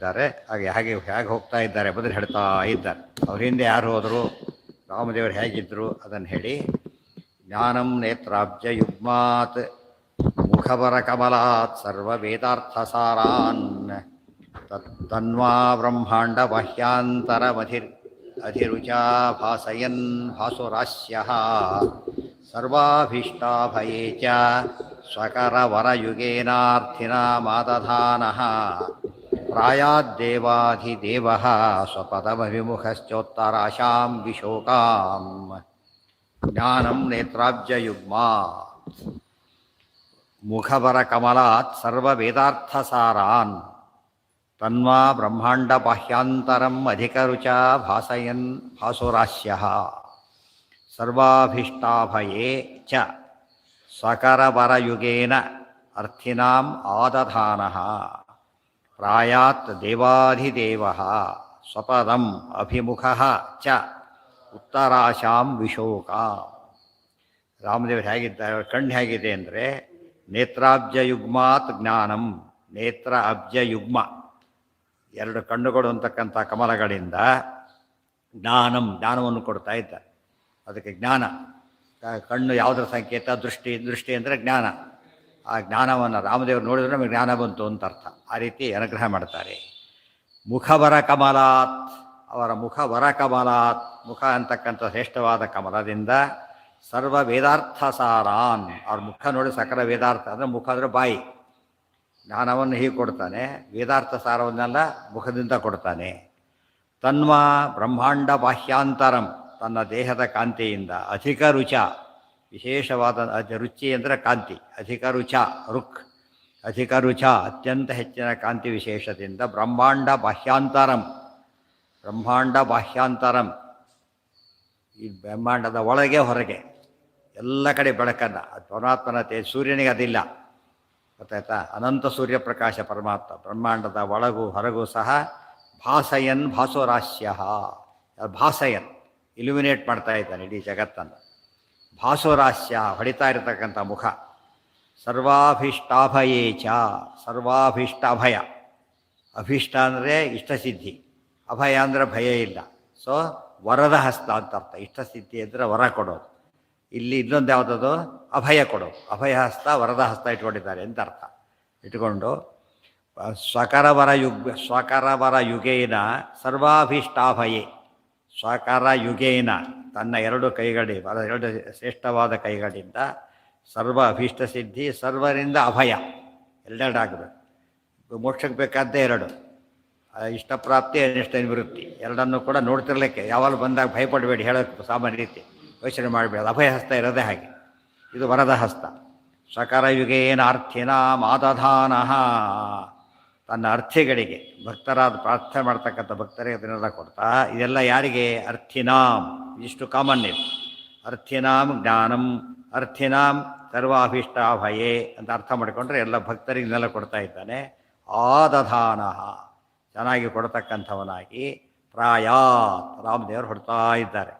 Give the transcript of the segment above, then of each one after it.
ಇದ್ದಾರೆ ಹಾಗೆ ಹಾಗೆ ಹೇಗೆ ಹೋಗ್ತಾ ಇದ್ದಾರೆ ಬದಲು ಹೇಳ್ತಾ ಇದ್ದಾರೆ. ಅವ್ರ ಹಿಂದೆ ಯಾರು ಹೋದರು, ರಾಮದೇವರು ಹೇಗಿದ್ದರು ಅದನ್ನು ಹೇಳಿ, ಜ್ಞಾನಂ ನೇತ್ರಾಬ್ಜ ಯುಗ್ಮಾತ್ ಮುಖವರ ಕಮಲಾತ್ ಸರ್ವ ವೇದಾರ್ಥಸಾರಾನ್ ತನ್ವಾ ಬ್ರಹ್ಮಾಂಡ ಬಾಹ್ಯಾಂತರಮಧಿರುಚಾ ಭಾಸಯನ್ ಭಾಸುರಾಸ್ಯಃ ಸರ್ವಾಭೀಷ್ಟಾಭಯೇ ಚ ಸ್ವಕರವರಯುಗೇನಾರ್ಥಿನಾಮಾದಧಾನಃ ಪ್ರಾಯಾದ್ದೇವಾಧಿದೇವಃ ಸ್ವಪದಮವಿಮುಖಶ್ಚೋತ್ತರಾಶಾಂ ವಿಶೋಕಾಂ. ಜ್ಞಾನಂ ನೇತ್ರಾಬ್ಜಯುಗ್ಮಾತ್ ಮುಖವರ ಕಮಲಾತ್ ಸರ್ವವೇದಾರ್ಥಸಾರಾನ್ ತನ್ವಾ ಬ್ರಹ್ಮಾಂಡ ಬಾಹ್ಯಾಂತರಂ ಅಧಿಕರುಚಾ ಭಾಸಯನ್ ಭಾಸುರಾಸ್ಯಃ ಸರ್ವಾಭೀಷ್ಟಾಭಯೇ ಚ ಸ್ವಕರವರಯುಗೇನ ಅರ್ಥಿನಾಂ ಆದಧಾನಃ ಪ್ರಾಯಾತ್ ದೇವಾಧಿದೇವಃ ಸ್ವಪದಂ ಅಭಿಮುಖಃ ಚ ಉತ್ತರಾಶಾಂ ವಿಶೋಕಾಂ. ರಾಮದೇವರು ಹೇಗಿದ್ದಾರೆ, ಅವ್ರ ಕಣ್ಣು ಹೇಗಿದೆ ಅಂದರೆ ನೇತ್ರಾಬ್ಜಯುಗ್ಮಾತ್ ಜ್ಞಾನಂ, ನೇತ್ರ ಅಬ್ಜ ಯುಗ್ಮ ಎರಡು ಕಣ್ಣುಗಳು ಅಂತಕ್ಕಂಥ ಕಮಲಗಳಿಂದ ಜ್ಞಾನವನ್ನು ಕೊಡ್ತಾ ಇದ್ದಾರೆ. ಅದಕ್ಕೆ ಜ್ಞಾನ ಕಣ್ಣು ಯಾವುದರ ಸಂಕೇತ? ದೃಷ್ಟಿ ಅಂದರೆ ಜ್ಞಾನ. ಆ ಜ್ಞಾನವನ್ನು ರಾಮದೇವರು ನೋಡಿದ್ರೆ ನಮಗೆ ಜ್ಞಾನ ಬಂತು ಅಂತ ಅರ್ಥ. ಆ ರೀತಿ ಅನುಗ್ರಹ ಮಾಡ್ತಾರೆ. ಮುಖವರ ಕಮಲಾತ್, ಅವರ ಮುಖವರ ಕಮಲಾತ್, ಮುಖ ಅಂತಕ್ಕಂಥ ಶ್ರೇಷ್ಠವಾದ ಕಮಲದಿಂದ ಸರ್ವ ವೇದಾರ್ಥ ಸಾರಾನ್, ಅವ್ರ ಮುಖ ನೋಡಿ ಸಕಲ ವೇದಾರ್ಥ ಅಂದರೆ ಮುಖ ಅಂದರೆ ಬಾಯಿ, ಜ್ಞಾನವನ್ನು ಹೀಗೆ ಕೊಡ್ತಾನೆ. ವೇದಾರ್ಥ ಸಾರವನ್ನೆಲ್ಲ ಮುಖದಿಂದ ಕೊಡ್ತಾನೆ. ತನ್ವಾ ಬ್ರಹ್ಮಾಂಡ ಬಾಹ್ಯಾಂತರಂ, ತನ್ನ ದೇಹದ ಕಾಂತಿಯಿಂದ ಅಧಿಕ ರುಚ, ವಿಶೇಷವಾದ ರುಚಿ ಅಂದರೆ ಕಾಂತಿ, ಅಧಿಕ ರುಚ ರುಕ್, ಅಧಿಕ ರುಚ ಅತ್ಯಂತ ಹೆಚ್ಚಿನ ಕಾಂತಿ ವಿಶೇಷದಿಂದ ಬ್ರಹ್ಮಾಂಡ ಬಾಹ್ಯಾಂತರಂ, ಬ್ರಹ್ಮಾಂಡ ಬಾಹ್ಯಾಂತರಂ ಈ ಬ್ರಹ್ಮಾಂಡದ ಒಳಗೆ ಹೊರಗೆ ಎಲ್ಲ ಕಡೆ ಬೆಳಕನ್ನು, ಅದು ಪರಮಾತ್ಮನ ಸೂರ್ಯನಿಗೆ ಅದಿಲ್ಲ, ಗೊತ್ತಾಯ್ತಾ? ಅನಂತ ಸೂರ್ಯಪ್ರಕಾಶ ಪರಮಾತ್ಮ ಬ್ರಹ್ಮಾಂಡದ ಒಳಗೂ ಹೊರಗೂ ಸಹ ಭಾಸಯನ್ ಭಾಸುರಾಸ್ಯ, ಭಾಸಯನ್ ಇಲ್ಯುಮಿನೇಟ್ ಮಾಡ್ತಾ ಇದ್ದಾನೆ ಇಡೀ ಜಗತ್ತನ್ನು. ಭಾಸುರಾಸ್ಯ ಹೊಡಿತಾ ಇರತಕ್ಕಂಥ ಮುಖ. ಸರ್ವಾಭೀಷ್ಟಾಭಯೇ ಚ, ಸರ್ವಾಭೀಷ್ಟ ಅಭಯ, ಅಭೀಷ್ಟ ಅಂದರೆ ಇಷ್ಟಸಿದ್ಧಿ, ಅಭಯ ಅಂದರೆ ಭಯ ಇಲ್ಲ. ಸೊ ವರದ ಹಸ್ತ ಅಂತ ಅರ್ಥ. ಇಷ್ಟಸಿದ್ಧಿ ಅಂದರೆ ವರ ಕೊಡೋದು. ಇಲ್ಲಿ ಇನ್ನೊಂದು ಯಾವುದದು? ಅಭಯ ಕೊಡೋದು. ಅಭಯ ಹಸ್ತ ವರದ ಹಸ್ತ ಇಟ್ಕೊಂಡಿದ್ದಾರೆ ಅಂತ ಅರ್ಥ. ಇಟ್ಕೊಂಡು ಸ್ವಕರವರ ಯುಗೇನ ಸರ್ವಾಭೀಷ್ಟಾಭಯೇ, ಸ್ವಕರ ಯುಗೇನ ತನ್ನ ಎರಡು ಕೈಗಳಿಂದ, ಎರಡು ಶ್ರೇಷ್ಠವಾದ ಕೈಗಳಿಂದ ಸರ್ವ ಅಭೀಷ್ಟ ಸಿದ್ಧಿ, ಸರ್ವರಿಂದ ಅಭಯ, ಎರಡೆರಡಾಗಬೇಕು. ಮೋಕ್ಷಕ್ಕೆ ಬೇಕಾದ್ದೇ ಎರಡು, ಇಷ್ಟಪ್ರಾಪ್ತಿ ಅನಿಷ್ಟ ನಿವೃತ್ತಿ, ಎರಡನ್ನೂ ಕೂಡ ನೋಡ್ತಿರ್ಲಿಕ್ಕೆ ಯಾವಾಗ ಬಂದಾಗ ಭಯಪಡಬೇಡಿ, ಹೇಳೋಕ್ಕೆ ಸಾಮಾನ್ಯ ರೀತಿ ಯೋಚನೆ ಮಾಡಬೇಡ. ಅಭಯ ಹಸ್ತ ಇರೋದೇ ಹಾಗೆ. ಇದು ವರದ ಹಸ್ತ. ಸಕರಯುಗೇನ ಅರ್ಥಿನಾಂ ಆದಧಾನಃ, ತನ್ನ ಅರ್ಥಿಗಳಿಗೆ, ಭಕ್ತರಾದ ಪ್ರಾರ್ಥನೆ ಮಾಡ್ತಕ್ಕಂಥ ಭಕ್ತರಿಗೆ ಅದನ್ನೆಲ್ಲ ಕೊಡ್ತಾ. ಇದೆಲ್ಲ ಯಾರಿಗೆ? ಅರ್ಥಿನಾಂ, ಇಷ್ಟು ಕಾಮನ್ ಇದೆ. ಅರ್ಥಿನಾಂ ಜ್ಞಾನಂ, ಅರ್ಥಿನಾಂ ಸರ್ವಾಭೀಷ್ಟಾಭಯೇ ಅಂತ ಅರ್ಥ ಮಾಡಿಕೊಂಡ್ರೆ ಎಲ್ಲ ಭಕ್ತರಿಗೆ ಇದನ್ನೆಲ್ಲ ಕೊಡ್ತಾ ಇದ್ದಾನೆ. ಆದಧಾನಃ, ಚೆನ್ನಾಗಿ ಕೊಡ್ತಕ್ಕಂಥವನಾಗಿ. ಪ್ರಾಯಾತ್, ರಾಮದೇವರು ಹೊಡ್ತಾ ಇದ್ದಾರೆ.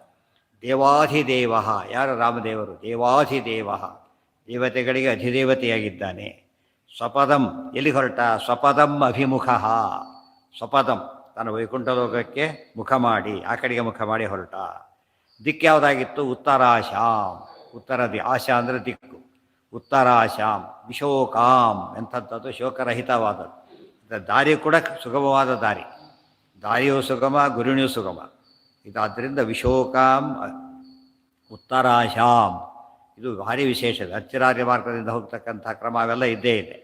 ದೇವಾಧಿದೇವ, ಯಾರು? ರಾಮದೇವರು ದೇವಾಧಿದೇವ, ದೇವತೆಗಳಿಗೆ ಅಧಿದೇವತೆಯಾಗಿದ್ದಾನೆ. ಸ್ವಪದಂ, ಎಲ್ಲಿ ಹೊರಟ? ಸ್ವಪದಂ ಅಭಿಮುಖ, ಸ್ವಪದಂ ತನ್ನ ವೈಕುಂಠ ಲೋಕಕ್ಕೆ ಮುಖ ಮಾಡಿ, ಆ ಕಡೆಗೆ ಮುಖ ಮಾಡಿ ಹೊರಟ. ದಿಕ್ಕು ಯಾವುದಾಗಿತ್ತು? ಉತ್ತರಾಶಾಂ, ಆಶಾ ಅಂದರೆ ದಿಕ್ಕು. ಉತ್ತರಾಶಾಂ ವಿಶೋಕಾಂ, ಎಂಥದ್ದು? ಶೋಕರಹಿತವಾದದ್ದು. ದಾರಿ ಕೂಡ ಸುಗಮವಾದ ದಾರಿ, ದಾರಿಯೂ ಸುಗಮ, ಗುರುಣಿಯೂ ಸುಗಮ. ಇದಾದ್ದರಿಂದ ವಿಶೋಕಾಂ ಉತ್ತರಾಶಾಂ, ಇದು ಭಾರಿ ವಿಶೇಷ. ಅಚ್ಚಿರಾರ್ಯ ಮಾರ್ಗದಿಂದ ಹೋಗ್ತಕ್ಕಂಥ ಕ್ರಮ ಅವೆಲ್ಲ ಇದ್ದೇ ಇದೆ.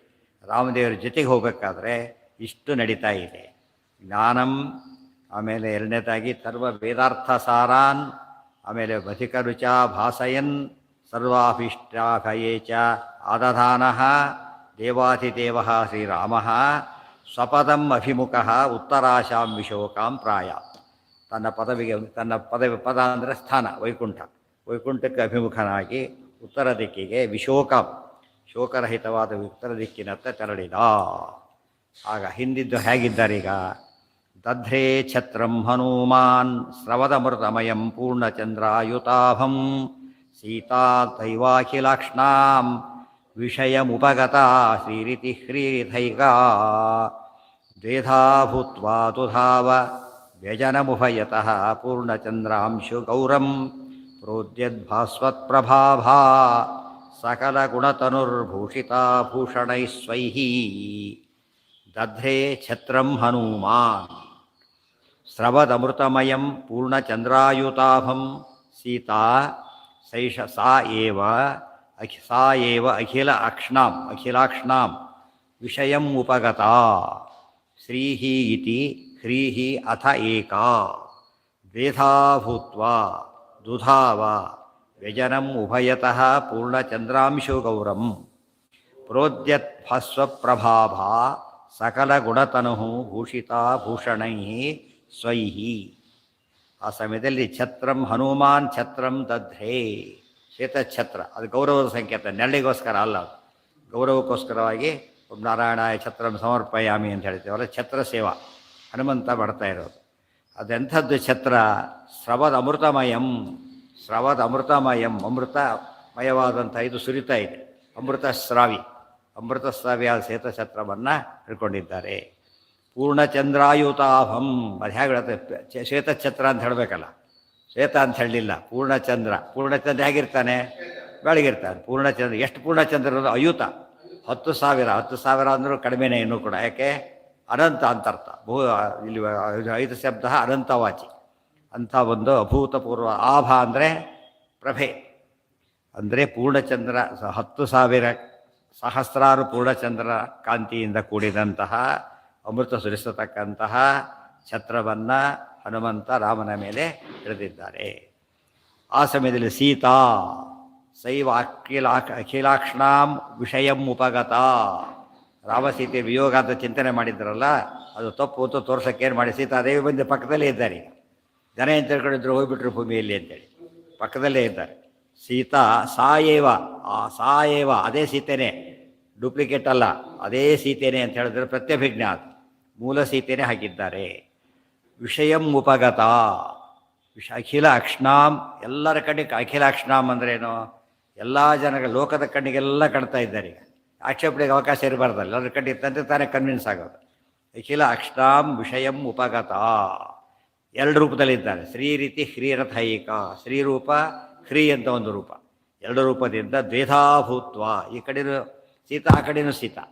ರಾಮದೇವರ ಜೊತೆಗೆ ಹೋಗಬೇಕಾದ್ರೆ ಇಷ್ಟು ನಡೀತಾ ಇದೆ. ಜ್ಞಾನಂ, ಆಮೇಲೆ ಎರಡನೇದಾಗಿ ಸರ್ವ ವೇದಾರ್ಥ ಸಾರಾನ್, ಆಮೇಲೆ ಅಧಿಕ ರುಚ ಭಾಸಯನ್ ಸರ್ವಾಭೀಷ್ಟಾಭಯೇ ಚ ಆದಧಾನಃ ದೇವಾಧಿದೇವ ಶ್ರೀರಾಮ ಸ್ವಪದಂ ಅಭಿಮುಖ ಉತ್ತರಾಶಾಂ ವಿಶೋಕಾಂ ಪ್ರಾಯಾತ್. ತನ್ನ ಪದವಿಗೆ, ತನ್ನ ಪದ ಅಂದರೆ ಸ್ಥಾನ, ವೈಕುಂಠಕ್ಕೆ ಅಭಿಮುಖನಾಗಿ ಉತ್ತರ ದಿಕ್ಕಿಗೆ ವಿಶೋಕಾಂ, ಶೋಕರಹಿತವಾದ ಉತ್ತರ ದಿಕ್ಕಿನತ್ತ ತೆರಳಿದ. ಆಗ ಹಿಂದಿದ್ದು ಹೇಗಿದ್ದಾರೀಗ? ದಧ್ರೇ ಛತ್ರಂ ಹನುಮಾನ್ ಸ್ರವದಮೃತಮಯಂ ಪೂರ್ಣಚಂದ್ರಾಯುತಾಭಂ ಸೀತಾ ದೈವಾಖಿಲಾಕ್ಷ್ಣಾಂ ವಿಷಯಮುಪಗತ ಶ್ರೀರಿತಿ ಹ್ರೀರಿಥೈಗಾ. ದ್ವೇಧಾ ಭೂತ್ವಾ ತುಧಾವ ವ್ಯಜನಮುಭಯತಃ ಪೂರ್ಣಚಂದ್ರಾಂಶು ಗೌರಂ ಪ್ರೋದ್ಯದ್ಭಾಸ್ವತ್ಪ್ರಭಾಭಾ ಸಕಲಗುಣತನುರ್ಭೂಷಿತಾ ಭೂಷಣೈಸ್ವೈಃ ದಧ್ರೇ ಛತ್ರಂ ಹನುಮಾನ್ ಸ್ರವದಮೃತಮಯಂ ಪೂರ್ಣಚಂದ್ರಾಯುತಾಭಂ ಸೀತಾ ಸಾ ಏವ ಅಖಿಲಾಕ್ಷ್ಣಾಂ ವಿಷಯಂ ಉಪಗತಾ ಶ್ರೀಃ ಇತಿ ಹ್ರೀಃ ಅಥ ಏಕಾ ದ್ವೇಧಾ ಭೂತ್ವಾ ದುಧಾವ ವ್ಯಜನಂ ಉಭಯತಃ ಪೂರ್ಣಚಂದ್ರಾಂಶು ಗೌರಂ ಪ್ರೋದ್ಯತ್ ಭಾಸ್ವಪ್ರಭಾಭಾ ಸಕಲಗುಣತನುಃ ಭೂಷಿತಾ ಭೂಷಣೈಃ ಸ್ವೈಃ. ಆ ಸಮಯದಲ್ಲಿ ಛತ್ರಂ ಹನುಮಾನ್ ಛತ್ರಂ ದಧ್ರೇ ಶ್ವೇತಛತ್ರ, ಅದು ಗೌರವದ ಸಂಕೇತ, ನೆರಳಿಗೋಸ್ಕರ ಅಲ್ಲ, ಅದು ಗೌರವಕ್ಕೋಸ್ಕರವಾಗಿ ನಾರಾಯಣಾಯ ಛತ್ರಂ ಸಮರ್ಪಯಾಮಿ ಅಂತ ಹೇಳ್ತೀವಲ್ಲ, ಛತ್ರ ಸೇವಾ ಹನುಮಂತ ಮಾಡ್ತಾ ಇರೋದು. ಅದೆಂಥದ್ದು ಛತ್ರ? ಸ್ರವದ ಅಮೃತಮಯಂ, ಅಮೃತಮಯವಾದಂಥ ಇದು ಸುರಿತಾ ಇದೆ, ಅಮೃತ ಸ್ರಾವಿಯಾದ ಶ್ವೇತಛತ್ರವನ್ನು ಹಿಡ್ಕೊಂಡಿದ್ದಾರೆ. ಪೂರ್ಣಚಂದ್ರಾಯುತಾಭಂ, ಅದು ಹೇಗೆ ಹೇಳುತ್ತೆ? ಶ್ವೇತಛತ್ರ ಅಂತ ಹೇಳಬೇಕಲ್ಲ, ಶ್ವೇತ ಅಂತ ಹೇಳಲಿಲ್ಲ, ಪೂರ್ಣಚಂದ್ರ ಹೇಗಿರ್ತಾನೆ? ಬೆಳಗಿರ್ತಾನೆ. ಪೂರ್ಣಚಂದ್ರ, ಎಷ್ಟು ಪೂರ್ಣಚಂದ್ರ ಇರೋದು? ಅಯುತ 10,000 ಅಂದರೂ ಕಡಿಮೆನೇ ಇನ್ನೂ ಕೂಡ. ಯಾಕೆ? ಅನಂತ ಅಂತರ್ಥ. ಇಲ್ಲಿ 5 ಶಬ್ದ ಅನಂತವಾಚಿ, ಅಂಥ ಒಂದು ಅಭೂತಪೂರ್ವ. ಆಭ ಅಂದರೆ ಪ್ರಭೆ, ಅಂದರೆ ಪೂರ್ಣಚಂದ್ರ, 10,000 ಸಹಸ್ರಾರು ಪೂರ್ಣಚಂದ್ರ ಕಾಂತಿಯಿಂದ ಕೂಡಿದಂತಹ ಅಮೃತ ಸುರಿಸತಕ್ಕಂತಹ ಛತ್ರವನ್ನು ಹನುಮಂತ ರಾಮನ ಮೇಲೆ ಹಿಡಿದಿದ್ದಾರೆ. ಆ ಸಮಯದಲ್ಲಿ ಸೀತಾ ಸೈವ ಅಖಿಲಾಕ್ಷ್ಣಾಂ ವಿಷಯಂ ಉಪಗತ, ರಾಮಸೀತೆ ವಿಯೋಗ ಅಂತ ಚಿಂತನೆ ಮಾಡಿದ್ರಲ್ಲ, ಅದು ತಪ್ಪು ಅಂತ ತೋರ್ಸೋಕ್ಕೆ ಏನು ಮಾಡಿ, ಸೀತಾದೇವಿ ಬಂದು ಪಕ್ಕದಲ್ಲೇ ಇದ್ದಾರೆ. ಜನ ಏನು ತಿಳ್ಕೊಂಡಿದ್ರು, ಹೋಗ್ಬಿಟ್ರು ಭೂಮಿಯಲ್ಲಿ ಅಂತೇಳಿ, ಪಕ್ಕದಲ್ಲೇ ಇದ್ದಾರೆ. ಸೀತಾ ಸಾಯೇವ ಅದೇ ಸೀತೆನೇ, ಡೂಪ್ಲಿಕೇಟ್ ಅಲ್ಲ, ಅದೇ ಸೀತೆನೇ ಅಂತ ಹೇಳಿದ್ರೆ ಪ್ರತ್ಯಭಿಜ್ಞ, ಅದು ಮೂಲ ಸೀತೆನೇ ಹಾಕಿದ್ದಾರೆ. ವಿಷಯಂ ಉಪಗತ, ಅಖಿಲ ಅಕ್ಷ್ಣಾಂ, ಎಲ್ಲರ ಕಣ್ಣಿಗೆ ಅಖಿಲ ಅಕ್ಷ್ಣಾಂ ಅಂದ್ರೇನು? ಎಲ್ಲ ಜನಗಳ ಲೋಕದ ಕಣ್ಣಿಗೆಲ್ಲ ಕಾಣ್ತಾ ಇದ್ದಾರೆ. ಈಗ ಆಕ್ಷೇಪಣೆಗೆ ಅವಕಾಶ ಇರಬಾರ್ದಲ್ಲ, ಎಲ್ಲರ ಕಣ್ಣಿಗೆ ತಂದೆ ತಾನೇ ಕನ್ವಿನ್ಸ್ ಆಗೋದು. ಅಖಿಲ ಅಕ್ಷ್ಣಾಂ ವಿಷಯಂ ಉಪಗತ, 2 ರೂಪದಲ್ಲಿದ್ದಾರೆ. ಶ್ರೀ ರೀತಿ ಹ್ರೀರಥೈಕ, ಶ್ರೀರೂಪ ಹ್ರೀ ಅಂತ ಒಂದು ರೂಪ, 2 ರೂಪದಿಂದ ದ್ವೇಧಾಭೂತ್ವ, ಈ ಕಡೆನೂ ಸೀತಾ ಆ ಕಡೆನೂ ಸೀತಾ,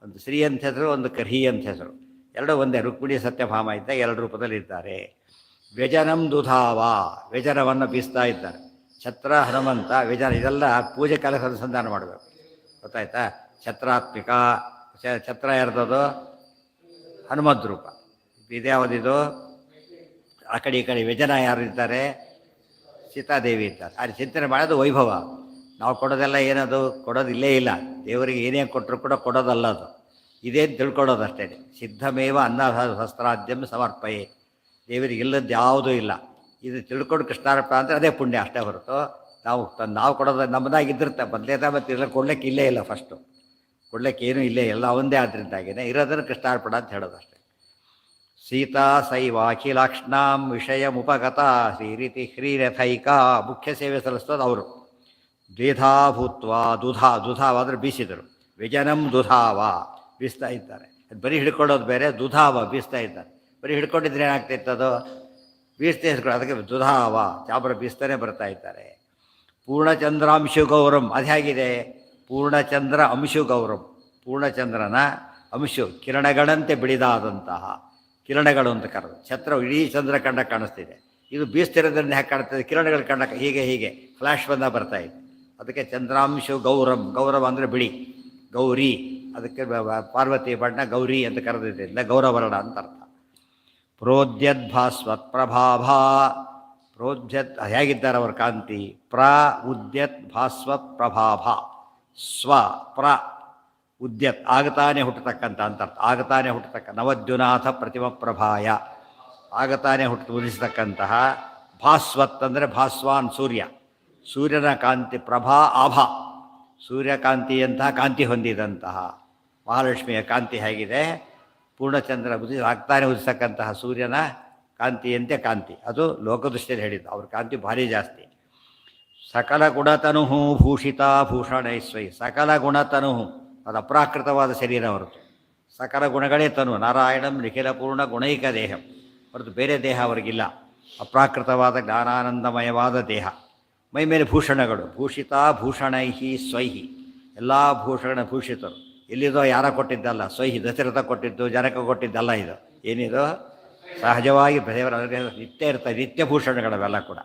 ಒಂದು ಶ್ರೀ ಅಂತ ಹೆಸರು, ಒಂದು ಕರ್ಹಿ ಅಂತ ಹೆಸರು, 2 ಒಂದೇ. ರುಕ್ಮಿಣಿ ಸತ್ಯಭಾಮ ಇದ್ದ 2 ರೂಪದಲ್ಲಿದ್ದಾರೆ. ವ್ಯಜನಂ ದುಧಾವ, ವ್ಯಜನವನ್ನು ಬೀಸ್ತಾ ಇದ್ದಾರೆ. ಛತ್ರ ಹನುಮಂತ ವ್ಯಜನ, ಇದೆಲ್ಲ ಪೂಜೆ ಕಾಲಕ್ಕೆ ಅನುಸಂಧಾನ ಮಾಡಬೇಕು, ಗೊತ್ತಾಯ್ತಾ? ಛತ್ರಾತ್ಮಿಕ, ಛತ್ರ ಯಾರ್ದದು? ಹನುಮದ್ ರೂಪ. ಇದ್ಯಾವುದಿದು? ಆ ಕಡೆ ಈ ಕಡೆ ವ್ಯಜನ ಯಾರು ಇದ್ದಾರೆ? ಸೀತಾದೇವಿ ಇದ್ದಾರೆ. ಅಲ್ಲಿ ಚಿಂತನೆ ಮಾಡೋದು ವೈಭವ. ನಾವು ಕೊಡೋದೆಲ್ಲ ಏನದು? ಕೊಡೋದು ಇಲ್ಲೇ ಇಲ್ಲ. ದೇವರಿಗೆ ಏನೇ ಕೊಟ್ಟರು ಕೂಡ ಕೊಡೋದಲ್ಲ ಅದು, ಇದೇನು ತಿಳ್ಕೊಳ್ಳೋದು ಅಷ್ಟೇ. ಸಿದ್ಧಮೇವ ಅನ್ನಸಹಸ್ರಾದ್ಯಂ ಸಮರ್ಪಯೇ, ದೇವರಿಗೆ ಇಲ್ಲದ್ದು ಯಾವುದೂ ಇಲ್ಲ. ಇದು ತಿಳ್ಕೊಂಡು ಕೃಷ್ಣಾರ್ಪಣ ಅಂದರೆ ಅದೇ ಪುಣ್ಯ ಅಷ್ಟೇ ಹೊರತು ನಾವು ಕೊಡೋದು ನಮ್ಮದಾಗಿದ್ದಿರುತ್ತೆ. ಬದಲೇದ ಮತ್ತು ಇಲ್ಲ, ಕೊಡ್ಲಿಕ್ಕೆ ಇಲ್ಲೇ ಇಲ್ಲ, ಫಸ್ಟು ಕೊಡ್ಲಿಕ್ಕೆ ಏನೂ ಇಲ್ಲೇ ಎಲ್ಲ ಒಂದೇ. ಆದ್ದರಿಂದಾಗಿಯೇ ಇರೋದನ್ನು ಕೃಷ್ಣಾರ್ಪಣ ಅಂತ ಹೇಳೋದಷ್ಟೇ. ಸೀತಾ ಸೈವ ಅಖಿಲಾಕ್ಷ್ಣಾಂ ವಿಷಯಮುಪಗತ ಶ್ರೀರೀತಿ ಹ್ರೀರಥೈಕ, ಮುಖ್ಯ ಸೇವೆ ಸಲ್ಲಿಸೋದು ಅವರು. ದ್ವೇಧಾ ಭೂತ್ವ ದುಧಾವಾದರೆ ಬೀಸಿದರು. ವ್ಯಜನಂ ದುಧಾವ, ಬೀಸ್ತಾ ಇದ್ದಾರೆ. ಅದು ಬರೀ ಹಿಡ್ಕೊಳ್ಳೋದು ಬೇರೆ, ದುಧಾವ ಬೀಸ್ತಾ ಇದ್ದಾರೆ. ಬರೀ ಹಿಡ್ಕೊಂಡಿದ್ರೆ ಏನಾಗ್ತಿತ್ತು? ಅದು ಬೀಸ್ತಾ ಇಸ್ಕೊಳ್ಳೋ, ಅದಕ್ಕೆ ದುಧಾವ, ಚಾಪರ ಬೀಸ್ತಾನೆ ಬರ್ತಾ ಇದ್ದಾರೆ. ಪೂರ್ಣಚಂದ್ರಾಂಶು ಗೌರಂ, ಅದು ಹೇಗಿದೆ? ಪೂರ್ಣಚಂದ್ರ ಅಂಶು ಗೌರಂ, ಪೂರ್ಣಚಂದ್ರನ ಅಂಶು, ಕಿರಣಗಳಂತೆ ಬಿಡಿದಾದಂತಹ ಕಿರಣಗಳು ಅಂತ ಕರೆದು. ಛತ್ರ ಇಡೀ ಚಂದ್ರ ಕಂಡ ಕಾಣಿಸ್ತಿದೆ, ಇದು ಬೀಸ್ತಿರೋದ್ರಿಂದ ಹೇಗೆ ಕಾಣ್ತದೆ? ಕಿರಣಗಳು ಕಂಡ ಹೀಗೆ ಫ್ಲ್ಯಾಶ್ ಬಂದ ಬರ್ತಾ ಇದೆ. ಅದಕ್ಕೆ ಚಂದ್ರಾಂಶು ಗೌರಂ, ಗೌರವ ಅಂದರೆ ಬಿಳಿ, ಗೌರಿ, ಅದಕ್ಕೆ ಪಾರ್ವತಿ ಬಣ್ಣ ಗೌರಿ ಅಂತ ಕರೆದಿದ್ದರಿಂದ ಗೌರವರ್ಣ ಅಂತ ಅರ್ಥ. ಪ್ರೋದ್ಯದ್ಭಾಸ್ವತ್ ಪ್ರಭಾಭಾ, ಪ್ರೋದ್ಯತ್ ಹೇಗಿದ್ದಾರೆ ಅವರ ಕಾಂತಿ? ಉದ್ಯತ್ ಭಾಸ್ವತ್ ಪ್ರಭಾಭಾ, ಉದ್ಯತ್ ಆಗತಾನೆ ಹುಟ್ಟತಕ್ಕಂಥ ಅಂತ ಅರ್ಥ. ಆಗತಾನೆ ಹುಟ್ಟತಕ್ಕ ನವದ್ಯುನಾಥ ಪ್ರತಿಮ ಪ್ರಭಾಯ, ಆಗತಾನೆ ಉದಿಸತಕ್ಕಂತಹ. ಭಾಸ್ವತ್ ಅಂದರೆ ಭಾಸ್ವಾನ್, ಸೂರ್ಯನ ಕಾಂತಿ. ಪ್ರಭಾ ಆಭ, ಸೂರ್ಯಕಾಂತಿಯಂತಹ ಕಾಂತಿ ಹೊಂದಿದಂತಹ. ಮಹಾಲಕ್ಷ್ಮಿಯ ಕಾಂತಿ ಹೇಗಿದೆ? ಪೂರ್ಣಚಂದ್ರ ಆಗ್ತಾನೆ ಉದಿಸತಕ್ಕಂತಹ ಸೂರ್ಯನ ಕಾಂತಿಯಂತೆ ಕಾಂತಿ. ಅದು ಲೋಕದೃಷ್ಟಿಯಲ್ಲಿ ಹೇಳಿದ್ದು, ಅವ್ರ ಕಾಂತಿ ಭಾರಿ ಜಾಸ್ತಿ. ಸಕಲ ಗುಣತನು ಭೂಷಿತಾ ಭೂಷಣೈಸ್ವೈ, ಸಕಲ ಗುಣತನು, ಅದು ಅಪ್ರಾಕೃತವಾದ ಶರೀರ ಹೊರತು. ಸಕಲ ಗುಣಗಳೇ ತನು ನಾರಾಯಣಂ ನಿಖಿಲ ಪೂರ್ಣ ಗುಣೈಕ ದೇಹಂ ಹೊರತು ಬೇರೆ ದೇಹ ಅವರಿಗಿಲ್ಲ. ಅಪ್ರಾಕೃತವಾದ ಜ್ಞಾನಾನಂದಮಯವಾದ ದೇಹ. ಮೈ ಮೇಲೆ ಭೂಷಣಗಳು ಭೂಷಿತ ಭೂಷಣೈಹಿ ಸ್ವೈಹಿ ಎಲ್ಲ ಭೂಷಣ ಭೂಷಿತರು. ಎಲ್ಲಿದೋ ಯಾರ ಕೊಟ್ಟಿದ್ದಲ್ಲ, ಸ್ವೈಹಿ ದಶರಥ ಕೊಟ್ಟಿದ್ದು, ಜನಕ ಕೊಟ್ಟಿದ್ದಲ್ಲ. ಇದು ಏನಿದು ಸಹಜವಾಗಿ ದೇವರ ನಿತ್ಯ ಇರ್ತಾರೆ, ನಿತ್ಯ ಭೂಷಣಗಳವೆಲ್ಲ ಕೂಡ.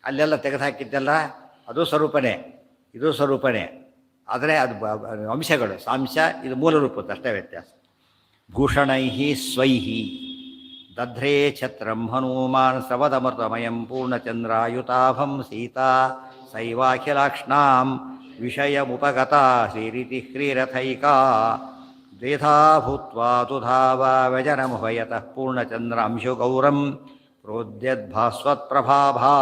ಅಲ್ಲೆಲ್ಲ ತೆಗೆದುಹಾಕಿದ್ದೆಲ್ಲ ಅದು ಸ್ವರೂಪನೇ, ಇದು ಸ್ವರೂಪನೇ. ಆದರೆ ಅದು ಅಂಶಗಳು, ಸಾಂಶ, ಇದು ಮೂಲ ರೂಪದ್ದು ಅಷ್ಟೇ ವ್ಯತ್ಯಾಸ. ಭೂಷಣೈಹಿ ಸ್ವೈಹಿ ದಧ್ರೇ ಛತ್ರಂ ಹನುಮಾನ್ ಸವದಮೃತಮಯಂ ಪೂರ್ಣಚಂದ್ರಾಯುತಾಭಂ ಸೀತಾ ಸೈವಾಖಿಲಾಕ್ಷ್ಣಾಂ ವಿಷಯಮುಪಗತಾ ಶ್ರೀರಿತಿ ಶ್ರೀರಥೈಕಾ ದ್ವೇಧಾ ಭೂತ್ವಾ ತುಧಾವ ವ್ಯಜನಮುಭಯತಃ ಪೂರ್ಣಚಂದ್ರಾಂಶು ಗೌರಂ ಪ್ರೋದ್ಯದ್ಭಾಸ್ವತ್ಪ್ರಭಾಭಾ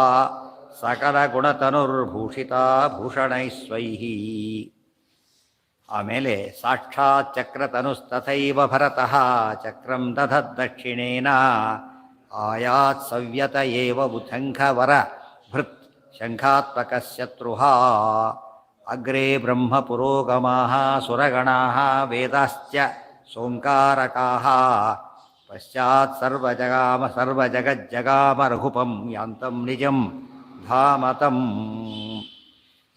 ಸಕಲಗುಣತನುರ್ಭೂಷಿತಾ ಭೂಷಣೈಸ್ವೈಹಿ. ಆಮೇಲೆ ಸಾಕ್ಷಾತ್ ಚಕ್ರತನುಸ್ತಥೈವ ಭರತಃ ಚಕ್ರಂ ದಧದ್ದಕ್ಷಿಣೇನ ಆಯಾತ್ ಸವ್ಯತ ಏವ ಬುಧಂಖವರ ಭೃತ್ ಶಂಖಾತ್ಮಕಶತ್ರುಃ ಅಗ್ರೆ ಬ್ರಹ್ಮ ಪುರೋಗಮಾಃ ಸುರಗಣಾಃ ವೇದಾಶ್ಚ ಸೋಂಕಾರಕಾಃ ಪಶ್ಚಾತ್ ಸರ್ವಜಗಜ್ಜಗಾಮ ರಘುಪಂ ಯಾಂತಂ ನಿಜಂ ಧಾಮತಂ.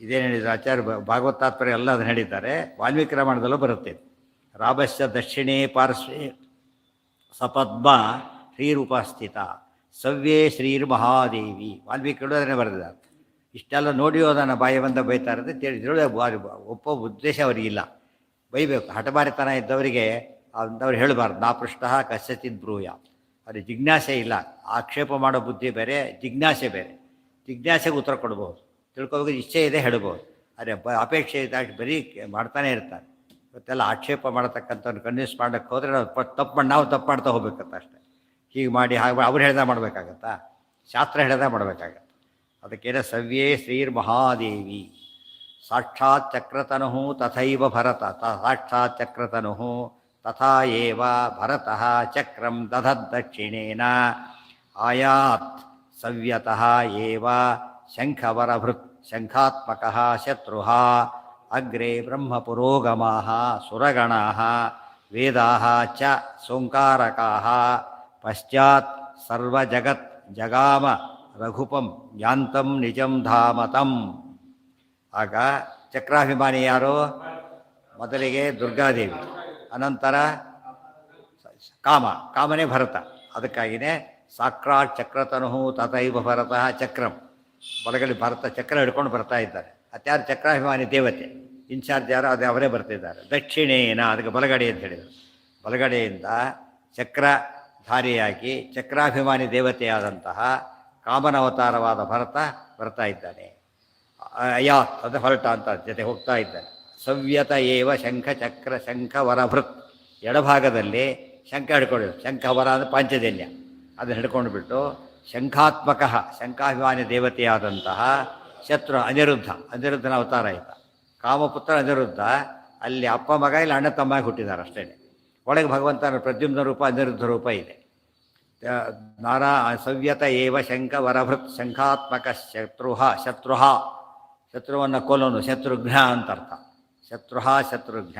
ಇದೇನು ಹೇಳಿದ್ರು ಆಚಾರ್ಯ ಭಾಗವತ ತಾತ್ಪರ್ಯ ಎಲ್ಲ ಅದನ್ನು ಹೇಳಿದ್ದಾರೆ. ವಾಲ್ಮೀಕಿ ರಾಮಾಯಣದಲ್ಲೂ ಬರುತ್ತೆ. ರಾಭಶ್ಚ ದಕ್ಷಿಣೇ ಪಾರ್ಶ್ವೇ ಸಪದ್ಮ ಶ್ರೀರೂಪಸ್ಥಿತ ಸವ್ಯೇ ಶ್ರೀರ್ಮಹಾದೇವಿ. ವಾಲ್ಮೀಕಿಗಳು ಅದನ್ನೇ ಬರೆದಿದ್ದಾರೆ. ಇಷ್ಟೆಲ್ಲ ನೋಡಿಯೋ ಅದನ್ನು ಬಾಯಿ ಬಂದ ಬೈತಾ ಇರುತ್ತೆ ತಿಳಿದ್ರೆ ಒಪ್ಪೋ ಉದ್ದೇಶ ಅವರಿಗಿಲ್ಲ. ಬೈಬೇಕು. ಹಠಮಾರಿತನ ಇದ್ದವರಿಗೆ ಅಂಥವ್ರು ಹೇಳಬಾರ್ದು. ನಾ ಪೃಷ್ಟ ಕಸ್ಯಚಿತ್ ಬ್ರೂಯ. ಅವ್ರಿಗೆ ಜಿಜ್ಞಾಸೆ ಇಲ್ಲ. ಆಕ್ಷೇಪ ಮಾಡೋ ಬುದ್ಧಿ ಬೇರೆ, ಜಿಜ್ಞಾಸೆ ಬೇರೆ. ಜಿಜ್ಞಾಸೆಗೆ ಉತ್ತರ ಕೊಡ್ಬೋದು, ತಿಳ್ಕೊಬೇಕು ಇಚ್ಛೆ ಇದೆ ಹೇಳ್ಬೋದು. ಆದರೆ ಅಪೇಕ್ಷೆ ಇದ್ದಾಗಿ ಬರೀ ಮಾಡ್ತಾನೆ ಇರ್ತಾರೆ. ಇವತ್ತೆಲ್ಲ ಆಕ್ಷೇಪ ಮಾಡತಕ್ಕಂಥವ್ರು ಕನ್ವಿನ್ಸ್ ಮಾಡೋಕ್ಕೆ ಹೋದರೆ ನಾವು ತಪ್ಪು ಮಾಡ್ತಾ ಹೋಗ್ಬೇಕಂತ ಅಷ್ಟೇ. ಹೀಗೆ ಮಾಡಿ ಹಾಗೆ ಅವ್ರು ಹೇಳ್ದ ಮಾಡಬೇಕಾಗತ್ತಾ? ಶಾಸ್ತ್ರ ಹೇಳ್ದ ಮಾಡಬೇಕಾಗತ್ತೆ. ಅದಕ್ಕೇನೆ ಸವ್ಯೇ ಶ್ರೀರ್ಮಹಾದೇವಿ ಸಾಕ್ಷಾತ್ ಚಕ್ರತನು ತಥೈವ ಭರತ ಸಾಕ್ಷಾತ್ ಚಕ್ರತನು ತಥಾ ಏವ ಭರತಃ ಚಕ್ರಂ ದಧದ್ದಕ್ಷಿಣೇನ ಆಯಾತ್ ಸವ್ಯತಃ ಏವ ಶಂಖವರಭೃತ್ ಶಂಖಾತ್ಮಕಃ ಶತ್ರುಃ ಅಗ್ರೆ ಬ್ರಹ್ಮ ಪುರೋಗಮಾಃ ಸುರಗಣಾಃ ವೇದಾಃ ಚ ಸೋಂಕಾರಕಾಃ ಪಶ್ಚಾತ್ ಸರ್ವಜಗತ್ ಜಗಾಮ ರಘುಪಂ ಯಾಂತಂ ನಿಜಂ ಧಾಮತಂ. ಆಗ ಚಕ್ರಾಭಿಮಾನಿ ಯಾರು? ಮೊದಲಿಗೆ ದುರ್ಗಾದೇವಿ, ಅನಂತರ ಕಾಮನೇ ಭರತ. ಅದಕ್ಕಾಗಿಯೇ ಸಾಕ್ಷಾತ್ ಚಕ್ರತನು ತಥೈವ ಭರತಃ ಚಕ್ರಂ. ಬಲಗಡೆ ಭರತ ಚಕ್ರ ಹಿಡ್ಕೊಂಡು ಬರ್ತಾ ಇದ್ದಾರೆ. ಅತ್ಯಾರು ಚಕ್ರಾಭಿಮಾನಿ ದೇವತೆ ಇನ್ಚಾರ್ಜ್ ಯಾರು? ಅದು ಅವರೇ ಬರ್ತಿದ್ದಾರೆ. ದಕ್ಷಿಣೇನ ಅದಕ್ಕೆ ಬಲಗಡೆ ಅಂತ ಹೇಳಿದರು. ಬಲಗಡೆಯಿಂದ ಚಕ್ರಧಾರಿಯಾಗಿ ಚಕ್ರಾಭಿಮಾನಿ ದೇವತೆಯಾದಂತಹ ಕಾಮನವತಾರವಾದ ಭರತ ಬರ್ತಾ ಇದ್ದಾನೆ. ಅಯಾತ್ ಅದು ಹೊರಟ ಅಂತ ಜೊತೆ ಹೋಗ್ತಾ ಇದ್ದಾನೆ. ಸವ್ಯತ ಏವ ಶಂಖ ಚಕ್ರ ಶಂಖ ವರಭೃತ್. ಎಡಭಾಗದಲ್ಲಿ ಶಂಖ ಹಿಡ್ಕೊಂಡಿರು. ಶಂಖವರ ಅಂದರೆ ಪಾಂಚಜನ್ಯ, ಅದನ್ನು ಹಿಡ್ಕೊಂಡು ಬಿಟ್ಟು ಶಂಖಾತ್ಮಕ ಶಂಖಾಭಿಮಾನಿ ದೇವತೆಯಾದಂತಹ ಶತ್ರು ಅನಿರುದ್ಧನ ಅವತಾರ ಆಯಿತ. ಕಾಮಪುತ್ರ ಅನಿರುದ್ಧ. ಅಲ್ಲಿ ಅಪ್ಪ ಮಗ ಇಲ್ಲ ಅಣ್ಣ ತಮ್ಮಾಗಿ ಹುಟ್ಟಿದ್ದಾರೆ ಅಷ್ಟೇ. ಒಳಗೆ ಭಗವಂತನ ಪ್ರದ್ಯುಮ್ನ ರೂಪ ಅನಿರುದ್ಧ ರೂಪ ಇದೆ. ಸವ್ಯತ ಏವ ಶಂಖ ವರಭೃತ್ ಶಂಖಾತ್ಮಕ ಶತ್ರುವನ್ನು ಕೊಲ್ಲೋನು ಶತ್ರುಘ್ನ ಅಂತ ಅರ್ಥ. ಶತ್ರುಘ್ನ.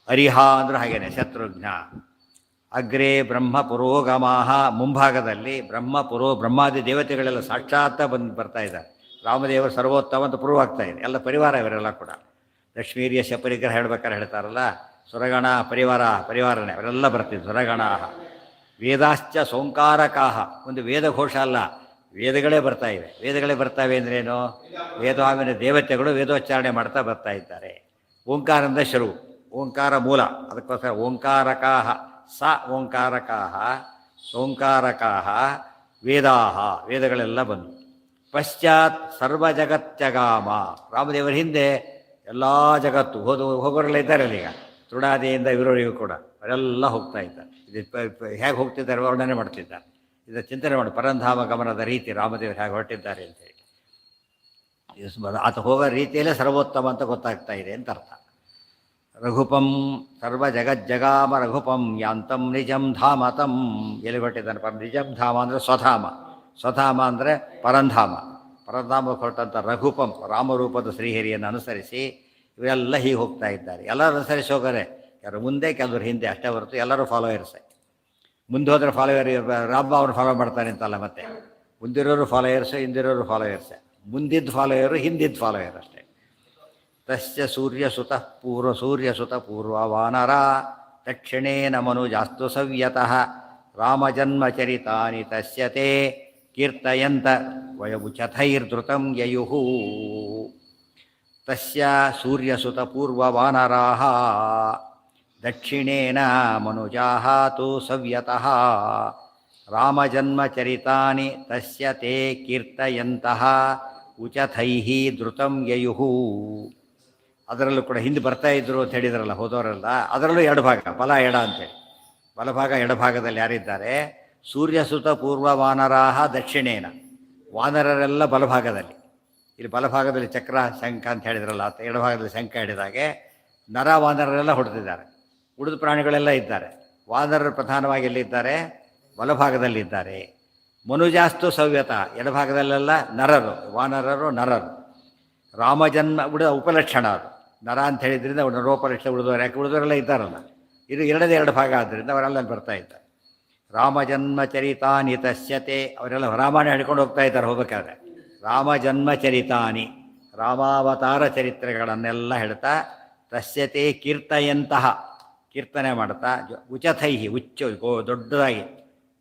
ಅರಿಹ ಅಂದ್ರೆ ಹಾಗೇನೆ ಶತ್ರುಘ್ನ. ಅಗ್ರೆ ಬ್ರಹ್ಮ ಪುರೋಗಮಾಹ. ಮುಂಭಾಗದಲ್ಲಿ ಬ್ರಹ್ಮಾದಿ ದೇವತೆಗಳೆಲ್ಲ ಸಾಕ್ಷಾತ್ ಬರ್ತಾ ಇದ್ದಾರೆ. ರಾಮದೇವರು ಸರ್ವೋತ್ತಮ ಅಂತ ಪ್ರೂವ್ ಆಗ್ತಾ ಇದೆ. ಎಲ್ಲ ಪರಿವಾರ ಇವರೆಲ್ಲ ಕೂಡ. ಲಕ್ಷ್ಮೀರ್ಯ ಶಪರಿಗ್ರಹ ಹೇಳ್ಬೇಕಾದ್ರೆ ಹೇಳ್ತಾರಲ್ಲ, ಸುರಗಣ ಪರಿವಾರನೇ ಅವರೆಲ್ಲ ಬರ್ತಿದ್ರು. ಸುರಗಣ ವೇದಾಶ್ಚ ಸೋಂಕಾರಕಾಹ. ಒಂದು ವೇದಘೋಷ ಅಲ್ಲ, ವೇದಗಳೇ ಬರ್ತಾ ಇವೆ. ವೇದಗಳೇ ಬರ್ತಾವೆ ಅಂದ್ರೇನು? ವೇದವಾಮಿನ ದೇವತೆಗಳು ವೇದೋಚ್ಚಾರಣೆ ಮಾಡ್ತಾ ಬರ್ತಾ ಇದ್ದಾರೆ. ಓಂಕಾರದಿಂದ ಶುರು, ಓಂಕಾರ ಮೂಲ. ಅದಕ್ಕೋಸ್ಕರ ಓಂಕಾರಕಾಹ ಸ ಓಂಕಾರಕಾಹ ಸೋಂಕಾರಕಾಹ ವೇದಾಹ. ವೇದಗಳೆಲ್ಲ ಬಂದು ಪಶ್ಚಾತ್ ಸರ್ವಜಗತ್ಯಗಾಮ. ರಾಮದೇವರ ಹಿಂದೆ ಎಲ್ಲ ಜಗತ್ತು ಹೋಗೋರೆಲ್ಲ ಇದ್ದಾರೆ ಅಲ್ಲೀಗ. ತೃಣಾದಿಯಿಂದ ಇವರವರಿಗೂ ಕೂಡ ಅವರೆಲ್ಲ ಹೋಗ್ತಾ ಇದ್ದಾರೆ. ಇದು ಹೇಗೆ ಹೋಗ್ತಿದ್ದಾರೆ ವರ್ಣನೆ ಮಾಡ್ತಿದ್ದಾರೆ. ಇದು ಚಿಂತನೆ ಮಾಡಿ ಪರಂಧಾಮ ಗಮನದ ರೀತಿ ರಾಮದೇವರು ಹೇಗೆ ಹೊರಟಿದ್ದಾರೆ ಅಂತೇಳಿ. ಆತ ಹೋಗೋ ರೀತಿಯಲ್ಲೇ ಸರ್ವೋತ್ತಮ ಅಂತ ಗೊತ್ತಾಗ್ತಾ ಇದೆ ಅಂತ ಅರ್ಥ. ರಘುಪಂ ಸರ್ವಜಗಜ್ಜಗಾಮ ರಘುಪಂ ಯಾಂತಂ ನಿಜಂ ಧಾಮತಂ. ಎಲ್ಲಿ ಹೊರಟಿದ್ದಾನೆ? ನಿಜಂ ಧಾಮ ಅಂದರೆ ಸ್ವಧಾಮ. ಸ್ವಧಾಮ ಅಂದರೆ ಪರಂಧಾಮ. ಪರಂಧಾಮಕ್ಕೆ ಹೊರಟಂಥ ರಘುಪಂ ರಾಮರೂಪದ ಶ್ರೀಹರಿಯನ್ನು ಅನುಸರಿಸಿ ಇವರೆಲ್ಲ ಹೀಗೆ ಹೋಗ್ತಾ ಇದ್ದಾರೆ. ಎಲ್ಲರೂ ಅನುಸರಿಸಿ ಹೋಗೋರೆ. ಕೆಲವರು ಮುಂದೆ ಕೆಲವರು ಹಿಂದೆ ಅಷ್ಟೇ ಹೊರತು ಎಲ್ಲರೂ ಫಾಲೋಯರ್ಸೇ. ಮುಂದೆ ಹೋದರೆ ಫಾಲೋಯರ್ ರಾಮ ಅವ್ರು ಫಾಲೋ ಮಾಡ್ತಾರೆ ಅಂತಲ್ಲ, ಮತ್ತೆ ಮುಂದಿರೋರು ಫಾಲೋಯರ್ಸು, ಹಿಂದಿರೋರು ಫಾಲೋಯರ್ಸೇ. ಮುಂದಿದ್ದು ಫಾಲೋಯರು, ಹಿಂದಿದ್ದು ಫಾಲೋಯರ್ ಅಷ್ಟೇ. ತಸ್ಯ ಸೂರ್ಯಸುತ ಪೂರ್ವ ವಾನರ ದಕ್ಷಿಣೇನ ಮನುಜಾಸ್ತು ಸವ್ಯತಃ ರಾಮಜನ್ಮಚರಿತಾನಿ ತಸ್ಯ ತೇ ಕೀರ್ತಯಂತ ವಯವುಚಥೈರ್ಧೃತಂ ಯಯುಃ. ತಸ್ಯ ಸೂರ್ಯಸುತ ಪೂರ್ವ ವಾನರಾಃ ದಕ್ಷಿಣೇನ ಮನುಜಾಃ ತು ಸವ್ಯತಃ ರಾಮಜನ್ಮಚರಿತಾನಿ ತಸ್ಯ ತೇ ಕೀರ್ತಯಂತಃ ಉಚಥೈಃ ಧೃತಂ ಯಯುಃ. ಅದರಲ್ಲೂ ಕೂಡ ಹಿಂದೆ ಬರ್ತಾ ಇದ್ರು ಅಂತ ಹೇಳಿದ್ರಲ್ಲ ಹೋದವರೆಲ್ಲ, ಅದರಲ್ಲೂ ಎರಡು ಭಾಗ, ಬಲ ಎಡ ಅಂತೇಳಿ. ಬಲಭಾಗ ಎಡಭಾಗದಲ್ಲಿ ಯಾರಿದ್ದಾರೆ? ಸೂರ್ಯಸುತ ಪೂರ್ವ ವಾನರಾಹ ದಕ್ಷಿಣೇನ, ವಾನರರೆಲ್ಲ ಬಲಭಾಗದಲ್ಲಿ. ಇಲ್ಲಿ ಬಲಭಾಗದಲ್ಲಿ ಚಕ್ರ ಶಂಖ ಅಂತ ಹೇಳಿದ್ರಲ್ಲ, ಎಡಭಾಗದಲ್ಲಿ ಶಂಖ ಹಿಡಿದಾಗೆ ನರ ವಾನರರೆಲ್ಲ ಹೊಡೆದಿದ್ದಾರೆ. ಉಳಿದ ಪ್ರಾಣಿಗಳೆಲ್ಲ ಇದ್ದಾರೆ. ವಾನರರು ಪ್ರಧಾನವಾಗಿ ಎಲ್ಲಿದ್ದಾರೆ? ಬಲಭಾಗದಲ್ಲಿದ್ದಾರೆ. ಮನುಜಾಸ್ತು ಸವ್ಯತ, ಎಡಭಾಗದಲ್ಲೆಲ್ಲ ನರರು, ವಾನರರು ನರರು. ರಾಮಜನ್ಮ ಉಪಲಕ್ಷಣ ಅದು. ನರ ಅಂತ ಹೇಳಿದ್ರಿಂದ ನರೋಪಲಕ್ಷಣ ಉಳಿದವರು, ಯಾಕೆ ಉಳಿದವರೆಲ್ಲ ಇದ್ದಾರಲ್ಲ, ಇದು ಎರಡು ಭಾಗ ಆದ್ದರಿಂದ ಅವರೆಲ್ಲ ಬರ್ತಾ ಇದ್ದಾರೆ. ರಾಮಜನ್ಮಚರಿತಾನಿ ತಸ್ಯತೆ, ಅವರೆಲ್ಲ ರಾಮಾಯಣ ಹಿಡ್ಕೊಂಡು ಹೋಗ್ತಾ ಇದ್ದಾರೆ ಹೋಗ್ಬೇಕಾದ್ರೆ. ರಾಮಜನ್ಮಚರಿತಾನಿ, ರಾಮಾವತಾರ ಚರಿತ್ರೆಗಳನ್ನೆಲ್ಲ ಹೇಳ್ತಾ ತಸ್ಯತೆ ಕೀರ್ತಯಂತಹ, ಕೀರ್ತನೆ ಮಾಡ್ತಾ, ಉಚಥೈಹಿ ದೊಡ್ಡದಾಗಿ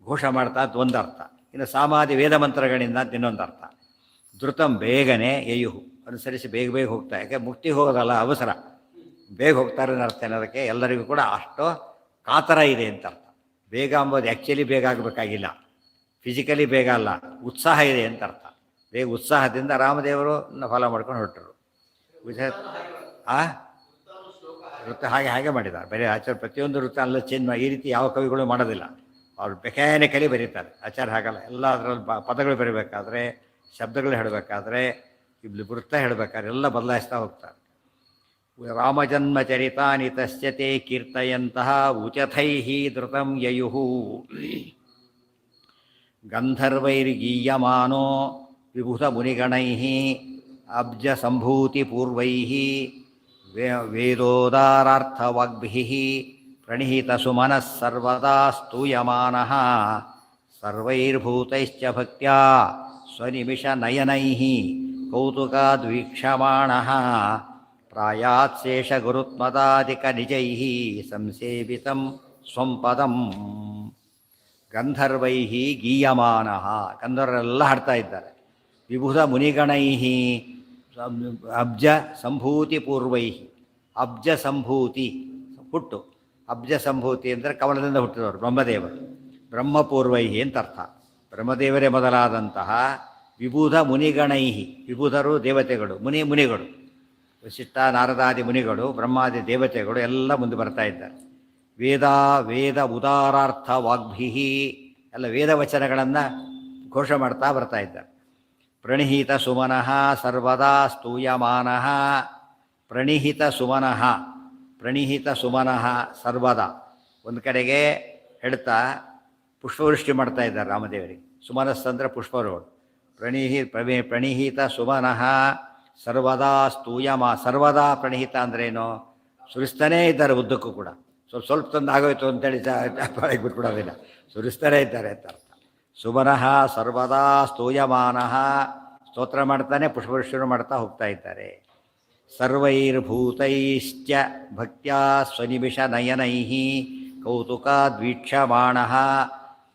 ಘೋಷ ಮಾಡ್ತಾ ಅಂತ ಒಂದರ್ಥ. ಇನ್ನು ಸಾಮಾಧಿ ವೇದ ಮಂತ್ರಗಳಿಂದ ಅಂತ ಇನ್ನೊಂದರ್ಥ. ಧೃತಂ ಬೇಗನೆ ಯಯುಹು, ಅನುಸರಿಸಿ ಬೇಗ ಬೇಗ ಹೋಗ್ತಾ, ಯಾಕೆ ಮುಕ್ತಿ ಹೋಗೋದಲ್ಲ ಅವಸರ, ಬೇಗ ಹೋಗ್ತಾರೆ ಅರ್ಥ ಅನ್ನೋದಕ್ಕೆ ಎಲ್ಲರಿಗೂ ಕೂಡ ಅಷ್ಟು ಕಾತರ ಇದೆ ಅಂತ ಅರ್ಥ. ಬೇಗ ಅಂಬೋದು ಆ್ಯಕ್ಚುಲಿ ಬೇಗ ಆಗಬೇಕಾಗಿಲ್ಲ, ಫಿಸಿಕಲಿ ಬೇಗ ಅಲ್ಲ, ಉತ್ಸಾಹ ಇದೆ ಅಂತ ಅರ್ಥ. ಬೇಗ ಉತ್ಸಾಹದಿಂದ ರಾಮದೇವರು ಫಾಲೋ ಮಾಡ್ಕೊಂಡು ಹೊರಟರು. ವೃತ್ತ ಹಾಗೆ ಮಾಡಿದ್ದಾರೆ. ಬೇರೆ ಆಚಾರ್ಯ ಪ್ರತಿಯೊಂದು ವೃತ್ತ ಅಲ್ಲ ಚೇಂಜ್ ಮಾಡಿ, ಈ ರೀತಿ ಯಾವ ಕವಿಗಳು ಮಾಡೋದಿಲ್ಲ. ಅವ್ರು ಮೆಕ್ಯಾನಿಕಲಿ ಬರೀತಾರೆ. ಆಚಾರ್ಯ ಹಾಗಲ್ಲ, ಎಲ್ಲ ಅದರಲ್ಲಿ ಪದಗಳು ಬರೀಬೇಕಾದ್ರೆ, ಶಬ್ದಗಳು ಹೇಳಬೇಕಾದ್ರೆ, ಇಲ್ಲಿ ವೃತ್ತ ಹೇಳಬೇಕಾದ್ರೆ ಎಲ್ಲ ಬದಲಾಯಿಸ್ತಾ ಹೋಗ್ತಾರೆ. ರಾಮಜನ್ಮಚರಿತಾನಿ ತಸ್ಯತೆ ಕೀರ್ತಯಂತಹ ಉಚಥೈಃ ಧೃತಂ ಯಯುಃ. ಗಂಧರ್ವೈರ್ಗೀಯಮಾನೋ ವಿಭುತ ಮುನಿಗಣೈಃ ಅಬ್ಜ ಸಂಭೂತಿಪೂರ್ವೈಃ ವೇದೋದಾರಾರ್ಥವಾಗ್ಭಿಃ ಪ್ರಣೀತ ಸುಮನಃ ಸರ್ವದಾ ಸ್ತೂಯಮಾನಃ ಸರ್ವೈರ್ಭೂತೈಶ್ಚ ಭಕ್ತ್ಯಾ ಸ್ವನಿಮಿಷ ನಯನೈಃ ಕೌತುಕಾದ್ವೀಕ್ಷಮಾಣಃ ಪ್ರಾಯಾತ್ ಶೇಷ ಗುರುತ್ಮದಾಧಿಕ ನಿಜೈಃ ಸಂಸೇವಿತಂ ಸ್ವಂ ಪದಂ. ಗಂಧರ್ವೈಃ ಗೀಯಮಾನಃ, ಗಂಧರ್ವರೆಲ್ಲ ಹಾಡ್ತಾ ಇದ್ದಾರೆ. ವಿಭುಧ ಮುನಿಗಣೈಃ ಅಬ್ಜ ಸಂಭೂತಿ ಪೂರ್ವೈಃ, ಅಬ್ಜ ಸಂಭೂತಿ ಹುಟ್ಟು, ಅಬ್ಜ ಸಂಭೂತಿ ಅಂದರೆ ಕಮಲದಿಂದ ಹುಟ್ಟಿದವರು ಬ್ರಹ್ಮದೇವರು. ಬ್ರಹ್ಮಪೂರ್ವೈಹಿ ಅಂತ ಅರ್ಥ. ಬ್ರಹ್ಮದೇವರೇ ಮೊದಲಾದಂತಹ ವಿಬುಧ ಮುನಿಗಣೈಹಿ, ವಿಬುಧರು ದೇವತೆಗಳು, ಮುನಿಗಳು, ವಸಿಷ್ಠ ನಾರದಾದಿ ಮುನಿಗಳು, ಬ್ರಹ್ಮಾದಿ ದೇವತೆಗಳು ಎಲ್ಲ ಮುಂದೆ ಬರ್ತಾ ಇದ್ದಾರೆ. ವೇದ ಉದಾರಾರ್ಥ ವಾಗ್ಭಿ, ಎಲ್ಲ ವೇದ ವಚನಗಳನ್ನು ಘೋಷ ಮಾಡ್ತಾ ಬರ್ತಾ ಇದ್ದಾರೆ. ಪ್ರಣೀತ ಸುಮನಃ ಸರ್ವದಾ ಸ್ತೂಯಮಾನಃ, ಪ್ರಣೀತ ಸುಮನಃ ಸರ್ವದಾ, ಒಂದು ಕಡೆಗೆ ಹೇಳ್ತಾ ಪುಷ್ಪವೃಷ್ಟಿ ಮಾಡ್ತಾ ಇದ್ದಾರೆ ರಾಮದೇವರಿಗೆ. ಸುಮನಸ್ಸಂದರೆ ಪುಷ್ಪರೋಡು. ಪ್ರಣೀಹಿತ ಸುಮನಃ ಸರ್ವದಾ ಸರ್ವದಾ ಪ್ರಣೀಹಿತ ಅಂದ್ರೇನು? ಸುರಿಸ್ತಾನೇ ಇದ್ದಾರೆ ಉದ್ದಕ್ಕೂ ಕೂಡ. ಸ್ವಲ್ಪ ತಂದು ಆಗೋಯ್ತು ಅಂತೇಳಿ ಬಿಟ್ಬಿಡೋದಿಲ್ಲ, ಸುರಿಸ್ತಾನೇ ಇದ್ದಾರೆ ಅಂತ ಅರ್ಥ. ಸುಮನಃ ಸರ್ವದಾ ಸ್ತೂಯಮಾನಃ, ಸ್ತೋತ್ರ ಮಾಡ್ತಾನೆ ಪುಷ್ಪವೃಷ್ಟಿಯನ್ನು ಮಾಡ್ತಾ ಹೋಗ್ತಾ ಇದ್ದಾರೆ. ಸರ್ವೈರ್ಭೂತೈಶ್ಚ ಭಕ್ತ್ಯಾ ಸ್ವನಿಮಿಷ ನಯನೈಃ ಕೌತುಕಾದ್ವೀಕ್ಷಮಾಣಃ,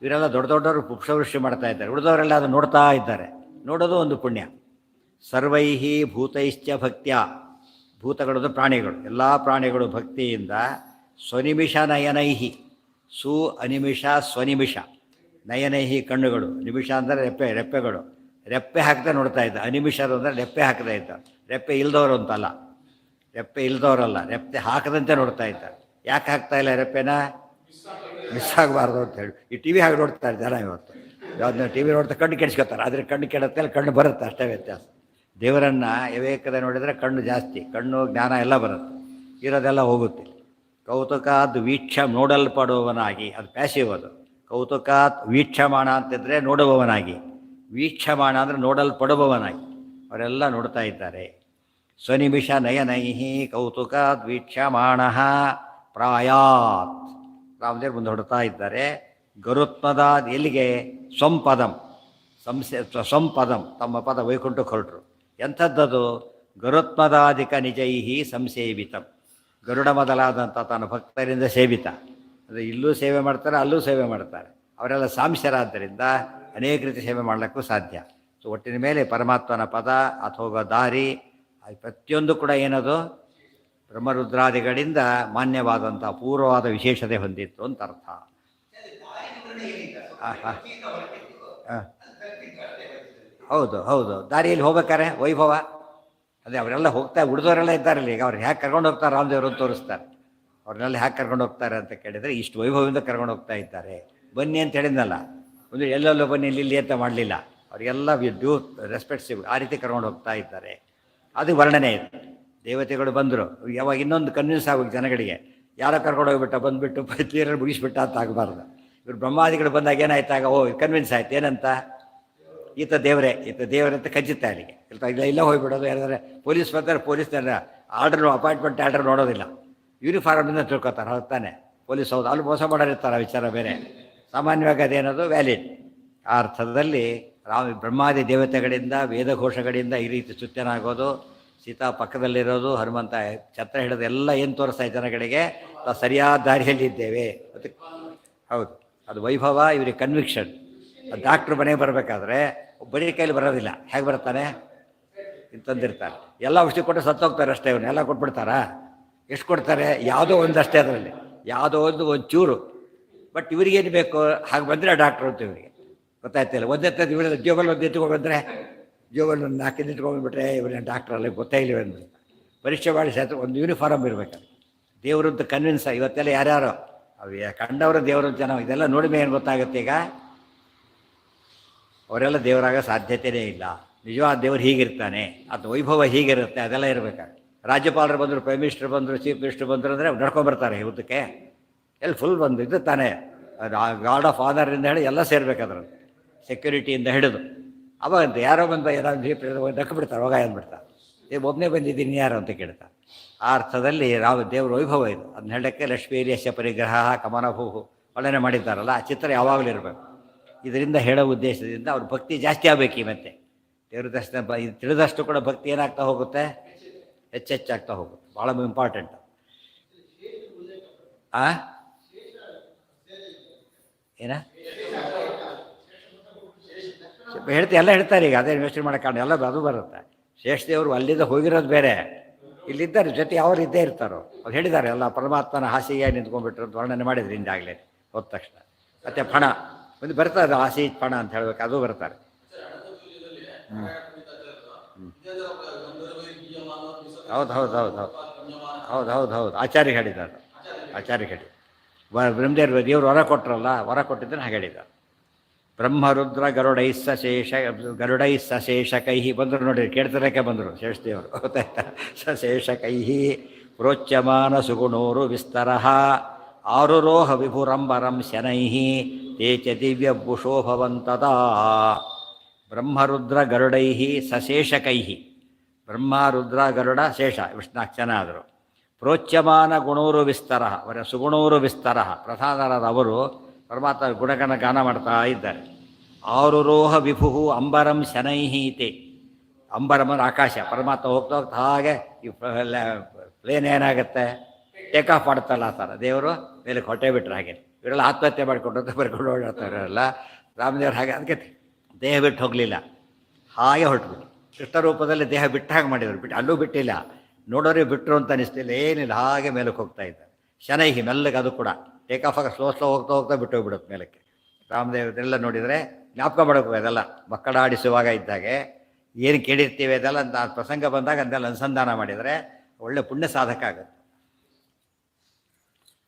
ಇವರೆಲ್ಲ ದೊಡ್ಡವರು ಪುಷ್ಪವೃಷ್ಟಿ ಮಾಡ್ತಾ ಇದ್ದಾರೆ. ಉಳಿದವರೆಲ್ಲ ಅದು ನೋಡ್ತಾ ಇದ್ದಾರೆ. ನೋಡೋದು ಒಂದು ಪುಣ್ಯ. ಸರ್ವೈಹಿ ಭೂತೈಶ್ಚ ಭಕ್ತ್ಯ, ಭೂತಗಳದು ಪ್ರಾಣಿಗಳು, ಎಲ್ಲ ಪ್ರಾಣಿಗಳು ಭಕ್ತಿಯಿಂದ ಸ್ವನಿಮಿಷ ನಯನೈಹಿ, ಅನಿಮಿಷ ಸ್ವನಿಮಿಷ, ನಯನೈಹಿ ಕಣ್ಣುಗಳು, ನಿಮಿಷ ಅಂದರೆ ರೆಪ್ಪೆಗಳು, ರೆಪ್ಪೆ ಹಾಕ್ತಾ ನೋಡ್ತಾ ಇದ್ದ. ಅನಿಮಿಷರು ಅಂದರೆ ರೆಪ್ಪೆ ಹಾಕದೇ ಇದ್ದ. ರೆಪ್ಪೆ ಇಲ್ದವರು ಅಂತಲ್ಲ, ರೆಪ್ಪೆ ಇಲ್ದವರಲ್ಲ, ರೆಪ್ಪೆ ಹಾಕದಂತೆ ನೋಡ್ತಾ ಇದ್ದಾರೆ. ಯಾಕೆ ಹಾಕ್ತಾ ಇಲ್ಲ ರೆಪ್ಪೆನ? ಮಿಸ್ ಆಗಬಾರ್ದು ಅಂತೇಳಿ. ಈ ಟಿ ವಿ ಹಾಗೆ ನೋಡ್ತಾರೆ ಜನ ಇವತ್ತು. ಯಾವ್ದನ್ನ ಟಿ ವಿ ನೋಡ್ತಾ ಕಣ್ಣು ಕೆಡಿಸ್ಕೊತಾರೆ, ಆದರೆ ಕಣ್ಣು ಕೆಡುತ್ತೆ, ಅಲ್ಲಿ ಕಣ್ಣು ಬರುತ್ತೆ, ಅಷ್ಟೇ ವ್ಯತ್ಯಾಸ. ದೇವರನ್ನು ಯವೇಕದ ನೋಡಿದರೆ ಕಣ್ಣು ಜಾಸ್ತಿ, ಕಣ್ಣು ಜ್ಞಾನ ಎಲ್ಲ ಬರುತ್ತೆ, ಇರೋದೆಲ್ಲ ಹೋಗುತ್ತೆ. ಕೌತುಕಾದ್ ನೋಡಲ್ಪಡುವವನಾಗಿ, ಅದು ಪ್ಯಾಸಿವ್ ಅದು. ಕೌತುಕಾತ್ ವೀಕ್ಷಮಾಣ ಅಂತಿದ್ರೆ ನೋಡುವವನಾಗಿ, ವೀಕ್ಷಮಾಣ ಅಂದರೆ ನೋಡಲ್ಪಡುವವನಾಗಿ ಅವರೆಲ್ಲ ನೋಡ್ತಾ ಇದ್ದಾರೆ. ಸ್ವನಿಮಿಷ ನಯನೈಃ ಕೌತುಕಾದ್ ವೀಕ್ಷಮಾಣಃ ಪ್ರಾಯಾತ್ ರಾಮದೇವರು ಮುಂದೆ ಹೊಡ್ತಾ ಇದ್ದಾರೆ. ಗರುತ್ಮದ ಎಲ್ಲಿಗೆ? ಸ್ವಪದಂ ಸ್ವಪದಂ ತಮ್ಮ ಪದ ವೈಕುಂಠಕ್ಕೆ ಹೊರಟರು. ಎಂಥದ್ದದು? ಗರುತ್ಮದಾಧಿಕ ನಿಜೈಹಿ ಸಂಸೇವಿತಂ. ಗರುಡ ಮೊದಲಾದಂಥ ತನ್ನ ಭಕ್ತರಿಂದ ಸೇವಿತ. ಅಂದರೆ ಇಲ್ಲೂ ಸೇವೆ ಮಾಡ್ತಾರೆ, ಅಲ್ಲೂ ಸೇವೆ ಮಾಡ್ತಾರೆ. ಅವರೆಲ್ಲ ಸಾಂಶರಾದ್ದರಿಂದ ಅನೇಕ ರೀತಿ ಸೇವೆ ಮಾಡಲಿಕ್ಕೂ ಸಾಧ್ಯ. ಸೊ ಒಟ್ಟಿನ ಮೇಲೆ ಪರಮಾತ್ಮನ ಪದ ಅಥವಾ ದಾರಿ ಪ್ರತಿಯೊಂದು ಕೂಡ ಏನದು? ಬ್ರಹ್ಮರುದ್ರಾದಿಗಳಿಂದ ಮಾನ್ಯವಾದಂಥ ಅಪೂರ್ವವಾದ ವಿಶೇಷತೆ ಹೊಂದಿತ್ತು ಅಂತ ಅರ್ಥ. ಹೌದು ಹೌದು, ದಾರಿಯಲ್ಲಿ ಹೋಗ್ಬೇಕಾರೆ ವೈಭವ ಅದೇ ಅವರೆಲ್ಲ ಹೋಗ್ತಾ ಉಳಿದವರೆಲ್ಲ ಇದ್ದಾರಲ್ಲ, ಈಗ ಅವ್ರು ಹ್ಯಾಕೆ ಕರ್ಕೊಂಡು ಹೋಗ್ತಾರೆ ರಾಮದೇವರು ಅಂತ ತೋರಿಸ್ತಾರೆ. ಅವ್ರನ್ನೆಲ್ಲ ಹ್ಯಾಕೆ ಕರ್ಕೊಂಡು ಹೋಗ್ತಾರೆ ಅಂತ ಕೇಳಿದರೆ ಇಷ್ಟು ವೈಭವದಿಂದ ಕರ್ಕೊಂಡು ಹೋಗ್ತಾ ಇದ್ದಾರೆ. ಬನ್ನಿ ಅಂತ ಹೇಳಿದ್ನಲ್ಲ, ಒಂದು ಎಲ್ಲೆಲ್ಲೋ ಬನ್ನಿ ಇಲ್ಲಿ ಅಂತ ಮಾಡಲಿಲ್ಲ. ಅವರಿಗೆಲ್ಲ ಡ್ಯೂ ರೆಸ್ಪೆಕ್ಟ್ಸಿವ್ ಆ ರೀತಿ ಕರ್ಕೊಂಡು ಹೋಗ್ತಾ ಇದ್ದಾರೆ. ಅದು ವರ್ಣನೆ ಇದೆ. ದೇವತೆಗಳು ಬಂದರು, ಯಾವಾಗ ಇನ್ನೊಂದು ಕನ್ವಿನ್ಸ್ ಆಗೋಗಿ ಜನಗಳಿಗೆ, ಯಾರೋ ಕರ್ಕೊಂಡು ಹೋಗ್ಬಿಟ್ಟ ಬಂದುಬಿಟ್ಟು ನೀರಲ್ಲಿ ಮುಗಿಸ್ಬಿಟ್ಟ ಅಂತ ಆಗಬಾರ್ದು. ಇವ್ರು ಬ್ರಹ್ಮಾದಿಗಳು ಬಂದಾಗ ಏನಾಯ್ತಾಗ ಕನ್ವಿನ್ಸ್ ಆಯ್ತು ಏನಂತ, ಈತ ದೇವರೇ ಅಂತ ಕಜ್ಜುತ್ತೆ ಅಲ್ಲಿಗೆ. ಇಲ್ಲ ಹೋಗ್ಬಿಡೋದು. ಯಾರಾದ್ರೆ ಪೊಲೀಸ್ ಬರ್ತಾರೆ, ಪೊಲೀಸ್ನ ಆರ್ಡರ್ ಅಪಾಯಿಂಟ್ಮೆಂಟ್ ಆರ್ಡರ್ ನೋಡೋದಿಲ್ಲ, ಯೂನಿಫಾರ್ಮಿಂದ ತಿಳ್ಕೊತಾರೆ. ಹೊತ್ತಾನೆ ಪೊಲೀಸ್ ಹೌದು, ಅಲ್ಲಿ ಮೋಸ ಮಾಡೋರಿರ್ತಾರೆ, ವಿಚಾರ ಬೇರೆ. ಸಾಮಾನ್ಯವಾಗಿ ಅದೇನದು ವ್ಯಾಲಿಡ್. ಆ ಅರ್ಥದಲ್ಲಿ ಬ್ರಹ್ಮಾದಿ ದೇವತೆಗಳಿಂದ ವೇದಘೋಷಗಳಿಂದ ಈ ರೀತಿ ಸೂಚನಾಗೋದು, ಸೀತಾ ಪಕ್ಕದಲ್ಲಿರೋದು, ಹನುಮಂತ ಛತ್ರ ಹಿಡಿದು ಎಲ್ಲ ಏನು ತೋರಿಸ್ತಾ ಜನಗಳಿಗೆ ನಾವು ಸರಿಯಾದ ದಾರಿಯಲ್ಲಿದ್ದೇವೆ. ಅದಕ್ಕೆ ಹೌದು, ಅದು ವೈಭವ, ಇವರಿಗೆ ಕನ್ವಿಕ್ಷನ್. ಡಾಕ್ಟ್ರು ಮನೆಗೆ ಬರಬೇಕಾದ್ರೆ ಬರೀ ಕೈಲಿ ಬರೋದಿಲ್ಲ, ಹೇಗೆ ಬರ್ತಾನೆ? ಇಂತಂದಿರ್ತಾರೆ. ಎಲ್ಲ ಔಷಧಿ ಕೊಟ್ಟು ಸತ್ತೋಗ್ತಾರೆ ಅಷ್ಟೇ. ಇವನು ಎಲ್ಲ ಕೊಟ್ಬಿಡ್ತಾರಾ? ಎಷ್ಟು ಕೊಡ್ತಾರೆ? ಯಾವುದೋ ಒಂದಷ್ಟೇ, ಅದರಲ್ಲಿ ಯಾವುದೋ ಒಂದು ಚೂರು. ಬಟ್ ಇವ್ರಿಗೇನು ಬೇಕು? ಹಾಗೆ ಬಂದರೆ ಡಾಕ್ಟ್ರು ಅಂತ ಇವರಿಗೆ ಗೊತ್ತಾಯ್ತಿಲ್ಲ. ಒಂದೆತ್ತ ಇವ್ರ ಜೋಬಲ್ಲಿ ಒಂದು ಎತ್ಕೊಂಡು ಬಂದರೆ, ಜೋಬಲ್ಲಿ ಒಂದು 4 ಇಟ್ಕೊಂಡ್ಬಿಟ್ರೆ ಇವ್ರೇನು ಡಾಕ್ಟ್ರಲ್ಲಿ ಗೊತ್ತೇ ಇಲ್ಲ ಅಂದ್ಬಿಟ್ಟು ಪರೀಕ್ಷೆ ಮಾಡಿ ಒಂದು ಯೂನಿಫಾರ್ಮ್ ಇರಬೇಕು. ದೇವರಂತ ಕನ್ವಿನ್ಸ್. ಇವತ್ತೆಲ್ಲ ಯಾರ್ಯಾರೋ ಅವು ಕಂಡವರು ದೇವರು ಜನ ಇದೆಲ್ಲ ನೋಡಿಮೆ ಏನು ಗೊತ್ತಾಗುತ್ತೆ. ಈಗ ಅವರೆಲ್ಲ ದೇವರಾಗ ಸಾಧ್ಯತೆಯೇ ಇಲ್ಲ. ನಿಜವಾದ ದೇವರು ಹೀಗಿರ್ತಾನೆ, ಅದು ವೈಭವ ಹೀಗಿರುತ್ತೆ, ಅದೆಲ್ಲ ಇರಬೇಕಾದ್ರೆ. ರಾಜ್ಯಪಾಲರು ಬಂದರು, ಪ್ರೈಮ್ ಮಿನಿಸ್ಟರ್ ಬಂದರು, ಚೀಫ್ ಮಿನಿಸ್ಟರ್ ಬಂದರು ಅಂದರೆ ನಡ್ಕೊಂಬರ್ತಾರೆ ಯುದ್ಧಕ್ಕೆ. ಎಲ್ಲಿ ಫುಲ್ ಬಂದು ಇದು ತಾನೇ ಗಾರ್ಡ್ ಆಫ್ ಆನರಿಂದ ಹೇಳಿ ಎಲ್ಲ ಸೇರ್ಬೇಕಾದ್ರೆ, ಸೆಕ್ಯೂರಿಟಿಯಿಂದ ಹಿಡಿದು. ಅವಾಗ ಯಾರೋ ಬಂದ ಏನಾದ್ರು ದಕ್ಕ ಬಿಡ್ತಾರೆ, ಹೋಗ ಅಂದ್ಬಿಡ್ತಾರೆ. ಒಬ್ಬನೇ ಬಂದಿದ್ದೀನಿ ಯಾರು ಅಂತ ಕೇಳ್ತಾರೆ. ಆ ಅರ್ಥದಲ್ಲಿ ದೇವ್ರ ವೈಭವ ಇದು. ಅದನ್ನ ಹೇಳೋಕ್ಕೆ ಲಕ್ಷ್ಮೀರ್ಯಸ್ಯ ಪರಿಗ್ರಹ ಕಮನಭೂಹು ಒಳ್ಳೆನೇ ಮಾಡಿದ್ದಾರಲ್ಲ, ಆ ಚಿತ್ರ ಯಾವಾಗಲೂ ಇರಬೇಕು. ಇದರಿಂದ ಹೇಳೋ ಉದ್ದೇಶದಿಂದ ಅವ್ರ ಭಕ್ತಿ ಜಾಸ್ತಿ ಆಗಬೇಕು. ಈ ಮತ್ತೆ ದೇವ್ರ ದರ್ಶನ ಇದು ತಿಳಿದಷ್ಟು ಕೂಡ ಭಕ್ತಿ ಏನಾಗ್ತಾ ಹೋಗುತ್ತೆ? ಹೆಚ್ಚೆಚ್ಚಾಗ್ತಾ ಹೋಗುತ್ತೆ. ಭಾಳ ಇಂಪಾರ್ಟೆಂಟ್. ಏನ ಎಲ್ಲ ಹೇಳ್ತಾರೆ ಈಗ. ಅದೇ ಯೋಚನೆ ಮಾಡೋಕ್ಕಾಗ ಎಲ್ಲ ಅದು ಬರುತ್ತೆ. ಶ್ರೇಷ್ಠದೇವರು ಅಲ್ಲಿಂದ ಹೋಗಿರೋದು ಬೇರೆ, ಇಲ್ಲಿದ್ದಾರೆ ಜೊತೆ ಅವ್ರು ಇದ್ದೇ ಇರ್ತಾರೋ. ಅವ್ರು ಹೇಳಿದ್ದಾರೆ ಎಲ್ಲ ಪರಮಾತ್ಮನ ಹಾಸಿಗೆ ನಿಂತ್ಕೊಂಡ್ಬಿಟ್ರು ಅಂತ ವರ್ಣನೆ ಮಾಡಿದ್ರು ಹಿಂದಾಗಲೇ ಹೋದ ತಕ್ಷಣ. ಮತ್ತು ಫಣ ಒಂದು ಬರ್ತಾರೆ, ಹಾಸಿ ಫಣ ಅಂತ ಹೇಳ್ಬೇಕು, ಅದು ಬರ್ತಾರೆ. ಹೌದು ಹೌದು ಹೌದು ಹೌದು ಹೌದು ಹೌದು ಹೌದು ಆಚಾರ್ಯ ಹೇಳಿದ್ದಾರೆ. ಆಚಾರ್ಯ ಹೇಳಿ ಬ್ರಹ್ಮದೇವ್ರ ದೇವ್ರು ವರ ಕೊಟ್ಟರಲ್ಲ, ವರ ಕೊಟ್ಟಿದ್ದನ್ನು ಹಾಗೆ ಹೇಳಿದ್ದಾರೆ. ಬ್ರಹ್ಮರುದ್ರ ಗರುಡೈಸ್ಸಶೇಷಕೈ ಬಂದರು ನೋಡಿ, ಕೇಳ್ತಿರಕ್ಕೆ ಬಂದರು ಶೇಷದೇವರು ಗೊತ್ತಾಯ್ತಾ. ಸಶೇಷಕೈ ಪ್ರೋಚ್ಯಮಾನ ಸುಗುಣೋರು ವಿಸ್ತರ ಆರುರೋಹ ವಿಭುರಂಬರಂ ಶನೈ ತೇ ಚ ದಿವ್ಯಭುಷೋ ಭವಂತದಾ. ಬ್ರಹ್ಮರುದ್ರ ಗರುಡೈ ಸಶೇಷಕೈ, ಬ್ರಹ್ಮ ರುದ್ರ ಗರುಡ ಶೇಷ ವಿಷ್ಣಾಕ್ಷನ ಆದರು. ಪ್ರೋಚ್ಯಮಾನ ಗುಣೋರು ವಿಸ್ತರ, ಅವರ ಸುಗುಣೋರು ವಿಸ್ತರ, ಪ್ರಧಾನರಾದ ಅವರು ಪರಮಾತ್ಮ ಗುಣಗಣ ಗಾನ ಮಾಡ್ತಾ ಇದ್ದಾರೆ. ಆರುರೋಹ ವಿಭು ಅಂಬರಂ ಶನೈಹೀತೆ. ಅಂಬರಂ ಅಂದರೆ ಆಕಾಶ. ಪರಮಾತ್ಮ ಹೋಗ್ತಾ ಹೋಗ್ತಾ ಹಾಗೆ ಈ ಪ್ಲೇನ್ ಏನಾಗುತ್ತೆ, ಟೇಕ್ ಆಫ್ ಮಾಡ್ತಲ್ಲ ಆ ಥರ ದೇವರು ಮೇಲೆ ಹೊಟ್ಟೆ ಬಿಟ್ಟರು. ಹಾಗೆ ಇವರೆಲ್ಲ ಆತ್ಮಹತ್ಯೆ ಮಾಡಿಕೊಂಡು ಅಂತ ಬರ್ಕೊಂಡು ಓಡಾಡ್ತಾರಲ್ಲ ರಾಮದೇವ್ರು. ಹಾಗೆ ಅದಕ್ಕೆ ದೇಹ ಬಿಟ್ಟು ಹೋಗಲಿಲ್ಲ, ಹಾಗೆ ಹೊರಟುಬಿಟ್ಟು ಕೃಷ್ಣ ರೂಪದಲ್ಲಿ ದೇಹ ಬಿಟ್ಟ ಹಾಗೆ ಮಾಡಿದರು. ಬಿಟ್ಟು ಅಲ್ಲೂ ಬಿಟ್ಟಿಲ್ಲ, ನೋಡೋರಿಗೆ ಬಿಟ್ಟರು ಅಂತ ಅನಿಸ್ತಿಲ್ಲ, ಏನಿಲ್ಲ, ಹಾಗೆ ಮೇಲಕ್ಕೆ ಹೋಗ್ತಾ ಇದ್ದಾರೆ. ಶನೈಹಿ ಮೆಲ್ಲಗೆ, ಅದು ಕೂಡ ಟೇಕ್ ಆಫ್ ಆಗಿ ಸ್ಲೋ ಹೋಗ್ತಾ ಹೋಗ್ತಾ ಬಿಟ್ಟು ಹೋಗ್ಬಿಡುತ್ತೆ ಮೇಲಕ್ಕೆ. ರಾಮದೇವರೆಲ್ಲ ನೋಡಿದರೆ ಜ್ಞಾಪಕ ಮಾಡಬೇಕು. ಅದೆಲ್ಲ ಮಕ್ಕಳಾಡಿಸುವಾಗ ಇದ್ದಾಗೆ ಏನು ಕೇಳಿರ್ತೀವಿ ಅದೆಲ್ಲ ಅಂತ ಪ್ರಸಂಗ ಬಂದಾಗ ಅದನ್ನೆಲ್ಲ ಅನುಸಂಧಾನ ಮಾಡಿದರೆ ಒಳ್ಳೆ ಪುಣ್ಯ ಸಾಧಕ ಆಗುತ್ತೆ.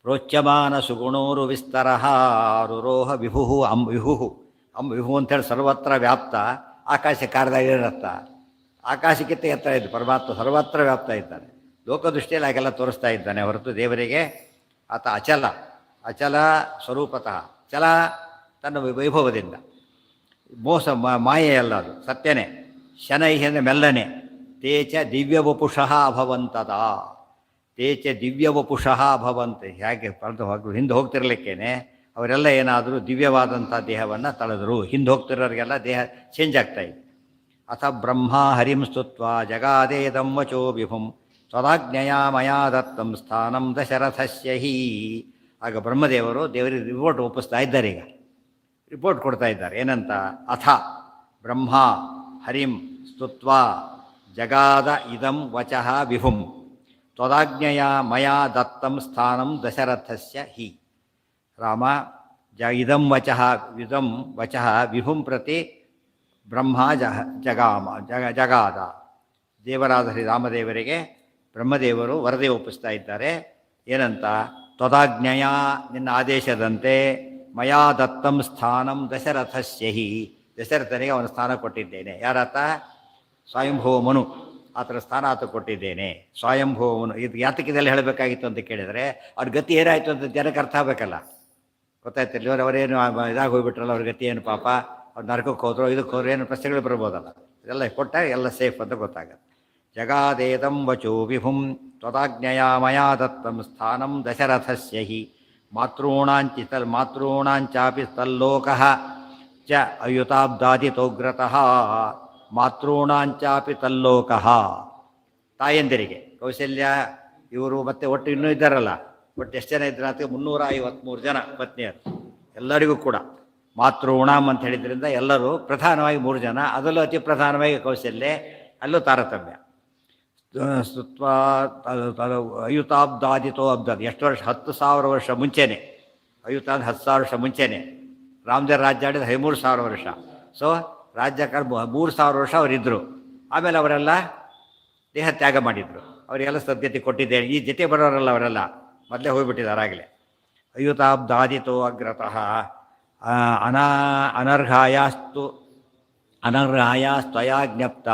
ಪ್ರೋಚ್ಯಮಾನ ಸುಗುಣೋರು ವಿಸ್ತರ ರುರೋಹ ವಿಭು ವಿಭು ವಿಭು ಅಂತೇಳಿ ಸರ್ವತ್ರ ವ್ಯಾಪ್ತ. ಆಕಾಶ ಕಾರ್ಯದಾಗಿರತ್ತ, ಆಕಾಶಕ್ಕಿಂತ ಎತ್ತರ ಇದ್ದು ಪರಮಾತ್ಮ ಸರ್ವತ್ರ ವ್ಯಾಪ್ತ ಇದ್ದಾನೆ. ಲೋಕದೃಷ್ಟಿಯಲ್ಲಿ ಹಾಗೆಲ್ಲ ತೋರಿಸ್ತಾ ಇದ್ದಾನೆ ಹೊರತು ದೇವರಿಗೆ ಆತ ಅಚಲ, ಅಚಲ ಸ್ವರೂಪತಃ. ಚಲ ತನ್ನ ವೈಭವದಿಂದ, ಮೋಸ ಮಾಯೆಯಲ್ಲ, ಅದು ಸತ್ಯನೇ. ಶನೈ ಅಂದರೆ ಮೆಲ್ಲನೆ. ತೇಚ ದಿವ್ಯವಪುಷಃ ಅಭವಂತದ. ತೇಚ ದಿವ್ಯವಪುಷಃ ಭವಂತೆ. ಹೇಗೆ ಪಡೆದು ಹಿಂದೆ ಹೋಗ್ತಿರ್ಲಿಕ್ಕೇನೆ ಅವರೆಲ್ಲ ಏನಾದರೂ ದಿವ್ಯವಾದಂಥ ದೇಹವನ್ನು ತಳೆದರು. ಹಿಂದೆ ಹೋಗ್ತಿರೋರಿಗೆಲ್ಲ ದೇಹ ಚೇಂಜ್ ಆಗ್ತಾಯಿದೆ. ಅಥ ಬ್ರಹ್ಮ ಹರಿಂ ಸ್ತುತ್ವ ಜಗಾದೇದಂ ವಚೋ ವಿಭುಂ ಸ್ವದಾಜ್ಞೆಯ ಮಯಾ ದತ್ತಂ ಸ್ಥಾನಂ ದಶರಥಸ್ಯ ಹಿ. ಆಗ ಬ್ರಹ್ಮದೇವರು ದೇವರಿಗೆ ರಿಪೋರ್ಟ್ ಒಪ್ಪಿಸ್ತಾ ಇದ್ದಾರೆ. ಈಗ ರಿಪೋರ್ಟ್ ಕೊಡ್ತಾ ಇದ್ದಾರೆ. ಏನಂತ? ಅಥ ಬ್ರಹ್ಮ ಹರಿಂ ಸ್ತುತ್ವ ಜಗಾದ ಇದಂ ವಚಃ ವಿಭುಂ ತ್ವದಾಜ್ಞೆಯ ಮಯಾ ದತ್ತಂ ಸ್ಥಾನಂ ದಶರಥಸ್ಯ ಹಿ. ರಾಮ ಇದಂ ವಚಃ ವಿಭುಂ ಪ್ರತಿ ಬ್ರಹ್ಮ ಜಗಾದ. ದೇವರಾದ ಶ್ರೀರಾಮದೇವರಿಗೆ ಬ್ರಹ್ಮದೇವರು ವರದಿ ಒಪ್ಪಿಸ್ತಾ ಇದ್ದಾರೆ. ಏನಂತ? ತ್ವದಾಜ್ಞೆಯ ನಿನ್ನ ಆದೇಶದಂತೆ ಮಯಾ ದತ್ತಂ ಸ್ಥಾನಂ ದಶರಥಸ್ಯ ಹಿ. ದಶರಥನಿಗೆ ಅವನ ಸ್ಥಾನ ಕೊಟ್ಟಿದ್ದೇನೆ. ಯಾರಾತ? ಸ್ವಯಂಭೂಮನು. ಆತನ ಸ್ಥಾನ ಆತ ಕೊಟ್ಟಿದ್ದೇನೆ. ಸ್ವಯಂಭೂಮನು. ಇದು ಯಾತಕ್ಕಿದೆಲ್ಲ ಹೇಳಬೇಕಾಗಿತ್ತು ಅಂತ ಕೇಳಿದರೆ ಅವ್ರ ಗತಿ ಏನಾಯಿತು ಅಂತ ಜನಕ್ಕೆ ಅರ್ಥ ಆಗಬೇಕಲ್ಲ. ಗೊತ್ತಾಯ್ತಿಲ್ಲ. ಅವರೇನು ಇದಾಗಿ ಹೋಗ್ಬಿಟ್ರಲ್ಲ, ಅವ್ರ ಗತಿ ಏನು ಪಾಪ, ಅವ್ರು ನರಕಕ್ಕೆ ಹೋದ್ರು ಇದಕ್ಕೆ ಹೋದ್ರು ಏನು ಪ್ರಶ್ನೆಗಳು ಬರ್ಬೋದಲ್ಲ. ಇದೆಲ್ಲ ಕೊಟ್ಟಾಗ ಎಲ್ಲ ಸೇಫ್ ಅಂತ ಗೊತ್ತಾಗತ್ತೆ. ಜಗಾದೇದಂ ವಚೋ ವಿಭುಂ ತ್ವದಾಜ್ಞೆಯ ಮಯಾ ದತ್ತಂ ಸ್ಥಾನಂ ದಶರಥಸ್ಯ ಹಿ ಮಾತॄಣಾಂಚಾಪಿ ತಲ್ಲೋಕಃ ಚ ಅಯುತಾಬ್ದಾದಿತೋಗ್ರತಃ. ಮಾತॄಣಾಂಚಾಪಿ ತಲ್ಲೋಕಃ. ತಾಯಂದಿರಿಗೆ ಕೌಶಲ್ಯ ಇವರು ಮತ್ತೆ ಒಟ್ಟು ಇನ್ನೂ ಇದ್ದಾರಲ್ಲ, ಒಟ್ಟು ಎಷ್ಟು ಜನ ಇದ್ರ ಅಂತ 353 ಜನ ಪತ್ನಿಯರು. ಎಲ್ಲರಿಗೂ ಕೂಡ ಮಾತೃಣಾಮ್ ಅಂತ ಹೇಳಿದ್ರಿಂದ ಎಲ್ಲರೂ ಪ್ರಧಾನವಾಗಿ 3 ಜನ. ಅದರಲ್ಲೂ ಅತಿ ಪ್ರಧಾನವಾಗಿ ಕೌಶಲ್ಯ, ಅಲ್ಲೂ ತಾರತಮ್ಯ. ಸ್ತುತ್ವ ಅಯುತಾಬ್ದಾದಿತೋ ಅಬ್ದಾದಿ. ಎಷ್ಟು ವರ್ಷ? 10,000 ವರ್ಷ ಮುಂಚೆನೆ. ಅಯುತಾದ್ 10,000 ವರ್ಷ ಮುಂಚೆನೆ. ರಾಮದೇವ್ರ ರಾಜ್ಯ ಆಡಿದ 13,000 ವರ್ಷ. ಸೊ ರಾಜ್ಯಕಾರ 3,000 ವರ್ಷ ಅವರಿದ್ದರು. ಆಮೇಲೆ ಅವರೆಲ್ಲ ದೇಹ ತ್ಯಾಗ ಮಾಡಿದರು. ಅವರಿಗೆಲ್ಲ ಸದ್ಗತಿ ಕೊಟ್ಟಿದ್ದೇನೆ. ಈ ಜೊತೆ ಬರೋರಲ್ಲ ಅವರೆಲ್ಲ ಮೊದಲೇ ಹೋಗ್ಬಿಟ್ಟಿದ್ದಾರೆ ಆಗಲೇ. ಅಯುತಾಬ್ದಾದಿತೋ ಅಗ್ರತಃ ಅನರ್ಹಾಯಾಸ್ತ್ವಯಾ ಜ್ಞಪ್ತ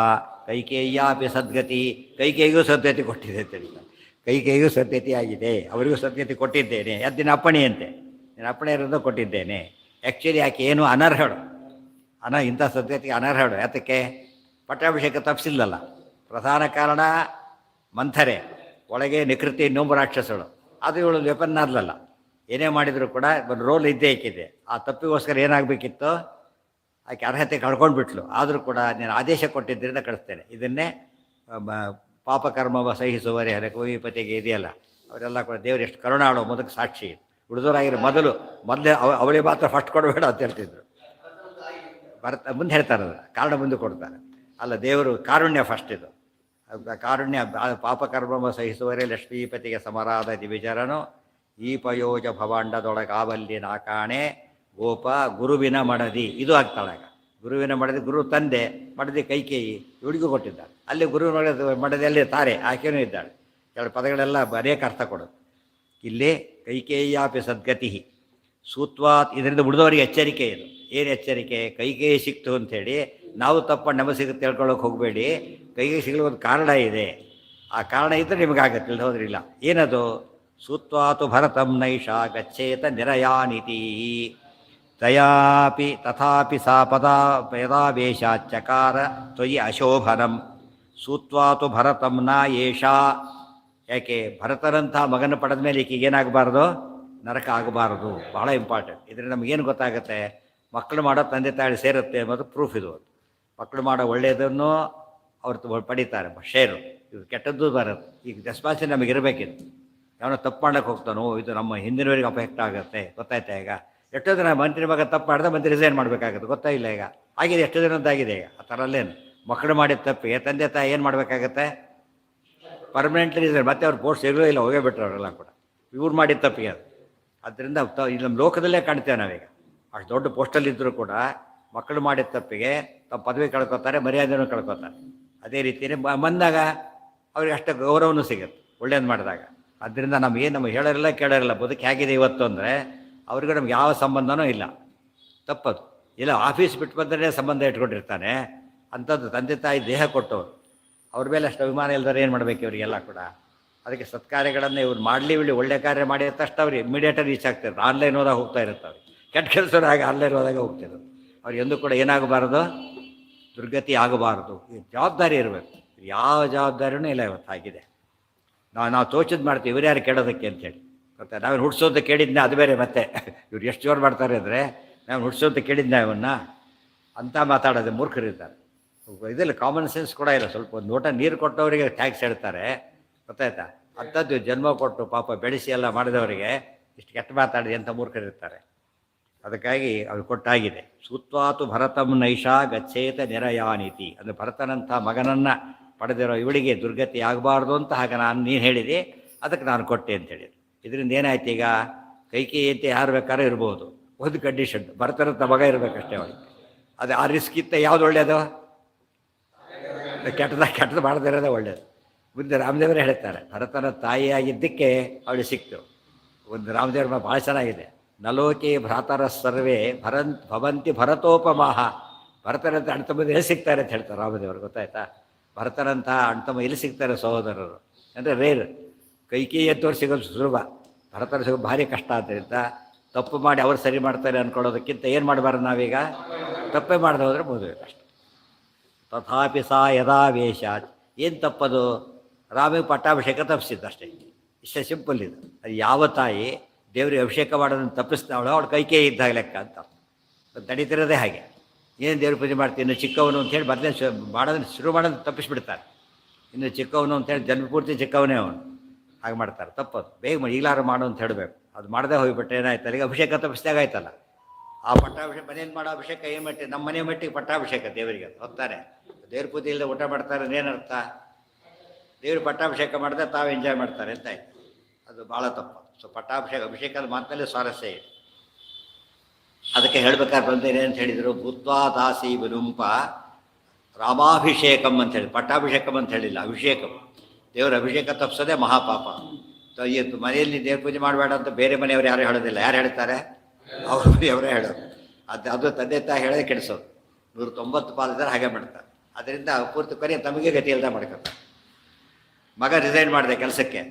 ಕೈಕೇಯ್ಯಾಪಿ ಸದ್ಗತಿ. ಕೈಕೇಯಿಗೂ ಸದ್ಗತಿ ಕೊಟ್ಟಿದೆ ಅಂತೇಳಿ. ಕೈಕೇಯಿಗೂ ಸದ್ಗತಿ ಆಗಿದೆ, ಅವರಿಗೂ ಸದ್ಗತಿ ಕೊಟ್ಟಿದ್ದೇನೆ. ಅದು ಅಪ್ಪಣೆಯಂತೆ, ನಿನ್ನ ಅಪ್ಪಣೆ ಇರೋದು ಕೊಟ್ಟಿದ್ದೇನೆ. ಆ್ಯಕ್ಚುಲಿ ಆಕೆ ಏನು ಅನರ್ಹಳು, ಇಂಥ ಸದ್ಗತಿಗೆ ಅನರ್ಹಳು. ಯಾತಕ್ಕೆ? ಪಟ್ಟಾಭಿಷೇಕ ತಪ್ಪಿಸಿಲ್ಲಲ್ಲ. ಪ್ರಧಾನ ಕಾರಣ ಮಂಥರೆ, ಒಳಗೆ ನಿಕೃತಿ ಇನ್ನೊಬ್ಬ ರಾಕ್ಷಸಳು. ಅದು ಇವಳು ವೆಪನ್ನಾದ್ಲಲ್ಲ. ಏನೇ ಮಾಡಿದರೂ ಕೂಡ ಒಂದು ರೋಲ್ ಇದ್ದೇ ಇಕ್ಕಿದೆ. ಆ ತಪ್ಪಿಗೋಸ್ಕರ ಏನಾಗಬೇಕಿತ್ತು, ಆಕೆ ಅರ್ಹತೆ ಕಳ್ಕೊಂಡ್ಬಿಟ್ಲು. ಆದರೂ ಕೂಡ ನೀನು ಆದೇಶ ಕೊಟ್ಟಿದ್ದರಿಂದ ಕಳಿಸ್ತೇನೆ. ಇದನ್ನೇ ಪಾಪಕರ್ಮವ ಸಹಿಸುವರೆ ಕವಿಪತಿಗೆ ಇದೆಯಲ್ಲ, ಅವರೆಲ್ಲ ಕೂಡ ದೇವರು ಎಷ್ಟು ಕರುಣಾಳೋ ಮೊದಲು ಸಾಕ್ಷಿ. ಉಳಿದವರಾಗಿರೋ ಮೊದಲೇ ಅವಳಿಗೆ ಮಾತ್ರ ಫಸ್ಟ್ ಕೊಡಬೇಡ ಅಂತ ಹೇಳ್ತಿದ್ರು. ಮುಂದೆ ಹೇಳ್ತಾರೆ, ಅದರ ಕಾರಣ ಮುಂದೆ ಕೊಡ್ತಾರೆ. ಅಲ್ಲ, ದೇವರು ಕಾರುಣ್ಯ ಫಸ್ಟ್. ಇದು ಕಾರುಣ್ಯ. ಪಾಪಕರ್ಮವ ಸಹಿಸುವರೆ ಲಕ್ಷ್ಮೀಪತಿಗೆ ಸಮರಾದ ದಿವಿಜರನು ಈ ಪಯೋಜ ಭವಾಂಡದೊಳಗಾವಲ್ಲಿ ನಾಕಾಣೆ ಗೋಪ ಗುರುವಿನ ಮಡದಿ. ಇದು ಆಗ್ತಾಳಾಗ. ಗುರುವಿನ ಮಡದಿ, ಗುರು ತಂದೆ, ಮಡದಿ ಕೈಕೇಯಿ, ಇವಳಿಗೂ ಕೊಟ್ಟಿದ್ದಾಳೆ. ಅಲ್ಲಿ ಗುರುವಿನ ಮಡದಿಯಲ್ಲಿ ತಾರೆ, ಆಕೆಯೂ ಇದ್ದಾಳೆ. ಎರಡು ಪದಗಳೆಲ್ಲ ಅನೇಕ ಅರ್ಥ ಕೊಡೋದು. ಇಲ್ಲಿ ಕೈಕೇಯ್ಯಾಪಿ ಸದ್ಗತಿ ಸೂತ್ವಾತ್. ಇದರಿಂದ ಉಳಿದವರಿಗೆ ಎಚ್ಚರಿಕೆ. ಇದು ಏನು ಎಚ್ಚರಿಕೆ? ಕೈಕೇಯಿ ಸಿಕ್ತು ಅಂಥೇಳಿ ನಾವು ತಪ್ಪು ನಮಗೆ ಸಿಗುತ್ತೆ ಹೇಳ್ಕೊಳ್ಳೋಕೆ ಹೋಗಬೇಡಿ. ಕೈಗೆ ಸಿಗಲು ಒಂದು ಕಾರಣ ಇದೆ. ಆ ಕಾರಣ ಇದ್ದರೆ ನಿಮಗಾಗತ್ತೆ, ಇಲ್ಲಿ ಹೋದ್ರಿಲ್ಲ. ಏನದು? ಸೂತ್ವಾತು ಭರತಂ ನೈಷಾ ಗಚ್ಚೇತ ನಿರಯಾನಿತಿ ತಯಾಪಿ ತಥಾಪಿ ಸಾ ಪದಾವೇಶಾಚಕಾರ ತ್ವಯಿ ಅಶೋಭನಂ ಸೂತ್ವಾತು ಭರತಂ ನ ಏಷಾ. ಯಾಕೆ? ಭರತನಂಥ ಮಗನ ಪಡೆದ ಮೇಲೆ ಈಕೆಗೆ ಏನಾಗಬಾರ್ದು? ನರಕ ಆಗಬಾರದು. ಬಹಳ ಇಂಪಾರ್ಟೆಂಟ್. ಇದರಿಂದ ನಮಗೇನು ಗೊತ್ತಾಗುತ್ತೆ? ಮಕ್ಕಳು ಮಾಡೋ ತಂದೆ ತಾಯಿ ಸೇರುತ್ತೆ ಅನ್ನೋದು ಪ್ರೂಫ್. ಇದು ಮಕ್ಕಳು ಮಾಡೋ ಒಳ್ಳೆಯದನ್ನು ಅವ್ರು ಪಡಿತಾರೆ, ಶೇರು. ಇದು ಕೆಟ್ಟದ್ದು ಬರುತ್ತೆ. ಈಗ ರೆಸ್ಪಾನ್ಸಿಬಿಲಿಟಿ ನಮಗಿರಬೇಕಿತ್ತು. ಯಾವನೋ ತಪ್ಪು ಮಾಡೋಕ್ಕೆ ಹೋಗ್ತಾನೋ, ಇದು ನಮ್ಮ ಹಿಂದಿನವರಿಗೆ ಅಫೆಕ್ಟ್ ಆಗುತ್ತೆ. ಗೊತ್ತಾಯ್ತಾ? ಈಗ ಎಷ್ಟೋ ಜನ ಮಂತ್ರಿ ಮಗ ತಪ್ಪು ಮಾಡಿದ್ರೆ ಮಂತ್ರಿ ರಿಸೈನ್ ಮಾಡಬೇಕಾಗುತ್ತೆ. ಗೊತ್ತಾಯಿಲ್ಲ? ಈಗ ಆಗಿದೆ, ಎಷ್ಟೋ ದಿನದ್ದಾಗಿದೆ. ಈಗ ಆ ಥರ ಅಲ್ಲೇನು ಮಕ್ಕಳು ಮಾಡಿದ ತಪ್ಪಿಗೆ ತಂದೆ ತಾಯಿ ಏನು ಮಾಡಬೇಕಾಗತ್ತೆ? Permanently resign. ಮತ್ತೆ ಅವ್ರು ಪೋಸ್ಟ್ ಸಿಗಲೂ ಇಲ್ಲ, ಹೋಗೇ ಬಿಟ್ಟರು ಅವರೆಲ್ಲ ಕೂಡ. ಇವ್ರು ಮಾಡಿದ ತಪ್ಪಿಗೆ ಅದು. ಅದರಿಂದ ಇಲ್ಲಿ ನಮ್ಮ ಲೋಕದಲ್ಲೇ ಕಾಣ್ತೇವೆ ನಾವೀಗ. ಅಷ್ಟು ದೊಡ್ಡ ಪೋಸ್ಟಲ್ಲಿದ್ದರೂ ಕೂಡ ಮಕ್ಕಳು ಮಾಡಿದ ತಪ್ಪಿಗೆ ತಮ್ಮ ಪದವಿ ಕಳ್ಕೊತಾರೆ, ಮರ್ಯಾದೆನೂ ಕಳ್ಕೊತಾರೆ. ಅದೇ ರೀತಿಯೇ ಬಂದಾಗ ಅವ್ರಿಗೆ ಅಷ್ಟು ಗೌರವನೂ ಸಿಗುತ್ತೆ ಒಳ್ಳೇದು ಮಾಡಿದಾಗ. ಆದ್ದರಿಂದ ನಮಗೆ ಹೇಳೋರಿಲ್ಲ ಕೇಳೋರಿಲ್ಲ. ಬದುಕು ಹೇಗಿದೆ ಇವತ್ತು ಅಂದರೆ ಅವ್ರಿಗೆ ನಮ್ಗೆ ಯಾವ ಸಂಬಂಧನೂ ಇಲ್ಲ. ತಪ್ಪದು. ಇಲ್ಲ, ಆಫೀಸ್ ಬಿಟ್ಟು ಬಂದರೆ ಸಂಬಂಧ ಇಟ್ಕೊಂಡಿರ್ತಾನೆ. ಅಂಥದ್ದು ತಂದೆ ತಾಯಿ ದೇಹ ಕೊಟ್ಟವರು, ಅವ್ರ ಮೇಲೆ ಅಷ್ಟು ಅಭಿಮಾನ ಇಲ್ದರೆ ಏನು ಮಾಡಬೇಕು ಇವರಿಗೆಲ್ಲ ಕೂಡ? ಅದಕ್ಕೆ ಸತ್ಕಾರ್ಯಗಳನ್ನು ಇವ್ರು ಮಾಡಲಿ ಒಳ್ಳೆ ಕಾರ್ಯ ಮಾಡಿದ ತಕ್ಷಣ ಅವ್ರು ಇಮಿಡಿಯೇಟಾಗಿ ರೀಚ್ ಆಗ್ತಿರ್ತಾರೆ. ಆನ್ಲೈನ್ ಹೋದಾಗ ಹೋಗ್ತಾ ಇರ್ತಾರೆ. ಕೆಟ್ಟ ಕೆಲಸ ಆಗಿ ಆನ್ಲೈನ್ ಹೋದಾಗ ಹೋಗ್ತಿರೋದು. ಅವ್ರಿಗೆ ಎಂದೂ ಕೂಡ ಏನಾಗಬಾರ್ದು? ದುರ್ಗತಿ ಆಗಬಾರ್ದು. ಜವಾಬ್ದಾರಿ ಇರಬೇಕು. ಯಾವ ಜವಾಬ್ದಾರಿನೂ ಇಲ್ಲ ಇವತ್ತು ಆಗಿದೆ. ನಾವು ತೋಚಿದ್ ಮಾಡ್ತೀವಿ, ಇವ್ರು ಯಾರು ಕೇಳೋದಕ್ಕೆ ಅಂತೇಳಿ. ಗೊತ್ತಾ, ನಾವೇನು ಹುಡ್ಸೋದು ಕೇಳಿದ್ನೆ, ಅದು ಬೇರೆ ಮತ್ತೆ. ಇವ್ರು ಎಷ್ಟು ಜೋರು ಮಾಡ್ತಾರೆ ಅಂದರೆ, ನಾವು ಹುಡ್ಸೋದು ಕೇಳಿದ್ನ ಇವನ್ನ ಅಂತ ಮಾತಾಡೋದು ಮೂರ್ಖರಿದ್ದಾರೆ. ಇದರಲ್ಲಿ ಕಾಮನ್ ಸೆನ್ಸ್ ಕೂಡ ಇಲ್ಲ. ಸ್ವಲ್ಪ ಒಂದು ಲೋಟ ನೀರು ಕೊಟ್ಟವರಿಗೆ ಟ್ಯಾಕ್ಸ್ ಹೇಳ್ತಾರೆ, ಗೊತ್ತಾಯ್ತಾ? ಅಂಥದ್ದು ಜನ್ಮ ಕೊಟ್ಟು ಪಾಪ ಬೆಳೆಸಿ ಎಲ್ಲ ಮಾಡಿದವರಿಗೆ ಇಷ್ಟು ಕೆಟ್ಟ ಮಾತಾಡಿದೆ ಅಂತ ಮೂರ್ಖರಿರ್ತಾರೆ. ಅದಕ್ಕಾಗಿ ಅದು ಕೊಟ್ಟಾಗಿದೆ. ಸೂತ್ವಾತು ಭರತಂ ನೈಷಾ ಗಚ್ಚೇತ ನಿರಯಾನಿತಿ. ಅಂದರೆ ಭರತನಂಥ ಮಗನನ್ನು ಪಡೆದಿರೋ ಇವಳಿಗೆ ದುರ್ಗತಿ ಆಗಬಾರ್ದು ಅಂತ ಹಾಗೆ ನೀನು ಹೇಳಿದೆ, ಅದಕ್ಕೆ ನಾನು ಕೊಟ್ಟೆ ಅಂತೇಳಿ. ಇದರಿಂದ ಏನಾಯ್ತು ಈಗ? ಕೈಕೇಯಿಯಂತೆ ಯಾರು ಬೇಕಾದ್ರೂ ಇರ್ಬೋದು, ಒಂದು ಕಂಡೀಷನ್, ಭರತನಂಥ ಮಗ ಇರಬೇಕಷ್ಟೇ ಅವಳಿಗೆ. ಅದು ಆ ರಿಸ್ಕ್ ಇತ್ತ ಯಾವುದು ಒಳ್ಳೆಯದು? ಕೆಟ್ಟದ್ದು ಮಾಡದಿರೋದೇ ಒಳ್ಳೆಯದು. ಮುಂದೆ ರಾಮದೇವರೇ ಹೇಳ್ತಾರೆ, ಭರತನ ತಾಯಿಯಾಗಿದ್ದಕ್ಕೆ ಅವಳಿಗೆ ಸಿಕ್ತು. ಒಂದು ರಾಮದೇವ್ರ ಭಾಳ ಚೆನ್ನಾಗಿದೆ. ನಲೋಕೆ ಭ್ರಾತರ ಸರ್ವೇ ಭವಂತಿ ಭರತೋಪಮಾಹ. ಭರತನಂತ ಅಣ್ತಮ್ಮ ಎಲ್ಲಿ ಸಿಗ್ತಾರೆ ಅಂತ ಹೇಳ್ತಾರೆ ರಾಮದೇವರು, ಗೊತ್ತಾಯ್ತಾ? ಭರತನಂಥ ಅಣ್ತಮ್ಮ ಎಲ್ಲಿ ಸಿಗ್ತಾರೆ ಸಹೋದರರು ಅಂದರೆ ರೇರ್. ಕೈಕೇಯಿ ಅಂತವ್ರು ಸಿಗೋದು ಸುಲಭ, ಭರತನ ಸಿಗೋದು ಭಾರಿ ಕಷ್ಟ. ಆದ್ದರಿಂದ ತಪ್ಪು ಮಾಡಿ ಅವ್ರು ಸರಿ ಮಾಡ್ತಾರೆ ಅಂದ್ಕೊಳ್ಳೋದಕ್ಕಿಂತ ಏನು ಮಾಡಬಾರ್ದು ನಾವೀಗ? ತಪ್ಪೇ ಮಾಡದೆ ಹೋದರೆ ಮದುವೆ ಕಷ್ಟ. ತಥಾಪಿ ಸಾ ಯದಾ ವೇಷಾತ್. ಏನು ತಪ್ಪದು? ರಾಮಿಗೆ ಪಟ್ಟಾಭಿಷೇಕ ತಪ್ಪಿಸಿದ್ದು ಅಷ್ಟೇ. ಇಷ್ಟೇ ಸಿಂಪಲ್ ಇದು. ಅದು ಯಾವ ತಾಯಿ ದೇವ್ರಿಗೆ ಅಭಿಷೇಕ ಮಾಡೋದನ್ನು ತಪ್ಪಿಸ್ತಾವಳು, ಅವಳು ಕೈಕೇಯಿ ಇದ್ದಾಗ ಲೆಕ್ಕ ಅಂತ ನಡೀತಿರೋದೇ ಹಾಗೆ. ಏನು ದೇವ್ರ ಪೂಜೆ ಮಾಡ್ತೀನಿ, ಇನ್ನು ಚಿಕ್ಕವನು ಅಂತೇಳಿ ಮೊದಲೇ ಮಾಡೋದನ್ನು ಶುರು ಮಾಡೋದು ತಪ್ಪಿಸ್ಬಿಡ್ತಾರೆ. ಇನ್ನು ಚಿಕ್ಕವನು ಅಂತೇಳಿ ಜನ್ಮಪೂರ್ತಿ ಚಿಕ್ಕವನೇ ಅವನು, ಹಾಗೆ ಮಾಡ್ತಾರೆ. ತಪ್ಪದು. ಬೇಗ ಮಾಡಿ, ಈಗಲಾರು ಮಾಡು ಅಂತ ಹೇಳಬೇಕು. ಅದು ಮಾಡದೆ ಹೋಗಿಬಿಟ್ರೆ ಏನಾಯ್ತು? ಅಲ್ಲಿಗೆ ಅಭಿಷೇಕ ತಪ್ಪಿಸಿದಾಗ ಆಯ್ತಲ್ಲ. ಆ ಪಟ್ಟಾಭಿಷೇಕ ಮನೇಲಿ ಮಾಡೋ ಅಭಿಷೇಕ ಏನು ಮಟ್ಟಿ? ನಮ್ಮ ಮನೆ ಮಟ್ಟಿಗೆ ಪಟ್ಟಾಭಿಷೇಕ ದೇವರಿಗೆ ಹೊತ್ತಾರೆ. ದೇವ್ರ ಪೂಜೆ ಇಲ್ಲದೆ ಊಟ ಮಾಡ್ತಾರೆ ಏನರ್ಥ? ದೇವ್ರ ಪಟ್ಟಾಭಿಷೇಕ ಮಾಡಿದ್ರೆ ತಾವು ಎಂಜಾಯ್ ಮಾಡ್ತಾರೆ ಅಂತ ಆಯ್ತು. ಅದು ಭಾಳ ತಪ್ಪು. ಸೊ ಪಟ್ಟಾಭಿಷೇಕ, ಅಭಿಷೇಕದ ಮಾತಿನಲ್ಲಿ ಸ್ವಾರಸ್ಯ ಇದೆ. ಅದಕ್ಕೆ ಹೇಳ್ಬೇಕಾದ್ರೆ ಬಂದೇನೆ ಅಂತ ಹೇಳಿದರು. ಭೂತ್ವಾ ದಾಸಿ ವಿಲುಂಪ ರಾಮಾಭಿಷೇಕಂ ಅಂತ ಹೇಳಿ, ಪಟ್ಟಾಭಿಷೇಕಂ ಅಂತ ಹೇಳಿಲ್ಲ, ಅಭಿಷೇಕಂ. ದೇವರ ಅಭಿಷೇಕ ತಪ್ಪಿಸೋದೇ ಮಹಾಪಾಪ. ಮನೆಯಲ್ಲಿ ದೇವ್ರ ಪೂಜೆ ಮಾಡಬೇಡ ಅಂತ ಬೇರೆ ಮನೆಯವರು ಯಾರು ಹೇಳೋದಿಲ್ಲ. ಯಾರು ಹೇಳ್ತಾರೆ? ಅವ್ರ ಮನೆಯವರೇ ಹೇಳೋದು. ಅದು ತಂದೆ ತಾಯಿ ಹೇಳೋದೇ ಕೆಡಿಸೋದು. 190 ಪಾಲಿದ್ದಾರೆ ಹಾಗೆ ಮಾಡ್ತಾರೆ. ಅದರಿಂದ ಪೂರ್ತಿ ಕೊನೆ ತಮಗೆ ಗತಿ ಇಲ್ಲದೆ ಮಾಡ್ಕೊತಾರೆ. ಮಗ ರಿಸೈನ್ ಮಾಡಿದೆ ಕೆಲಸಕ್ಕೆ,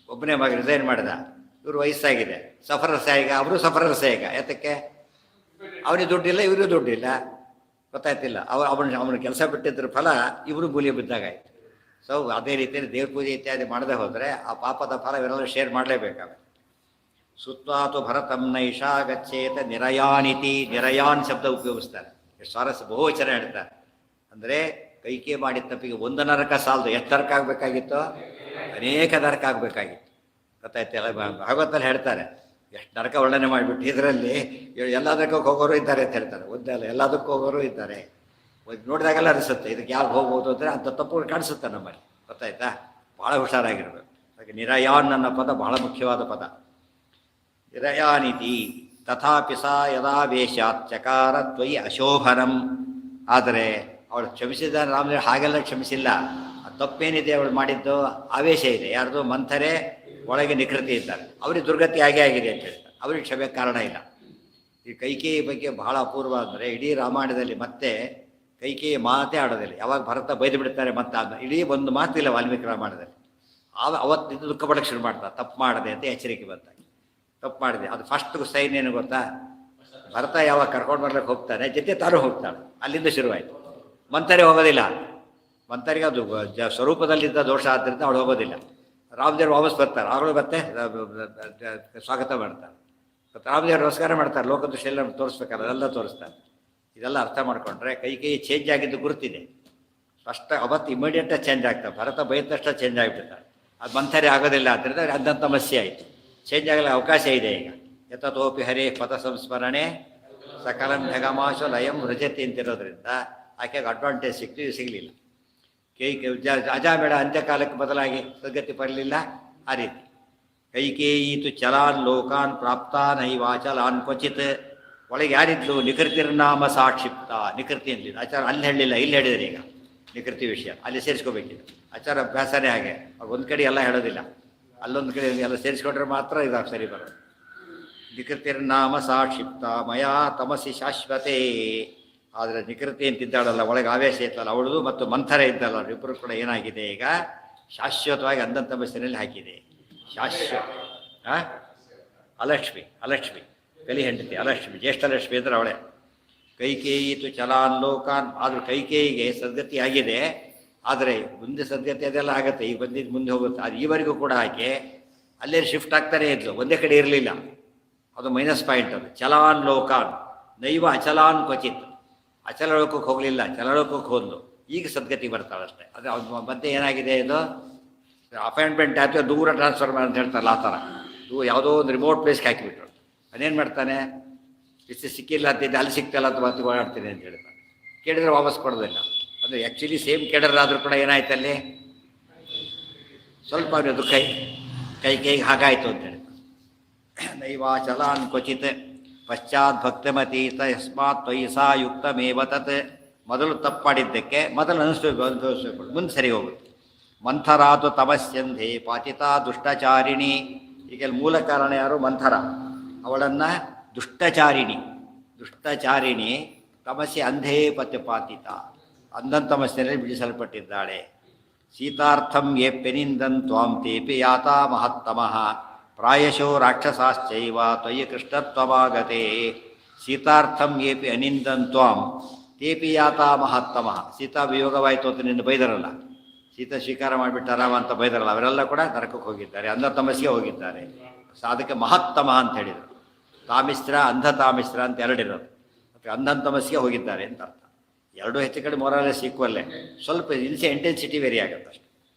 ಒಬ್ಬನೇ ಮಗ ರಿಸೈನ್ ಮಾಡಿದ. ಇವರು ವಯಸ್ಸಾಗಿದೆ, ಸಫರರಸ. ಈಗ ಅವರು ಸಫರರಸ. ಈಗ ಯಾತಕ್ಕೆ? ಅವನಿಗೆ ದುಡ್ಡಿಲ್ಲ, ಇವರಿಗೂ ದುಡ್ಡಿಲ್ಲ, ಗೊತ್ತಾಯ್ತಿಲ್ಲ. ಅವನ ಕೆಲಸ ಬಿಟ್ಟಿದ್ರ ಫಲ ಇವರು ಮೂಲ್ಯ ಬಿದ್ದಾಗಾಯ್ತು. ಸೊ ಅದೇ ರೀತಿಯಲ್ಲಿ ದೇವ್ರ ಪೂಜೆ ಇತ್ಯಾದಿ ಮಾಡದೆ ಹೋದರೆ ಆ ಪಾಪದ ಫಲ ಇವರೆಲ್ಲ ಶೇರ್ ಮಾಡಲೇಬೇಕಾಗುತ್ತೆ. ಸುತ್ವಾತು ಭರತಂ ನೈಷಾ ಗಚ್ಚೇತ ನಿರಯಾನಿತಿ. ನಿರಯಾನ್ ಶಬ್ದ ಉಪಯೋಗಿಸ್ತಾರೆ. ಎಷ್ಟು ಸ್ವಾರಸ್ಯ, ಬಹುವಚನ ಹೇಳ್ತಾರೆ. ಅಂದರೆ ಕೈಕೇಯಿ ಮಾಡಿದ ತಪ್ಪಿಗೆ ಒಂದು ನರಕ ಸಾಲದು. ಎಷ್ಟು ನರಕ ಆಗಬೇಕಾಗಿತ್ತು? ಅನೇಕ ನರಕ ಆಗಬೇಕಾಗಿತ್ತು, ಗೊತ್ತಾಯ್ತಲ್ಲ. ಭಾಗವತಲ್ಲಿ ಹೇಳ್ತಾರೆ, ಎಷ್ಟು ನರಕ ವರ್ಣನೆ ಮಾಡಿಬಿಟ್ಟು ಇದರಲ್ಲಿ ಎಲ್ಲದಕ್ಕೂ ಹೋಗೋರು ಇದ್ದಾರೆ ಅಂತ ಹೇಳ್ತಾರೆ. ಒಂದೇ ಅಲ್ಲ, ಎಲ್ಲದಕ್ಕೂ ಹೋಗೋರು ಇದ್ದಾರೆ. ನೋಡಿದಾಗೆಲ್ಲ ಅನಿಸುತ್ತೆ ಇದಕ್ಕೆ ಯಾರು ಹೋಗ್ಬೋದು ಅಂದರೆ ಅಂಥ ತಪ್ಪುಗಳು ಕಾಣಿಸುತ್ತೆ ನಮ್ಮಲ್ಲಿ, ಗೊತ್ತಾಯ್ತಾ? ಭಾಳ ಹುಷಾರಾಗಿರ್ಬೇಕು. ಹಾಗೆ ನಿರಯಾನ್ ಅನ್ನೋ ಪದ ಬಹಳ ಮುಖ್ಯವಾದ ಪದ. ನಿರಯಾನಿತಿ. ತಥಾಪಿ ಸಾ ಯದಾ ವೇಷಾತ್ ಚಕಾರ ತ್ವಯಿ ಅಶೋಭನಂ. ಆದರೆ ಅವಳು ಕ್ಷಮಿಸಿದ ರಾಮದೇವ್ ಹಾಗೆಲ್ಲ ಕ್ಷಮಿಸಿಲ್ಲ. ಆ ತಪ್ಪೇನಿದೆ ಅವಳು ಮಾಡಿದ್ದು? ಆವೇಶ ಇದೆ. ಯಾರ್ದು? ಮಂಥರೆ ಒಳಗೆ ನಿಕೃತಿ ಇದ್ದಾರೆ. ಅವ್ರಿಗೆ ದುರ್ಗತಿ ಆಗೇ ಆಗಿದೆ ಅಂತ ಹೇಳ್ತಾರೆ. ಅವ್ರಿಗೆ ಕ್ಷಮೆಗೆ ಕಾರಣ ಇಲ್ಲ. ಈ ಕೈಕೇಯಿ ಬಗ್ಗೆ ಬಹಳ ಅಪೂರ್ವ ಅಂದರೆ, ಇಡೀ ರಾಮಾಯಣದಲ್ಲಿ ಮತ್ತೆ ಕೈಕೇಯಿ ಮಾತೇ ಆಡೋದಿಲ್ಲ. ಯಾವಾಗ ಭರತ ಬೈದು ಬಿಡ್ತಾರೆ ಮತ್ತೆ ಇಡೀ ಒಂದು ಮಾತಿಲ್ಲ ವಾಲ್ಮೀಕಿ ರಾಮಾಯಣದಲ್ಲಿ. ಅವತ್ತಿದ್ದು ದುಃಖ ಪಡಕ್ಕೆ ಶುರು ಮಾಡ್ತಾರೆ, ತಪ್ಪು ಮಾಡಿದೆ ಅಂತ ಎಚ್ಚರಿಕೆ ಬಂತ. ತಪ್ಪು ಮಾಡಿದೆ. ಅದು ಫಸ್ಟ್ ಸೈನ್ ಏನು ಗೊತ್ತಾ? ಭರತ ಯಾವಾಗ ಕರ್ಕೊಂಡು ಬರ್ಲಿಕ್ಕೆ ಹೋಗ್ತಾನೆ, ಜೊತೆ ತಾನು ಹೋಗ್ತಾಳೆ. ಅಲ್ಲಿಂದ ಶುರುವಾಯಿತು. ಮಂಥರೆ ಹೋಗೋದಿಲ್ಲ. ಮಂಥರಿಗೆ ಅದು ಸ್ವರೂಪದಲ್ಲಿದ್ದ ದೋಷ ಆದ್ದರಿಂದ ಅವಳು ಹೋಗೋದಿಲ್ಲ. ರಾಮದೇವ್ರು ವಾಪಸ್ ಬರ್ತಾರೆ, ಅವಳು ಮತ್ತೆ ಸ್ವಾಗತ ಮಾಡ್ತಾರೆ. ಮತ್ತು ರಾಮದೇವ್ರು ನಮಸ್ಕಾರ ಮಾಡ್ತಾರೆ. ಲೋಕದೃಷ್ಟಿಯೆಲ್ಲ ತೋರಿಸ್ಬೇಕಾದ್ರೆ ಅದೆಲ್ಲ ತೋರಿಸ್ತಾರೆ. ಇದೆಲ್ಲ ಅರ್ಥ ಮಾಡಿಕೊಂಡ್ರೆ ಕೈಕೇಯಿ ಚೇಂಜ್ ಆಗಿದ್ದು ಗುರುತಿದೆ. ಫಸ್ಟ್ ಅವತ್ತು ಇಮಿಡಿಯೇಟಾಗಿ ಚೇಂಜ್ ಆಗ್ತಾರೆ. ಭರತ ಬೈದ ತಕ್ಷಣ ಚೇಂಜ್ ಆಗಿಬಿಡ್ತಾರೆ. ಅದು ಮಂಥರೆ ಆಗೋದಿಲ್ಲ ಆದ್ದರಿಂದ ಅಂಥ ಸಮಸ್ಯೆ ಆಯಿತು. ಚೇಂಜ್ ಆಗಲಿ ಅವಕಾಶ ಇದೆ ಈಗ. ಯತತೋಪಿ ಹರೇ ಪದ ಸಂಸ್ಮರಣೆ ಸಕಲಂ ಜಗಮಾಶ ಲಯಂ ರಜತಿ ಅಂತಿರೋದ್ರಿಂದ ಆಕೆಗೆ ಅಡ್ವಾಂಟೇಜ್ ಸಿಕ್ತು, ಇದು ಸಿಗಲಿಲ್ಲ. ಅಜಾಮೇಳ ಅಂತ್ಯಕಾಲಕ್ಕೆ ಬದಲಾಗಿ ಸದ್ಗತಿ ಬರಲಿಲ್ಲ. ಆ ರೀತಿ ಕೈಕೇಯಿತು ಚಲಾನ್ ಲೋಕಾನ್ ಪ್ರಾಪ್ತಾನೈವಾಚಲಾನ್ ಕ್ವಚಿತ್. ಒಳಗೆ ಯಾರಿದ್ಲು? ನಿಕೃತಿರ್ನಾಮ ಸಾಕ್ಷಿಪ್ತ. ನಿಕೃತಿ ಅಂತಲಿಲ್ಲ ಆಚಾರ. ಅಲ್ಲಿ ಹೇಳಲಿಲ್ಲ, ಇಲ್ಲಿ ಹೇಳಿದರೆ ಈಗ ನಿಕೃತಿ ವಿಷಯ ಅಲ್ಲಿ ಸೇರಿಸ್ಕೋಬೇಕಿದೆ. ಆಚಾರ ಅಭ್ಯಾಸನೇ ಹಾಗೆ. ಒಂದು ಕಡೆ ಎಲ್ಲ ಹೇಳೋದಿಲ್ಲ, ಅಲ್ಲೊಂದು ಕಡೆ ಎಲ್ಲ ಸೇರಿಸ್ಕೊಂಡ್ರೆ ಮಾತ್ರ ಇದಾಗ ಸರಿ ಬರೋದು. ನಿಕೃತಿರ್ನಾಮ ಸಾಕ್ಷಿಪ್ತ ಮಯಾ ತಮಸಿ ಶಾಶ್ವತೇ. ಆದರೆ ನಿಕೃತಿ ಅಂತಿದ್ದಾಳಲ್ಲ, ಒಳಗೆ ಆವೇಶ ಇತ್ತಲ್ಲ ಅವಳದು, ಮತ್ತು ಮಂಥರ ಇದ್ದಲ್ಲ, ಇಬ್ಬರು ಕೂಡ ಏನಾಗಿದೆ ಈಗ? ಶಾಶ್ವತವಾಗಿ ಅಂಧನ್ ತಮಸ್ಸಿನಲ್ಲಿ ಹಾಕಿದೆ. ಶಾಶ್ವತ ಅಲಕ್ಷ್ಮಿ. ಅಲಕ್ಷ್ಮಿ ಕಲಿ ಹೆಂಡತಿ ಅಲಕ್ಷ್ಮಿ. ಜ್ಯೇಷ್ಠಲಕ್ಷ್ಮಿ ಅಂದರೆ ಅವಳೆ. ಕೈಕೇಯಿತು ಚಲಾನ್ ಲೋಕಾನ್. ಆದರೂ ಕೈಕೇಯಿಗೆ ಸದ್ಗತಿ ಆಗಿದೆ, ಆದರೆ ಮುಂದೆ ಸದ್ಯತೆ ಅದೆಲ್ಲ ಆಗುತ್ತೆ, ಈಗ ಬಂದಿದ್ದು ಮುಂದೆ ಹೋಗುತ್ತೆ. ಅದು ಈವರೆಗೂ ಕೂಡ ಆಕೆ ಅಲ್ಲೇ ಶಿಫ್ಟ್ ಆಗ್ತಾನೆ ಇದ್ಲು, ಒಂದೇ ಕಡೆ ಇರಲಿಲ್ಲ. ಅದು ಮೈನಸ್ ಪಾಯಿಂಟ್. ಅದು ಚಲಾನ್ ಲೋಕಾನ್ ನೈವ ಅಚಲಾನ್ ಕ್ವಚಿತ್, ಅಚಲ ಲೋಕಕ್ಕೆ ಹೋಗಲಿಲ್ಲ, ಚಲಲೋಕಕ್ಕೆ ಹೋದ್ಲು. ಈಗ ಸದ್ಗತಿ ಬರ್ತಾಳಷ್ಟೇ. ಅದು ಅವ್ರ ಮಧ್ಯೆ ಏನಾಗಿದೆ, ಇದು ಅಪಾಯಿಂಟ್ಮೆಂಟ್ ಆಯ್ತು ದೂರ ಟ್ರಾನ್ಸ್ಫರ್ ಮಾಡಿ ಅಂತ ಹೇಳ್ತಾರಲ್ಲ ಆ ಥರ. ಯಾವುದೋ ಒಂದು ರಿಮೋಟ್ ಪ್ಲೇಸ್ಗೆ ಹಾಕಿಬಿಟ್ರು. ಅದೇನು ಮಾಡ್ತಾನೆ, ಇಷ್ಟು ಸಿಕ್ಕಿಲ್ಲ ಅಂತಿದ್ದೆ, ಅಲ್ಲಿ ಸಿಕ್ತಲ್ಲ ಅಂತ ಮಾತು ಓಡಾಡ್ತೀನಿ ಅಂತ ಹೇಳ್ತಾನೆ. ಕೇಳಿದ್ರೆ ವಾಪಸ್ ಕೊಡೋದಿಲ್ಲ. ಅದು ಆ್ಯಕ್ಚುಲಿ ಸೇಮ್ ಕೇಳರಾದರೂ ಕೂಡ ಏನಾಯ್ತಲ್ಲಿ ಸ್ವಲ್ಪ ಅದು ಕೈಗೆ ಹಾಗಾಯಿತು ಅಂತ ಹೇಳ್ತಾನೆ. ನೈವಾಚಲಾನ್ ಕ್ವಚಿತ್ ಪಶ್ಚಾತ್ ಭಕ್ತಮತೀತ ಯಸ್ಮಾತ್ ತ್ವಯಿಸಾ ಯುಕ್ತಮೇವ ತತ್. ಮೊದಲು ತಪ್ಪು ಮಾಡಿದ್ದಕ್ಕೆ ಮೊದಲು ಅನುಭವಿಸ್ಬೇಕು, ಮುಂದೆ ಸರಿ ಹೋಗುತ್ತೆ. ಮಂಥರಾತು ತಮಸ್ಯಂಧೆ ಪಾತಿತಾ ದುಷ್ಟಚಾರಿಣಿ. ಈಗ ಮೂಲ ಕಾರಣ ಯಾರು? ಮಂಥರ. ಅವಳನ್ನು ದುಷ್ಟಚಾರಿಣಿ ತಮಸ್ಯೆ ಅಂಧೇ ಪಾತಿತ, ಅಂಧನ್ ತಮಸ್ಯೆಯಲ್ಲಿ ಬಿಡಿಸಲ್ಪಟ್ಟಿದ್ದಾಳೆ. ಸೀತಾರ್ಥಂ ಯೆಪ್ಪೆನಿಂದನ್ ತ್ವಾಂ ತೇಪಿ ಯಾತಾ ಮಹತ್ತಮಃ ಪ್ರಾಯಶೋ ರಾಕ್ಷಸಾಶ್ಚೈವ ತ್ವಯಿ ಕೃಷ್ಣತ್ವಮಾಗತೆ. ಸೀತಾರ್ಥಂ ಯೇಪಿ ಅನಿಂದನ್ ತ್ವಾಂ ತೇಪಿ ಯಾತಾ ಮಹತ್ತಮಃ. ಸೀತಾ ವಿಯೋಗವಾಯಿತು ಅಂತ ನಿನ್ನ ಬೈದರಲ್ಲ, ಸೀತಾ ಸ್ವೀಕಾರ ಮಾಡಿಬಿಟ್ಟು ಆರಾಮ ಅಂತ ಬೈದರಲ್ಲ, ಅವರೆಲ್ಲ ಕೂಡ ನರಕಕ್ಕೆ ಹೋಗಿದ್ದಾರೆ, ಅಂಧ ತಮಸ್ಸಿಗೆ ಹೋಗಿದ್ದಾರೆ. ಅದಕ್ಕೆ ಮಹತ್ತಮ ಅಂತ ಹೇಳಿದರು. ತಾಮಿಸ್ರ ಅಂಧ ತಾಮಿಸ್ರ ಅಂತ ಎರಡಿರೋದು. ಮತ್ತು ಅಂಧನ್ ತಮಸ್ಸಿಗೆ ಹೋಗಿದ್ದಾರೆ ಅಂತ ಅರ್ಥ. ಎರಡೂ ಹೆಚ್ಚು ಕಡೆ ಮೊರಾಲೆಸ್ ಈಕ್ವಲ್ಲೇ, ಸ್ವಲ್ಪ ಇಂಟೆನ್ಸಿಟಿ ವೇರಿ ಆಗುತ್ತೆ ಅಷ್ಟೆ.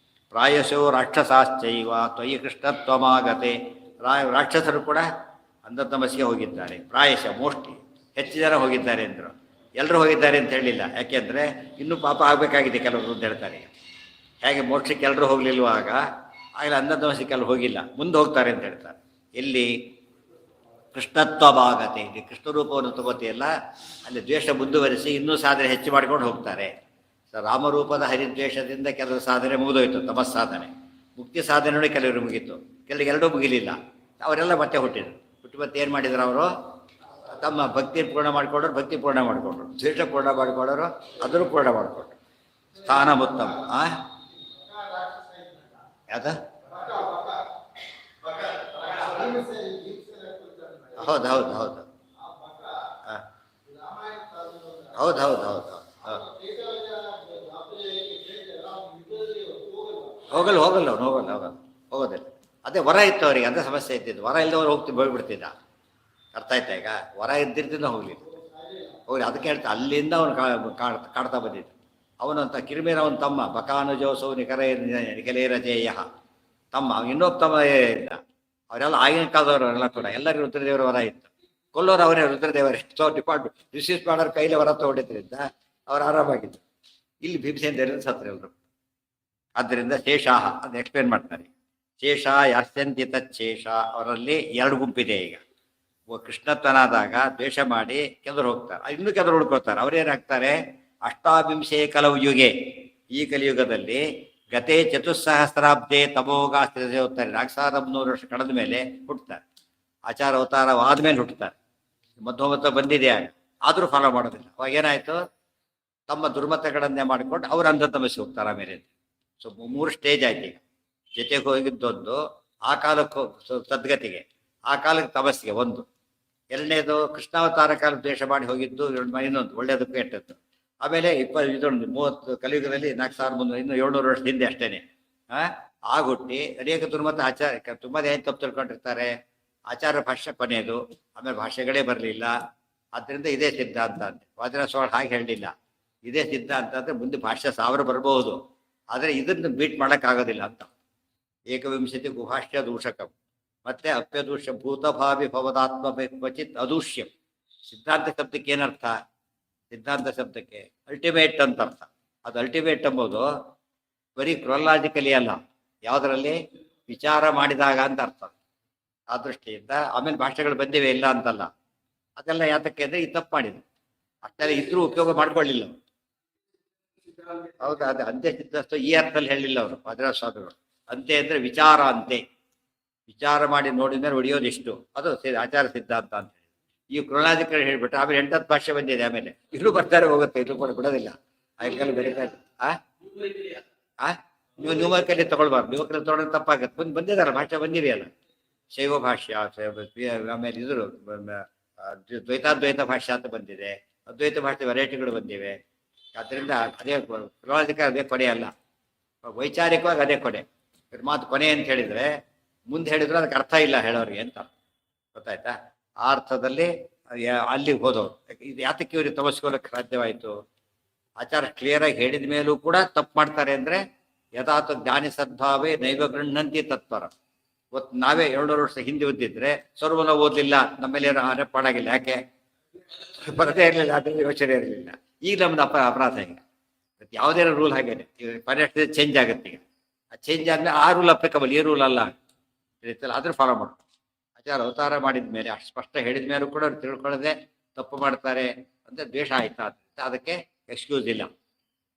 ಪ್ರಾಯಶೋ ರಾಕ್ಷಸಾಶ್ಚೈವ ತ್ವಯಿ ಕೃಷ್ಣತ್ವಮಾಗತೆ. ರಾಕ್ಷಸರು ಕೂಡ ಅಂಧ ತಮಸ್ಸಿಗೆ ಹೋಗಿದ್ದಾರೆ. ಪ್ರಾಯಶಃ ಮೋಸ್ಟ್ಲಿ ಹೆಚ್ಚು ಜನ ಹೋಗಿದ್ದಾರೆ ಅಂದರು. ಎಲ್ಲರೂ ಹೋಗಿದ್ದಾರೆ ಅಂತ ಹೇಳಲಿಲ್ಲ, ಯಾಕೆಂದರೆ ಇನ್ನೂ ಪಾಪ ಆಗಬೇಕಾಗಿದೆ ಕೆಲವರು ಅಂತ ಹೇಳ್ತಾರೆ. ಹೇಗೆ ಮೋಕ್ಷಕ್ಕೆ ಎಲ್ಲರೂ ಹೋಗಲಿಲ್ವಾಗ ಆಗಲೇ ಅಂಧ ತಮಸ್ಸಿಗೆ ಎಲ್ಲರೂ ಹೋಗಿಲ್ಲ, ಮುಂದೆ ಹೋಗ್ತಾರೆ ಅಂತ ಹೇಳ್ತಾರೆ. ಎಲ್ಲಿ ಕೃಷ್ಣತ್ವಮಾಗತೆ, ಇಲ್ಲಿ ಕೃಷ್ಣರೂಪವನ್ನು ತಗೋತಿಯಲ್ಲ, ಅಲ್ಲಿ ದ್ವೇಷ ಮುಂದುವರಿಸಿ ಇನ್ನೂ ಸಾಧನೆ ಹೆಚ್ಚು ಮಾಡ್ಕೊಂಡು ಹೋಗ್ತಾರೆ. ರಾಮರೂಪದ ಹರಿದ್ವೇಷದಿಂದ ಕೆಲವರು ಸಾಧನೆ ಮುಗಿದೋಯ್ತು, ತಮಸ್ಸಾಧನೆ. ಮುಕ್ತಿ ಸಾಧನೆ ಕೆಲವರು ಮುಗೀತು, ಕೆಲವರಿಗೆ ಎರಡೂ ಮುಗಿಲಿಲ್ಲ. ಅವರೆಲ್ಲ ಮತ್ತೆ ಹುಟ್ಟಿದ್ರು. ಮತ್ತೆ ಏನು ಮಾಡಿದ್ರು ಅವರು? ತಮ್ಮ ಭಕ್ತಿ ಪೂರ್ಣ ಮಾಡಿಕೊಂಡ್ರು, ಭಕ್ತಿ ಪೂರ್ಣ ಮಾಡಿಕೊಂಡ್ರು. ದ್ವೇಷ ಪೂರ್ಣ ಮಾಡಿಕೊಂಡರು, ಅದನ್ನು ಪೂರ್ಣ ಮಾಡಿಕೊಂಡ್ರು. ಸ್ಥಾನ ಉತ್ತಮ. ಯಾವ್ದ? ಹೌದು ಹೌದು ಹೌದು ಹೌದು ಹೌದು ಹೌದು ಹೋಗಲ್ಲ ಹೋಗೋದಿಲ್ಲ. ಅದೇ ವರ ಇತ್ತು ಅವರಿಗೆ, ಅದೇ ಸಮಸ್ಯೆ ಇದ್ದಿದ್ದು. ವರ ಇಲ್ಲದವ್ರು ಹೋಗ್ಬಿಡ್ತಿದ್ದ. ಅರ್ಥ ಆಯ್ತಾ? ಈಗ ವರ ಇದ್ದಿರ್ತಿಂದ ಹೋಗ್ಲಿ. ಅದಕ್ಕೆ ಹೇಳ್ತಾ ಅಲ್ಲಿಂದ ಅವನು ಕಾಡ್ತಾ ಬಂದಿದ್ದು. ಅವನಂತ ಕಿರಿಮೇರ ಅವನ ತಮ್ಮ ಬಕಾನುಜೋಸವು ನಿಖಲೇರಜೇಯ ತಮ್ಮ, ಇನ್ನೊಬ್ಬ ತಮ್ಮ ಇಲ್ಲ. ಅವರೆಲ್ಲ ಆಗಿನ ಕಾಲದವರು ಅವರೆಲ್ಲ ಕೂಡ ಎಲ್ಲರಿಗೂ ರುದ್ರದೇವರ ವರ ಇತ್ತು. ಕೊಲ್ಲೋರು ಅವರೇ, ರುದ್ರದೇವರೇ. ಸೊ ಡಿಪಾರ್ಟ್ಮೆಂಟ್ ರಿಸೀವ್ ಮಾಡೋರು ಕೈಲಿ ವರ ತಗೊಂಡಿದ್ದರಿಂದ ಅವ್ರು ಆರಾಮಾಗಿತ್ತು. ಇಲ್ಲಿ ಭೀಮಸೇನ ಸತ್ರ ಎಲ್ಲರು. ಆದ್ದರಿಂದ ಶೇಷಾಹ ಅದು ಎಕ್ಸ್ಪ್ಲೇನ್ ಮಾಡ್ತಾರೆ. ಶೇಷ ಯಾಸ್ಯಂತಿ ತೇಷ, ಅವರಲ್ಲಿ ಎರಡು ಗುಂಪಿದೆ. ಈಗ ಕೃಷ್ಣತ್ವನಾದಾಗ ದ್ವೇಷ ಮಾಡಿ ಕೆಲವರು ಹೋಗ್ತಾರೆ, ಇನ್ನೂ ಕೆಲವರು ಉಳ್ಕೋತಾರೆ. ಅವ್ರೇನಾಗ್ತಾರೆ? ಅಷ್ಟಾವಿಂಶೇ ಕಲವು ಯುಗೆ, ಈ ಕಲಿಯುಗದಲ್ಲಿ ಗತೆ ಚತುಸ್ಸಹಸ್ರಾಬ್ದೆ ತಮೋಗ ಸ್ಥಿತಿ ಹೋಗ್ತಾರೆ. 4300 ವರ್ಷ ಕಳೆದ ಮೇಲೆ ಹುಟ್ಟುತ್ತಾರೆ. ಆಚಾರ ಅವತಾರವಾದ ಮೇಲೆ ಹುಟ್ಟುತ್ತಾರೆ. ಮಧ್ವಮತ ಬಂದಿದೆ, ಆದರೂ ಫಾಲೋ ಮಾಡೋದಿಲ್ಲ. ಅವಾಗ ಏನಾಯಿತು? ತಮ್ಮ ದುರ್ಮತಗಳನ್ನೇ ಮಾಡಿಕೊಂಡು ಅವ್ರು ಅಂಧ ತಮಸ್ಸಿಗೆ ಹೋಗ್ತಾರೆ ಆಮೇಲೆ. ಸೊ 3 ಸ್ಟೇಜ್ ಆಯ್ತು. ಈಗ ಜೊತೆಗೆ ಹೋಗಿದ್ದೊಂದು ಆ ಕಾಲಕ್ಕೆ ಸದ್ಗತಿಗೆ, ಆ ಕಾಲಕ್ಕೆ ತಮಸ್ಸಿಗೆ ಒಂದು. ಎರಡನೇದು ಕೃಷ್ಣಾವತಾರ ಕಾಲ ದ್ವೇಷ ಮಾಡಿ ಹೋಗಿದ್ದು ಇನ್ನೊಂದು ಒಳ್ಳೆಯದಕ್ಕೂ ಕೆಟ್ಟದ್ದು. ಆಮೇಲೆ ಇದೊಂದು 30 ಕಲಿಯುಗದಲ್ಲಿ 4300 ಇನ್ನು 700 ವರ್ಷದ ಹಿಂದೆ ಅಷ್ಟೇನೆ ಆಗುಟ್ಟಿ ಅನೇಕ ದುರ್ಮತ ಆಚಾರ ತುಂಬಾ ಏನು ತಪ್ಪು ತಿಳ್ಕೊಂಡಿರ್ತಾರೆ. ಆಚಾರ ಭಾಷೆ ಕೊನೆಯದು, ಆಮೇಲೆ ಭಾಷೆಗಳೇ ಬರಲಿಲ್ಲ. ಆದ್ದರಿಂದ ಇದೇ ಸಿದ್ಧಾಂತ ಅಂತ ವಾದಿನ ಸ್ವಾಮಿ ಹಾಗೆ ಹೇಳಲಿಲ್ಲ. ಇದೇ ಸಿದ್ಧಾಂತ ಅಂದರೆ ಮುಂದೆ ಭಾಷೆ 1000 ಬರಬಹುದು, ಆದರೆ ಇದನ್ನು ಬೀಟ್ ಮಾಡೋಕ್ಕಾಗೋದಿಲ್ಲ ಅಂತ. ಏಕವಿಂಶತಿ ಗುಭಾಷ್ಯ ದೂಷಕಂ ಮತ್ತೆ ಅಪ್ಯದೂಷ್ಯ ಭೂತಭಾವಿ ಭವದಾತ್ಮ ಕ್ವಚಿತ್ ಅದೂಷ್ಯಂ. ಸಿದ್ಧಾಂತ ಶಬ್ದಕ್ಕೆ ಏನರ್ಥ? ಸಿದ್ಧಾಂತ ಶಬ್ದಕ್ಕೆ ಅಲ್ಟಿಮೇಟ್ ಅಂತ ಅರ್ಥ. ಅದು ಅಲ್ಟಿಮೇಟ್ ಎಂಬುದು ಬರೀ ಕ್ರೊಲಾಜಿಕಲಿ ಅಲ್ಲ, ಯಾವುದರಲ್ಲಿ ವಿಚಾರ ಮಾಡಿದಾಗ ಅಂತ ಅರ್ಥ. ಆ ದೃಷ್ಟಿಯಿಂದ ಆಮೇಲೆ ಭಾಷೆಗಳು ಬಂದಿವೆ ಇಲ್ಲ ಅಂತಲ್ಲ. ಅದೆಲ್ಲ ಯಾತಕ್ಕೆ ಅಂದರೆ ಈ ತಪ್ಪು ಮಾಡಿದ್ರು. ಅಷ್ಟೆಲ್ಲ ಇದ್ರೂ ಉಪಯೋಗ ಮಾಡ್ಕೊಳ್ಳಿಲ್ಲ. ಹೌದಾ? ಅದು ಅಂತ್ಯ ಸಿದ್ಧಸ್ತು ಈ ಅರ್ಥದಲ್ಲಿ ಹೇಳಿಲ್ಲ ಅವರು ವಾದಿರಾಜ ಸ್ವಾಮಿಗಳು. ಅಂತ್ಯ ಅಂದರೆ ವಿಚಾರ, ಅಂತೆ ವಿಚಾರ ಮಾಡಿ ನೋಡಿದ ಮೇಲೆ ಹೊಡೆಯೋದು ಇಷ್ಟು, ಅದು ಆಚಾರ ಸಿದ್ಧಾಂತ ಅಂತ ಹೇಳಿ. ಈ ಕ್ರೊಲಾಜಿಕಲ್ ಹೇಳ್ಬಿಟ್ಟು ಆಮೇಲೆ 8th ಭಾಷೆ ಬಂದಿದೆ. ಆಮೇಲೆ ಇಲ್ಲೂ ಬರ್ತಾರೆ ಹೋಗುತ್ತೆ, ಇಲ್ಲೂ ಕೂಡ ಬಿಡೋದಿಲ್ಲ. ಆಯ್ಕೆಲ್ಲ ಬೇರೆ ನೀವು ನ್ಯೂಮರ್ಕಲ್ಲಿ ತಗೊಳ್ಬಾರ್ದು. ನ್ಯೂಮರ್ಕಲ್ಲಿ ತಗೊಳ್ಳೋದು ತಪ್ಪಾಗತ್ತೆ. ಬಂದಿದಾರಲ್ಲ, ಭಾಷೆ ಬಂದಿದೆಯಲ್ಲ. ಶೈವ ಭಾಷ್ಯ, ಆಮೇಲೆ ಇದ್ರು ದ್ವೈತಾದ್ವೈತ ಭಾಷ್ಯ ಅಂತ ಬಂದಿದೆ. ಅದ್ವೈತ ಭಾಷೆ ವೆರೈಟಿಗಳು ಬಂದಿವೆ. ಆದ್ದರಿಂದ ಅದೇ ಫಿಲಾಲಜಿಕಲ್ ಅದೇ ಕೊನೆ ಅಲ್ಲ, ವೈಚಾರಿಕವಾಗಿ ಅದೇ ಕೊನೆ. ಮಾತು ಕೊನೆ ಅಂತ ಹೇಳಿದರೆ ಮುಂದೆ ಹೇಳಿದ್ರು ಅದಕ್ಕೆ ಅರ್ಥ ಇಲ್ಲ ಹೇಳೋರಿಗೆ ಅಂತ, ಗೊತ್ತಾಯ್ತಾ? ಆ ಅರ್ಥದಲ್ಲಿ ಅಲ್ಲಿಗೆ ಹೋದವರು. ಇದು ಯಾತಕ್ಕೆ ಇವ್ರಿಗೆ ತಮಸ್ಕೊಳ್ಳೋಕೆ ಸಾಧ್ಯವಾಯಿತು? ಆಚಾರ ಕ್ಲಿಯರಾಗಿ ಹೇಳಿದ ಮೇಲೂ ಕೂಡ ತಪ್ಪು ಮಾಡ್ತಾರೆ ಅಂದರೆ ಯಥಾತ್ ಜ್ಞಾನಿ ಸದ್ಭಾವೇ ನೈವ ಗೃಹಂತಿ ತತ್ಪರ. ಇವತ್ತು ನಾವೇ 200 ವರ್ಷ ಹಿಂದೆ ಓದಿದ್ರೆ ಸರ್ವನ ಓದಲಿಲ್ಲ, ನಮ್ಮೇಲೆ ಏನೋ ಪಾಡಾಗಿಲ್ಲ, ಯಾಕೆ ಬರದೇ ಇರಲಿಲ್ಲ, ಅದರಲ್ಲಿ ಯೋಚನೆ ಇರಲಿಲ್ಲ. ಈಗ ನಮ್ದು ಅಪರಾಧ. ಈಗ ಯಾವುದೇ ರೂಲ್ ಹಾಗೇನೆ, ಈಗ ಪರಿಸ್ಥಿತಿ ಚೇಂಜ್ ಆಗುತ್ತೆ. ಈಗ ಆ ಚೇಂಜ್ ಆದ್ಮೇಲೆ ಆ ರೂಲ್ ಅಪ್ಲಿಕಬಲ್, ಈ ರೂಲ್ ಅಲ್ಲ ತಿಳಿತಲ್ಲ, ಅದ್ರ ಫಾಲೋ ಮಾಡ್ತಾರೆ. ಆಚಾರ ಅವತಾರ ಮಾಡಿದ ಮೇಲೆ ಅಷ್ಟು ಸ್ಪಷ್ಟ ಹೇಳಿದ ಮೇಲೂ ಕೂಡ ಅವ್ರು ತಿಳ್ಕೊಳ್ಳದೆ ತಪ್ಪು ಮಾಡ್ತಾರೆ ಅಂತ ದ್ವೇಷ ಆಯ್ತಾ, ಅದಕ್ಕೆ ಎಕ್ಸ್ಕ್ಯೂಸ್ ಇಲ್ಲ.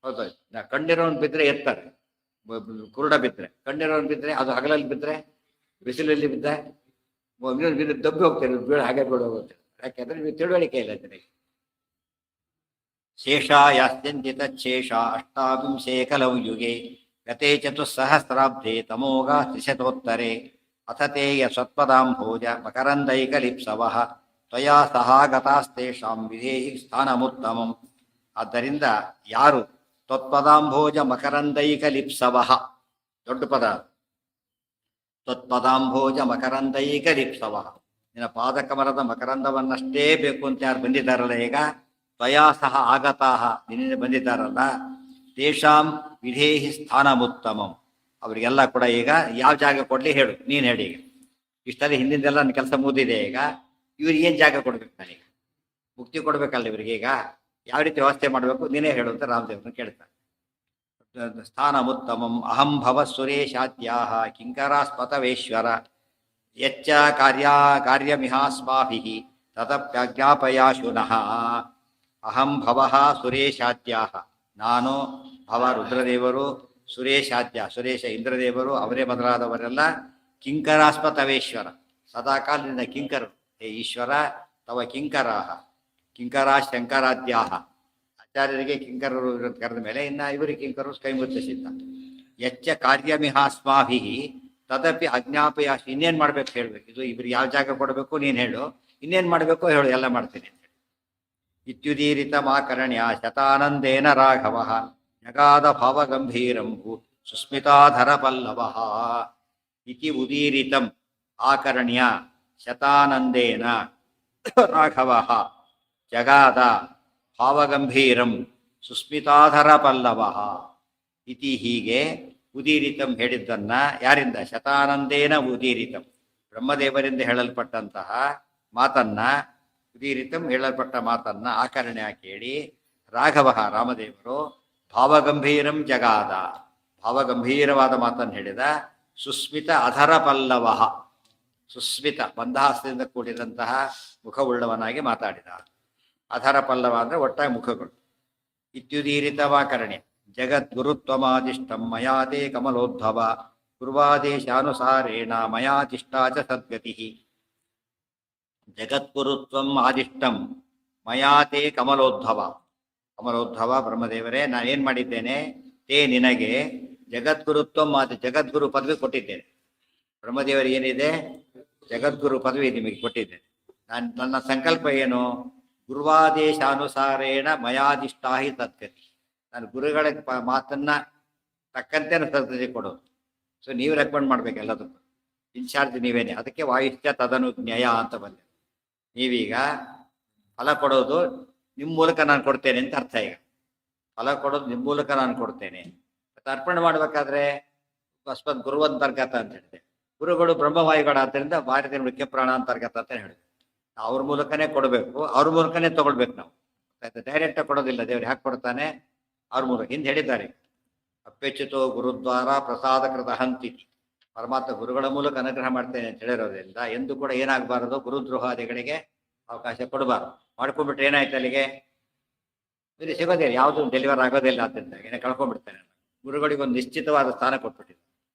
ಹೌದು, ಕಣ್ಣಿರೋನ್ ಬಿದ್ದರೆ ಎತ್ತಾರೆ, ಕುರುಡ ಬಿದ್ದರೆ, ಕಣ್ಣಿರೋನ್ ಬಿದ್ದರೆ, ಅದು ಹಗಲಲ್ಲಿ ಬಿದ್ದರೆ, ಬಿಸಿಲಲ್ಲಿ ಬಿದ್ದರೆ ದಬ್ಬಿ ಹೋಗ್ತಾರೆ, ಬೀಳ ಹಾಗೆ ಬೀಳ ಹೋಗುತ್ತೆ. ಯಾಕೆಂದ್ರೆ ನೀವು ತಿಳುವಳಿಕೆ ಇಲ್ಲ ಜನರಿಗೆ. ಶೇಷ ಯಾಸ್ಯಂತಿ ತೇಷ ಅಷ್ಟಾವಿಂಶೇ ಕಲೌ ಯುಗೆ ಗತೆ ಚತುಸ್ಸಹಸ್ರಾಬ್ಧೆ ತಮೋಗ ತ್ರಿಶತೋತ್ತರೆ ಅಥತೇಯ ಸ್ವತ್ಪದಾಂಭೋಜ ಮಕರಂದೈಕಲಿಪ್ಸವಃ ತ್ವಯಾ ಸಹಾಗತಾಸ್ತೇಷಾಂ ವಿಧೇಹಿ ಸ್ಥಾನಮುತ್ತಮಂ. ಆದ್ದರಿಂದ ಯಾರು ತ್ವತ್ಪದಾಂಭೋಜ ಮಕರಂದೈಕಲಿಪ್ಸವಃ, ದೊಡ್ಡ ಪದ, ತ್ವತ್ಪದಾಂಭೋಜ ಮಕರಂದೈಕಲಿಪ್ಸವಃ, ನಿನ್ನ ಪಾದಕಮಲದ ಮಕರಂದವನ್ನಷ್ಟೇ ಬೇಕು ಅಂತ ಯಾರು ಬಂದಿದ್ದಾರಲ್ಲ, ಈಗ ತ್ವಯಾ ಸಹ ಆಗತಾಹ, ನಿನ್ನೆ ಬಂದಿದ್ದಾರಲ್ಲ, ತೇಷಾಂ ವಿಧೇಹಿ ಸ್ಥಾನಮುತ್ತಮಂ, ಅವರಿಗೆಲ್ಲ ಕೂಡ ಈಗ ಯಾವ ಜಾಗ ಕೊಡಲಿ ಹೇಳು, ನೀನು ಹೇಳಿ. ಈಗ ಇಷ್ಟಲ್ಲಿ ಹಿಂದಿಂದೆಲ್ಲ ನನ್ನ ಕೆಲಸ ಮುಗಿದಿದೆ, ಈಗ ಇವ್ರಿಗೆ ಏನು ಜಾಗ ಕೊಡ್ಬೇಕು, ನಾನೀಗ ಮುಕ್ತಿ ಕೊಡ್ಬೇಕಲ್ಲ ಇವರಿಗೆ, ಈಗ ಯಾವ ರೀತಿ ವ್ಯವಸ್ಥೆ ಮಾಡಬೇಕು ನೀನೇ ಹೇಳು ಅಂತ ರಾಮದೇವ್ರನ್ನ ಕೇಳ್ತಾನೆ. ಸ್ಥಾನಮುತ್ತಮಂ ಅಹಂ ಭವ ಸುರೇಶಾದ್ಯಾಹ ಕಿಂಕರಾಸ್ಪತವೇಶ್ವರ ಯಚ್ಚ ಕಾರ್ಯಮಿಹಾಸ್ಮಾಭಿಃ ತತಪ್ಯಜ್ಞಾಪಯಾಶುನಃ. ಅಹಂ ಭವಃ ಸುರೇಶಾದ್ಯಾಹ, ನಾನು, ಭವ ರುದ್ರದೇವರು, ಸುರೇಶಾದ್ಯ ಸುರೇಶ ಇಂದ್ರದೇವರು, ಅವರೇ ಮೊದಲಾದವರೆಲ್ಲ ಕಿಂಕರಾಸ್ಪತವೇಶ್ವರ, ಸದಾಕಾಲದಿಂದ ಕಿಂಕರರು. ಹೇ ಈಶ್ವರ, ತವ ಕಿಂಕರಾಹ, ಕಿಂಕರಾ ಶಂಕರಾದ್ಯಾಹ, ಆಚಾರ್ಯರಿಗೆ ಕಿಂಕರರು ಕರೆದ ಮೇಲೆ ಇನ್ನು ಇವರಿಗೆ ಕಿಂಕರರು ಕೈಮುತ್ತ ಸಿದ್ಧ. ಯಚ್ಚ ಕಾರ್ಯಮಿಹಾಸ್ಮಾಭಿಃ ತದಪಿ ಅಜ್ಞಾಪಯಾಶಿ, ಇನ್ನೇನು ಮಾಡ್ಬೇಕು ಹೇಳ್ಬೇಕು, ಇದು ಇವ್ರಿಗೆ ಯಾವ ಜಾಗ ಕೊಡಬೇಕು ನೀನು ಹೇಳು, ಇನ್ನೇನು ಮಾಡಬೇಕು ಹೇಳು, ಎಲ್ಲ ಮಾಡ್ತೀನಿ ಅಂತ ಹೇಳಿ. ಇತ್ಯುದೀರಿತ ಮಾಕರ್ಣ್ಯ ಶತಾನಂದೇನ ರಾಘವ ಜಗಾದ ಭಾವಗಂಭೀರಂ ಸುಸ್ಮಿತಾಧರ ಪಲ್ಲವ. ಇತಿ ಉದೀರಿತಂ ಆಕರ್ಣ್ಯ ಶತಾನಂದೇನ ರಾಘವ ಜಗಾದ ಭಾವಗಂಭೀರಂ ಸುಸ್ಮಿತಾಧರ ಪಲ್ಲವ. ಇತಿ ಹೀಗೆ ಉದೀರಿತಂ ಹೇಳಿದ್ದನ್ನ ಯಾರಿಂದ? ಶತಾನಂದೇನ ಉದೀರಿತಂ, ಬ್ರಹ್ಮದೇವರಿಂದ ಹೇಳಲ್ಪಟ್ಟಂತಹ ಮಾತನ್ನ, ಉದೀರಿತಂ ಹೇಳಲ್ಪಟ್ಟ ಮಾತನ್ನ ಆಕರ್ಣ್ಯ ಕೇಳಿ, ರಾಘವ ರಾಮದೇವರು ಭಾವಗಂಭೀರಂ ಜಗಾದ, ಭಾವಗಂಭೀರವಾದ ಮಾತನ್ನು ಹೇಳಿದ. ಸುಸ್ಮಿತ ಅಧರ ಪಲ್ಲವ, ಸುಸ್ಮಿತ ಮಂದಹಾಸದಿಂದ ಕೂಡಿದಂತಹ ಮುಖವುಳ್ಳವನಾಗಿ ಮಾತಾಡಿದ. ಅಧರ ಪಲ್ಲವ ಅಂದರೆ ಒಟ್ಟಾಗಿ ಮುಖಗಳು. ಇತ್ಯುದೀರಿತವಾಕರ್ಣ್ಯ ಜಗದ್ಗುರುತ್ವಮಾದಿಷ್ಟಂ ಮಯಾತೆ ಕಮಲೋದ್ಭವ ಪೂರ್ವಾದೇಶಾನುಸಾರೇಣ ಮಯಾತಿಷ್ಠಾ ಚ ಸದ್ಗತಿ. ಜಗದ್ಗುರುತ್ವಂ ಆದಿಷ್ಟಂ ಮಯಾತೆ ಕಮಲೋದ್ಭವ, ಕಮಲೋದ್ಭವ ಬ್ರಹ್ಮದೇವರೇ, ನಾನೇನು ಮಾಡಿದ್ದೇನೆ? ತೇ ನಿನಗೆ ಜಗದ್ಗುರುತ್ವಂ ಆದಿ, ಜಗದ್ಗುರು ಪದವಿ ಕೊಟ್ಟಿದ್ದೇನೆ. ಬ್ರಹ್ಮದೇವರು ಏನಿದೆ? ಜಗದ್ಗುರು ಪದವಿ ನಿಮಗೆ ಕೊಟ್ಟಿದ್ದೇನೆ. ನನ್ನ ಸಂಕಲ್ಪ ಏನು? ಗುರುವಾದೇಶಾನುಸಾರೇಣ ಮಯಾದಿಷ್ಟಾಹಿ ತದ್ಗತಿ, ನಾನು ಗುರುಗಳ ಮಾತನ್ನ ತಕ್ಕಂತೆ ಸದ್ಗತಿ ಕೊಡೋದು. ಸೊ ನೀವು ರೆಕಮೆಂಡ್ ಮಾಡ್ಬೇಕು ಎಲ್ಲದಕ್ಕೂ, ಇನ್ಚಾರ್ಜ್ ನೀವೇನೆ. ಅದಕ್ಕೆ ವಾಯುಷ್ಯ ತದನುಜ್ಞೇಯ ಅಂತ ಬಂದೆ. ನೀವೀಗ ಫಲ ಕೊಡೋದು ನಿಮ್ಮ ಮೂಲಕ ನಾನು ಕೊಡ್ತೇನೆ ಅಂತ ಅರ್ಥ. ಈಗ ಫಲ ಕೊಡೋದು ನಿಮ್ಮ ಮೂಲಕ ನಾನು ಕೊಡ್ತೇನೆ. ಅರ್ಪಣೆ ಮಾಡ್ಬೇಕಾದ್ರೆ ಅಸ್ಮತ್ ಗುರುವಂತರ್ಗತ ಅಂತ ಹೇಳಿದೆ. ಗುರುಗಳು ಬ್ರಹ್ಮವಾಯುಗಳ ಆದ್ದರಿಂದ ಭಾರತೀಯ ಮುಖ್ಯ ಪ್ರಾಣ ಅಂತರ್ಗತ ಅಂತ ಹೇಳಿದೆ. ಅವ್ರ ಮೂಲಕನೇ ಕೊಡಬೇಕು, ಅವ್ರ ಮೂಲಕನೇ ತಗೊಳ್ಬೇಕು ನಾವು. ಡೈರೆಕ್ಟಾಗಿ ಕೊಡೋದಿಲ್ಲ, ದೇವ್ರು ಯಾಕೆ ಕೊಡ್ತಾನೆ? ಅವ್ರ ಮೂಲಕ. ಹಿಂದೆ ಹೇಳಿದ್ದಾರೆ, ಅಪ್ಯಚ್ಯುತೋ ಗುರುದ್ವಾರ ಪ್ರಸಾದ ಕೃತ ಹಂತಿತಿ, ಪರಮಾತ್ಮ ಗುರುಗಳ ಮೂಲಕ ಅನುಗ್ರಹ ಮಾಡ್ತೇನೆ ಅಂತ ಹೇಳಿರೋದ್ರಿಂದ ಎಂದು ಕೂಡ ಏನಾಗಬಾರದು, ಗುರುದ್ರೋಹಾದಿಗಳಿಗೆ ಅವಕಾಶ ಕೊಡಬಾರ್ದು. ಮಾಡ್ಕೊಂಡ್ಬಿಟ್ರೆ ಏನಾಯ್ತು ಅಲ್ಲಿಗೆ? ಇಲ್ಲಿ ಸಿಗೋದಿಲ್ಲ, ಯಾವುದು ಡೆಲಿವರ್ ಆಗೋದಿಲ್ಲ. ಆದ್ದರಿಂದ ಏನೇ ಕಳ್ಕೊಂಡ್ಬಿಡ್ತಾನೆ. ಗುರುಗಳಿಗೊಂದು ನಿಶ್ಚಿತವಾದ ಸ್ಥಾನ ಕೊಟ್ಬಿಟ್ಟಿದೆ.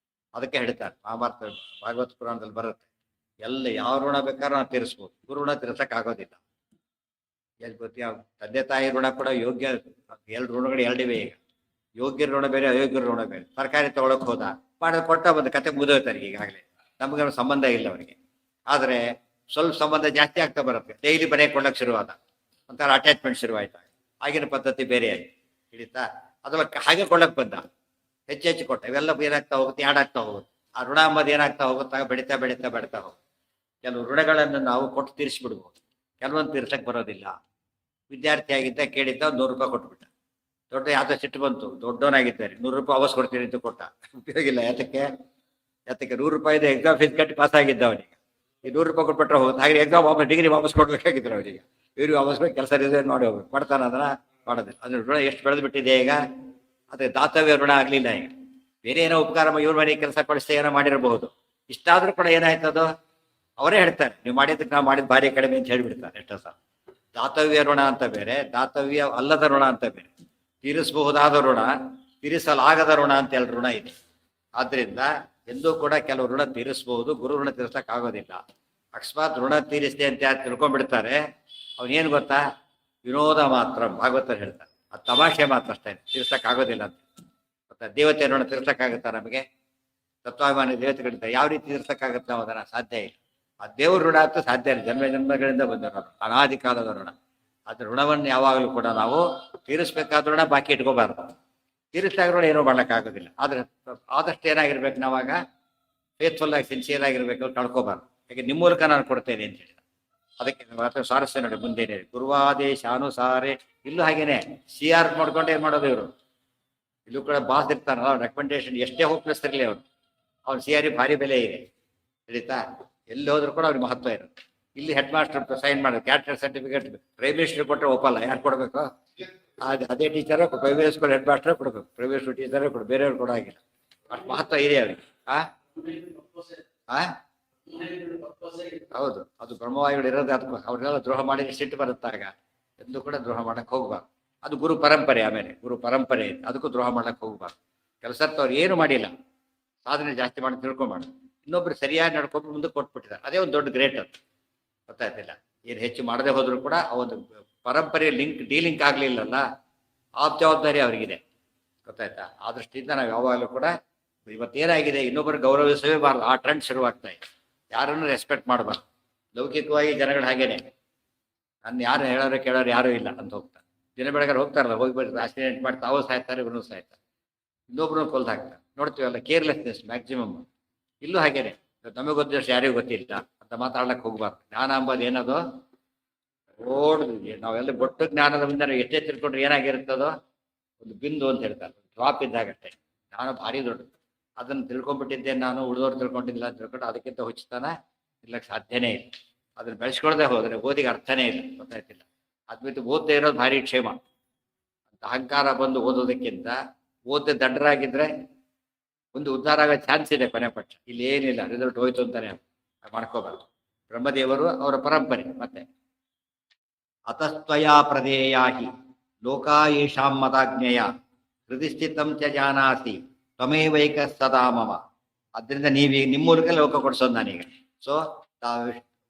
ಅದಕ್ಕೆ ಹೇಳ್ತಾರೆ, ಮಹಾಭಾರತ ಭಾಗವತ್ ಪುರಾಣದಲ್ಲಿ ಬರುತ್ತೆ, ಎಲ್ಲ ಯಾವ ಋಣ ಬೇಕಾದ್ರೂ ನಾವು ತೀರಿಸ್ಬೋದು, ಗುರು ಋಣ ತೀರ್ಸಕ್ಕಾಗೋದಿಲ್ಲ. ಎಲ್ಲಿ ಗೊತ್ತಿ ಯಾವ ತಂದೆ ತಾಯಿ ಋಣ ಕೂಡ ಯೋಗ್ಯ, ಎರಡು ಋಣಗಳು ಎರಡಿವೆ. ಈಗ ಯೋಗ್ಯರ ಋಣ ಬೇರೆ, ಅಯೋಗ್ಯರ ಋಣ ಬೇರೆ. ತರಕಾರಿ ತಗೊಳಕ್ ಹೋದ, ಮಾಡೋದು ಕೊಟ್ಟ ಬಂದ ಕತೆ ಮುಗಿದೋಯ್ತಾರೆ. ಈಗಾಗಲೇ ನಮ್ಗೆ ಸಂಬಂಧ ಇಲ್ಲ ಅವರಿಗೆ. ಆದರೆ ಸ್ವಲ್ಪ ಸಂಬಂಧ ಜಾಸ್ತಿ ಆಗ್ತಾ ಬರುತ್ತೆ. ಡೈಲಿ ಮನೆಗೆ ಕೊಳ್ಳಕ್ಕೆ ಶುರುವಾದ, ಒಂಥರ ಅಟ್ಯಾಚ್ಮೆಂಟ್ ಶುರುವಾಯ್ತು. ಆಗಿನ ಪದ್ಧತಿ ಬೇರೆ ಆಯಿತು. ಹಿಡಿತಾ ಅದಲ್ಲ ಹಾಗೆ ಕೊಳ್ಳಕ್ಕೆ ಬಂದ, ಹೆಚ್ಚು ಹೆಚ್ಚು ಕೊಟ್ಟ, ಇವೆಲ್ಲ ಏನಾಗ್ತಾ ಹೋಗುತ್ತೆ, ಯಾಡಾಗ್ತಾ ಹೋಗುತ್ತೆ. ಆ ಋಣ ಅಂಬದು ಏನಾಗ್ತಾ ಹೋಗುತ್ತಾ ಬೆಳೀತಾ ಬೆಳೀತಾ ಬೆಳೀತಾ ಹೋಗುತ್ತೆ. ಕೆಲವು ಋಣಗಳನ್ನು ನಾವು ಕೊಟ್ಟು ತೀರಿಸ್ಬಿಡ್ಬೋದು, ಕೆಲವೊಂದು ತೀರ್ಸಕ್ಕೆ ಬರೋದಿಲ್ಲ. ವಿದ್ಯಾರ್ಥಿ ಆಗಿದ್ದ ಕೇಳಿದ್ದ ₹100 ಕೊಟ್ಬಿಟ್ಟ. ದೊಡ್ಡ ಯಾವ್ದೋ ಸಿಟ್ಟು ಬಂತು, ದೊಡ್ಡವನಾಗಿದ್ದಾರೆ, ₹100 ವಾಪಸ್ ಕೊಡ್ತೀನಿ ಅಂತ ಕೊಟ್ಟ. ಉಪಯೋಗ ಇಲ್ಲ. ಯಾತಕ್ಕೆ ₹100 ಎಕ್ಸಾಮ್ ಫೀಸ್ ಕಟ್ಟಿ ಪಾಸ್ ಆಗಿದ್ದ ಅವನಿಗೆ. ಈ ₹100 ಕೊಟ್ಬಿಟ್ರೆ ಹೋಗುತ್ತೆ. ಹಾಗೆ ಎಕ್ಸಾಮ್ ವಾಪಸ್ ಡಿಗ್ರಿ ವಾಪಸ್ ಕೊಡ್ಬೇಕಾಗಿದ್ರು ಅವನಿಗೆ. ಇವ್ರಿಗೆ ವಾಪಸ್ ಬೇಕು, ಕೆಲಸ ರಿಸೈನ್ ಮಾಡಿ ಹೋಗ್ಬೇಕು. ಕೊಡ್ತಾನೆ ಅದನ್ನ ಮಾಡೋದಿಲ್ಲ. ಅದ್ರ ಋಣ ಎಷ್ಟು ಬೆಳೆದು ಬಿಟ್ಟಿದೆ ಈಗ. ಅದೇ ದಾತವ್ಯ ಋಣ ಆಗಲಿಲ್ಲ. ಈಗ ಬೇರೆ ಏನೋ ಉಪಕಾರ ಇವ್ರ ಮನೆಗೆ ಕೆಲಸ ಕಳಿಸ್ತಾ ಏನೋ ಮಾಡಿರಬಹುದು. ಇಷ್ಟಾದ್ರೂ ಕೂಡ ಏನಾಯ್ತದು, ಅವರೇ ಹೇಳ್ತಾರೆ ನೀವು ಮಾಡಿದ್ದಕ್ಕೆ ನಾವು ಮಾಡಿದ ಭಾರಿ ಕಡಿಮೆ ಅಂತ ಹೇಳಿಬಿಡ್ತಾರೆ ಎಷ್ಟೋ ಸಲ. ದಾತವ್ಯ ಋಣ ಅಂತ ಬೇರೆ, ದಾತವ್ಯ ಅಲ್ಲದ ಋಣ ಅಂತ ಬೇರೆ. ತೀರಿಸಬಹುದಾದ ಋಣ, ತೀರಿಸಲಾಗದ ಋಣ ಅಂತ ಎರಡು ಋಣ ಇದೆ. ಆದ್ರಿಂದ ಎಂದೂ ಕೂಡ ಕೆಲವು ಋಣ ತೀರಿಸಬಹುದು, ಗುರು ಋಣ ತೀರಿಸಕ್ ಆಗೋದಿಲ್ಲ. ಅಕಸ್ಮಾತ್ ಋಣ ತೀರಿಸಿದೆ ಅಂತ ಯಾರು ತಿಳ್ಕೊಂಡ್ಬಿಡ್ತಾರೆ, ಅವನೇನು ಗೊತ್ತಾ, ವಿನೋದ ಮಾತ್ರ ಭಾಗವತರು ಹೇಳ್ತಾರೆ, ಅದು ತಮಾಷೆ ಮಾತ್ರ ಅಷ್ಟೇ, ತೀರ್ಸಕ್ ಆಗೋದಿಲ್ಲ ಅಂತ. ಗೊತ್ತಾ, ದೇವತೆ ಋಣ ತೀರ್ಸಕ್ಕಾಗುತ್ತಾ ನಮಗೆ? ತತ್ವಾಭಿಮಾನಿ ದೇವತೆಗಳಿಂದ ಯಾವ ರೀತಿ ತೀರ್ಸಕ್ಕಾಗುತ್ತೆ ನಾವು ಅದನ್ನ? ಸಾಧ್ಯ ಇಲ್ಲ. ಆ ದೇವ್ರ ಋಣ ಅಂತೂ ಸಾಧ್ಯ ಇಲ್ಲ, ಜನ್ಮ ಜನ್ಮಗಳಿಂದ ಬಂದಿರೋ ಅನಾದಿ ಕಾಲದ ಋಣ. ಅದ್ರ ಋಣವನ್ನು ಯಾವಾಗಲೂ ಕೂಡ ನಾವು ತೀರಿಸ್ಬೇಕಾದ ಋಣ ಬಾಕಿ ಇಟ್ಕೋಬಾರ್ದು. ತೀರಿಸಿದಾಗ ಋಣ ಏನೋ ಮಾಡ್ಲಿಕ್ಕಾಗೋದಿಲ್ಲ. ಆದ್ರೆ ಆದಷ್ಟು ಏನಾಗಿರ್ಬೇಕು, ನಾವಾಗ ಫೇತ್ಫುಲ್ ಆಗಿ ಸಿನ್ಸಿಯರ್ ಆಗಿರ್ಬೇಕು, ಕಳ್ಕೋಬಾರ್ದು. ಯಾಕೆ ನಿಮ್ಮ ಮೂಲಕ ನಾನು ಕೊಡ್ತೇನೆ ಅಂತ ಹೇಳಿ. ಅದಕ್ಕೆ ಮಾತ್ರ ಸ್ವಾರಸ್ಯ ನೋಡಿ ಮುಂದೇನೆ ಗುರುವಾದೇಶ ಅನುಸಾರೆ. ಇಲ್ಲೂ ಹಾಗೇನೆ CR ಮಾಡ್ಕೊಂಡು ಏನ್ ಮಾಡೋದು ಇವರು. ಇಲ್ಲೂ ಕೂಡ ಬಾಸ್ ಇರ್ತಾನಲ್ಲ, ರೆಕಮೆಂಡೇಶನ್ ಎಷ್ಟೇ ಹೋಪ್ಲೆಸ್ ಇರಲಿ ಅವ್ನು, ಅವ್ನು CR ಭಾರಿ ಬೆಲೆ ಇದೆ ತಿಳಿತಾ. ಎಲ್ಲಿ ಹೋದ್ರು ಕೂಡ ಅವ್ರಿಗೆ ಮಹತ್ವ ಇರುತ್ತೆ. ಇಲ್ಲಿ ಹೆಡ್ ಮಾಸ್ಟರ್ ಸೈನ್ ಮಾಡೋದು, ಕ್ಯಾರೆಕ್ಟರ್ ಸರ್ಟಿಫಿಕೇಟ್ ಪ್ರೈಮ್ ಮಿನಿಸ್ಟರ್ ಕೊಟ್ಟರೆ ಒಪ್ಪಲ್ಲ. ಯಾರು ಕೊಡಬೇಕು? ಅದೇ teacher private school head master ಕೊಡಬೇಕು, ಪ್ರೈವೇಟ್ ಸ್ಕೂಲ್ ಟೀಚರ್ ಕೊಡು, ಬೇರೆಯವ್ರು ಕೊಡೋ ಆಗಿಲ್ಲ. ಅಷ್ಟು ಮಹತ್ವ ಇದೆ ಅವ್ರಿಗೆ. ಹೌದು, ಅದು ಬ್ರಹ್ಮವಾಯುಗಳು ಇರೋದು ಅದಕ್ಕೆ. ಅವ್ರನ್ನೆಲ್ಲ ದ್ರೋಹ ಮಾಡಿದ್ರೆ ಸಿಟ್ಟು ಬರುತ್ತಾಗ ಎಂದು ಕೂಡ ದ್ರೋಹ ಮಾಡಕ್ ಹೋಗ್ಬಾರ್ದು. ಅದು ಗುರು ಪರಂಪರೆ. ಆಮೇಲೆ ಗುರು ಪರಂಪರೆ ಇದೆ, ಅದಕ್ಕೂ ದ್ರೋಹ ಮಾಡಕ್ ಹೋಗ್ಬಾರ್ದು. ಕೆಲಸಕ್ಕೆ ಅವ್ರು ಏನು ಮಾಡಿಲ್ಲ, ಸಾಧನೆ ಜಾಸ್ತಿ ಮಾಡಿ ತಿಳ್ಕೊಂಬಾರ್ದು. ಇನ್ನೊಬ್ರು ಸರಿಯಾಗಿ ನಡ್ಕೊಂಡು ಮುಂದೆ ಕೊಟ್ಬಿಟ್ಟಿದ್ದಾರೆ, ಅದೇ ಒಂದು ದೊಡ್ಡ ಗ್ರೇಟ್ ಅಂತ. ಗೊತ್ತಾಯ್ತಿಲ್ಲ, ಏನು ಹೆಚ್ಚು ಮಾಡದೆ ಹೋದ್ರು ಕೂಡ ಆ ಒಂದು ಪರಂಪರೆ ಲಿಂಕ್ ಆಗ್ಲಿಲ್ಲಲ್ಲ, ಆ ಜವಾಬ್ದಾರಿ ಅವ್ರಿಗಿದೆ. ಗೊತ್ತಾಯ್ತಾ? ಆ ದೃಷ್ಟಿಯಿಂದ ನಾವು ಯಾವಾಗಲೂ ಕೂಡ ಇವತ್ತೇನಾಗಿದೆ, ಇನ್ನೊಬ್ಬರು ಗೌರವಿಸಲೇಬಾರ್ದು. ಆ ಟ್ರೆಂಡ್ ಶುರುವಾಗ್ತಾ ಇದೆ. ಯಾರನ್ನು ರೆಸ್ಪೆಕ್ಟ್ ಮಾಡಬಾರ್ದು. ಲೌಕಿಕವಾಗಿ ಜನಗಳು ಹಾಗೇನೆ, ನನ್ನ ಯಾರು ಹೇಳೋರು ಕೇಳೋರು ಯಾರೂ ಇಲ್ಲ ಅಂತ ಹೋಗ್ತಾರೆ. ದಿನ ಬೆಳಗಾರೆ ಹೋಗ್ತಾರಲ್ಲ, ಹೋಗ್ಬಿಟ್ಟು ಆಕ್ಸಿಡೆಂಟ್ ಮಾಡಿ ತಾವು ಸಾಯ್ತಾರೆ, ಇವನು ಸಾಯ್ತಾರೆ, ಇನ್ನೊಬ್ರು ಕೊಲ್ದು ಹಾಕ್ತಾರೆ. ನೋಡ್ತೀವಲ್ಲ, ಕೇರ್ಲೆಸ್ನೆಸ್ ಮ್ಯಾಕ್ಸಿಮಮ್. ಇಲ್ಲೂ ಹಾಗೇನೆ, ನಮಗೆ ಗೊತ್ತಿಷ್ಟು ಯಾರಿಗೂ ಗೊತ್ತಿಲ್ಲ ಅಂತ ಮಾತಾಡ್ಲಕ್ಕೆ ಹೋಗ್ಬಾರ್ದು. ಜ್ಞಾನ ಅಂಬೋದು ಏನದು, ಓಡ್ದು ನಾವೆಲ್ಲ ಬೊಟ್ಟು ಜ್ಞಾನದ ಮುಂದೆ ನಾವು ಎಷ್ಟೇ ತಿಳ್ಕೊಂಡ್ರೆ ಏನಾಗಿರುತ್ತದೋ ಒಂದು ಬಿಂದು ಅಂತ ಹೇಳ್ತಾರೆ, ಡ್ರಾಪ್ ಇದ್ದಾಗಷ್ಟೇ. ಜ್ಞಾನ ಭಾರಿ ದೊಡ್ಡದು. ಅದನ್ನು ತಿಳ್ಕೊಂಡ್ಬಿಟ್ಟಿದ್ದೆ ನಾನು, ಉಳಿದವ್ರು ತಿಳ್ಕೊಂಡಿಲ್ಲ ಅಂತ ತಿಳ್ಕೊಂಡು ಅದಕ್ಕಿಂತ ಹುಚ್ಚತನ ಇರ್ಲಕ್ಕೆ ಸಾಧ್ಯನೇ ಇಲ್ಲ. ಅದನ್ನ ಬೆಳೆಸ್ಕೊಳ್ದೆ ಹೋದ್ರೆ ಓದಿಗೆ ಅರ್ಥನೇ ಇಲ್ಲ. ಗೊತ್ತಾಯ್ತಿಲ್ಲ. ಅದ್ ಬಿಟ್ಟು ಓದದೇ ಇರೋದು ಭಾರಿ ಕ್ಷೇಮ ಅಂತ. ಅಹಂಕಾರ ಬಂದು ಓದೋದಕ್ಕಿಂತ ಓದದೆ ದಡ್ಡರಾಗಿದ್ರೆ ಒಂದು ಉದ್ಧಾರ ಆಗೋ ಚಾನ್ಸ್ ಇದೆ ಕೊನೆ ಪಕ್ಷ. ಇಲ್ಲಿ ಏನಿಲ್ಲ, ರಿಸಲ್ಟ್ ಹೋಯ್ತು ಅಂತಾನೆ ಮಾಡ್ಕೋಬಾರ್ದು. ಬ್ರಹ್ಮದೇವರು ಅವರ ಪರಂಪರೆ. ಮತ್ತೆ ಅತಸ್ತ್ವಯಾ ಪ್ರದೇಯಾಹಿ ಲೋಕಾ ಯೇಷಾಂ ಮದಾಜ್ಞೆಯ ಹೃದಯಸ್ಥಿತಂ ಚ ಜಾನಾಸಿ ತ್ವಮೇವೈಕ ಸದಾ ಮಮ. ಅದರಿಂದ ನೀವೀಗ ನಿಮ್ಮ ಮೂಲಕ ಲೋಕ ಕೊಡ್ಸೋದು ನಾನೀಗ. ಸೊ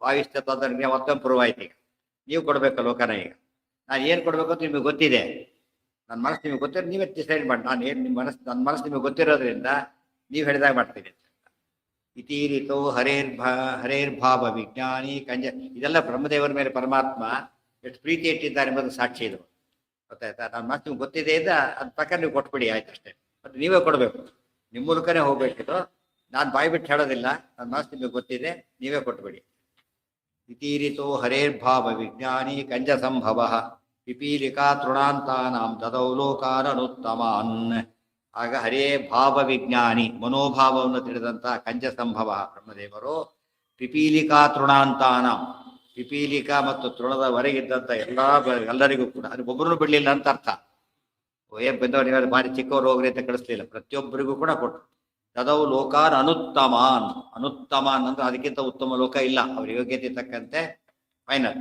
ವಾಯುಸ್ಥಿತಂದ್ರೆ ಮತ್ತೊಂದು ಪ್ರೂವ್ ಆಯ್ತು. ಈಗ ನೀವು ಕೊಡ್ಬೇಕು ಲೋಕನ. ಈಗ ನಾನು ಏನು ಕೊಡ್ಬೇಕು ಅಂತ ನಿಮಗೆ ಗೊತ್ತಿದೆ, ನನ್ನ ಮನಸ್ಸು ನಿಮಗೆ ಗೊತ್ತಿರೋ ನೀವೇ ಡಿಸೈಡ್ ಮಾಡಿ. ನಾನು ಏನು ನಿಮ್ಮ ಮನಸ್ಸು, ನನ್ನ ಮನಸ್ಸು ನಿಮಗೆ ಗೊತ್ತಿರೋದ್ರಿಂದ ನೀವು ಹೇಳಿದಾಗ ಮಾಡ್ತೀನಿ. ಇತೀರಿತೋ ಹರೇರ್ಭಾವ ವಿಜ್ಞಾನಿ ಕಂಜ. ಇದೆಲ್ಲ ಬ್ರಹ್ಮದೇವರ ಮೇಲೆ ಪರಮಾತ್ಮ ಎಷ್ಟು ಪ್ರೀತಿ ಇಟ್ಟಿದ್ದಾರೆ ಎಂಬುದು ಸಾಕ್ಷಿ ಇದು. ಗೊತ್ತಾಯ್ತಾ? ನನ್ನ ಮನಸ್ಸು ನಿಮ್ಗೆ ಗೊತ್ತಿದೆ ಇದ್ದ ಅದ್ ಪ್ರಕಾರ ನೀವು ಕೊಟ್ಬಿಡಿ, ಆಯ್ತು ಅಷ್ಟೇ. ಮತ್ತೆ ನೀವೇ ಕೊಡಬೇಕು, ನಿಮ್ಮ ಮೂಲಕನೇ ಹೋಗ್ಬೇಕಿದು. ನಾನು ಬಾಯಿ ಬಿಟ್ಟು ಹೇಳೋದಿಲ್ಲ, ನನ್ನ ಮನಸ್ಸು ನಿಮಗೆ ಗೊತ್ತಿದೆ, ನೀವೇ ಕೊಟ್ಬಿಡಿ. ಇತೀರಿತೋ ಹರೇರ್ಭಾವ ವಿಜ್ಞಾನಿ ಕಂಜ ಸಂಭವ ಪಿಪೀಲಿಕಾ ತೃಣಾಂತಾನಾಂ ತದೌ ಲೋಕಾನನುತ್ತಮಾನ್. ಆಗ ಹರೇ ಭಾವ ವಿಜ್ಞಾನಿ, ಮನೋಭಾವವನ್ನು ತಿಳಿದಂತ ಕಂಜ ಸಂಭವ ಬ್ರಹ್ಮದೇವರು ಪಿಪೀಲಿಕಾ ತೃಣಾಂತಾನಾಂ, ಪಿಪೀಲಿಕಾ ಮತ್ತು ತೃಣದವರೆಗಿದ್ದಂಥ ಎಲ್ಲರಿಗೂ ಕೂಡ, ಅದು ಒಬ್ಬರನ್ನು ಬಿಡಲಿಲ್ಲ ಅಂತ ಅರ್ಥ. ಬಂದವರು ನೀವೆಲ್ಲ ಭಾರಿ ಚಿಕ್ಕವರು ಹೋಗ್ರಿ ಅಂತ ಕಳಿಸ್ಲಿಲ್ಲ, ಪ್ರತಿಯೊಬ್ಬರಿಗೂ ಕೂಡ ಕೊಟ್ಟರು. ತದೌ ಲೋಕಾನ್ ಅನುತ್ತಮಾನ್. ಅನುತ್ತಮಾನ್ ಅಂದ್ರೆ ಅದಕ್ಕಿಂತ ಉತ್ತಮ ಲೋಕ ಇಲ್ಲ. ಅವ್ರ ಯೋಗ್ಯತೆ ತಕ್ಕಂತೆ ಫೈನಲ್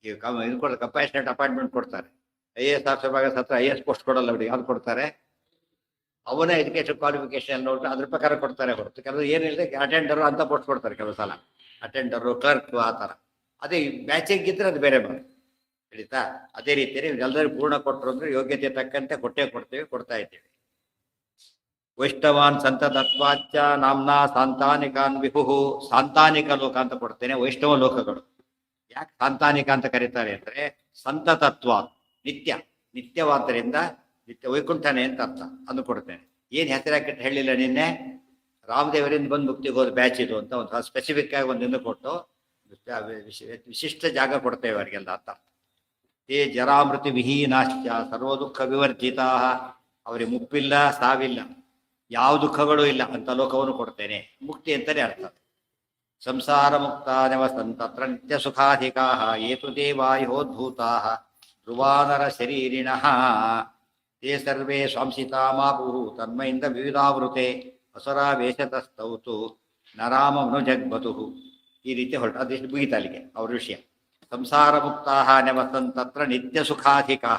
ಇದು ಕೊಡ್ತಾರೆ, ಕಂಪ್ಯಾಷನೇಟ್ ಅಪಾಯಿಂಟ್ಮೆಂಟ್ ಕೊಡ್ತಾರೆ. IAS ಆಫೀಸರ್ ಭಾಗ ಹತ್ರ IAS ಪೋಸ್ಟ್ ಕೊಡಲ್ಲ ಅವ್ರಿಗೆ. ಯಾವ್ದು ಕೊಡ್ತಾರೆ? ಅವನೇ ಎಜುಕೇಶನ್ ಕ್ವಾಲಿಫಿಕೇಶನ್ ನೋಡ್ರಿ ಅದ್ರ ಪ್ರಕಾರ ಕೊಡ್ತಾರೆ ಹೊರತು ಕೆಲವು ಏನಿಲ್ಲದೆ ಅಟೆಂಡರು ಅಂತ ಪೋಸ್ಟ್ ಕೊಡ್ತಾರೆ ಕೆಲವು ಸಲ. ಅಟೆಂಡರು, ಕ್ಲರ್ಕ್, ಆ ಥರ. ಅದೇ ಮ್ಯಾಚಿಂಗ್ ಇದ್ರೆ ಅದು ಬೇರೆ ಮಾಡಿ ತಿಳಿತಾ. ಅದೇ ರೀತಿಯಲ್ಲಿ ಎಲ್ಲರಿಗೂ ಪೂರ್ಣ ಕೊಟ್ಟರು ಅಂದ್ರೆ ಯೋಗ್ಯತೆ ತಕ್ಕಂತೆ ಕೊಡ್ತೇವೆ, ಕೊಡ್ತಾ ಇದ್ದೇವೆ. ವೈಷ್ಣವಾನ್ ಸಂತತತ್ವಾಚ ನಾಮ್ನಾ ಸಾಂತಾನಿಕಾನ್ ವಿಭು. ಸಾಂತಾನಿಕ ಲೋಕ ಅಂತ ಕೊಡ್ತೇನೆ, ವೈಷ್ಣವ ಲೋಕಗಳು. ಯಾಕೆ ಸಾಂತಾನಿಕ ಅಂತ ಕರೀತಾರೆ ಅಂದ್ರೆ ಸಂತತತ್ವ, ನಿತ್ಯವಾದ್ದರಿಂದ ನಿತ್ಯ ವೈಕುಂಠನೇ ಅಂತ ಅರ್ಥ ಅಂದು ಕೊಡ್ತೇನೆ. ಏನು ಹೆಸರು ಹಾಕಿಟ್ಟು ಹೇಳಿಲ್ಲ ನಿನ್ನೆ, ರಾಮದೇವರಿಂದ ಬಂದು ಮುಕ್ತಿಗೆ ಹೋದ ಬ್ಯಾಚ್ ಇದು ಅಂತ ಒಂದು ಸ್ಪೆಸಿಫಿಕ್ ಆಗಿ ಒಂದು ಇದು ಕೊಟ್ಟು ವಿಶಿಷ್ಟ ಜಾಗ ಕೊಡ್ತೇವೆ ಅವರಿಗೆಲ್ಲ ಅಂತ. ತೇ ಜರಾಮೃತಿ ವಿಹೀನಾಶ್ಚ ಸರ್ವ ದುಃಖ ವಿವರ್ಜಿತಾ, ಅವರಿಗೆ ಮುಪ್ಪಿಲ್ಲ ಸಾವಿಲ್ಲ ಯಾವ ದುಃಖಗಳೂ ಇಲ್ಲ ಅಂತ ಲೋಕವನ್ನು ಕೊಡ್ತೇನೆ. ಮುಕ್ತಿ ಅಂತಲೇ ಅರ್ಥ. ಸಂಸಾರ ಮುಕ್ತ ನವಸಂತತ್ರ ನಿತ್ಯ ಸುಖಾಧಿಕಾ ಏತು ದೇವಾಯೋದ್ಭೂತಾ ಧ್ರುವಾನರ ಶರೀರಿಣಃ ತೇ ಸರ್ವೇ ಸ್ವಾಂಸಿತಾ ಮಾಪುಃ ತನ್ಮಯಿಂದ ವಿವಿಧಾವೃತೆ ಅಸುರಾವೇಶತಸ್ತೌತು ನರಾಮನು ಜಗ್ಬತು. ಈ ರೀತಿ ಹೊರಟು ಅದೆಷ್ಟು ಮುಗಿತಾಲಿಗೆ ಅವ್ರ ವಿಷಯ. ಸಂಸಾರ ಮುಕ್ತಾ ನವಸಂತತ್ರ ನಿತ್ಯ ಸುಖಾಧಿಕಾ,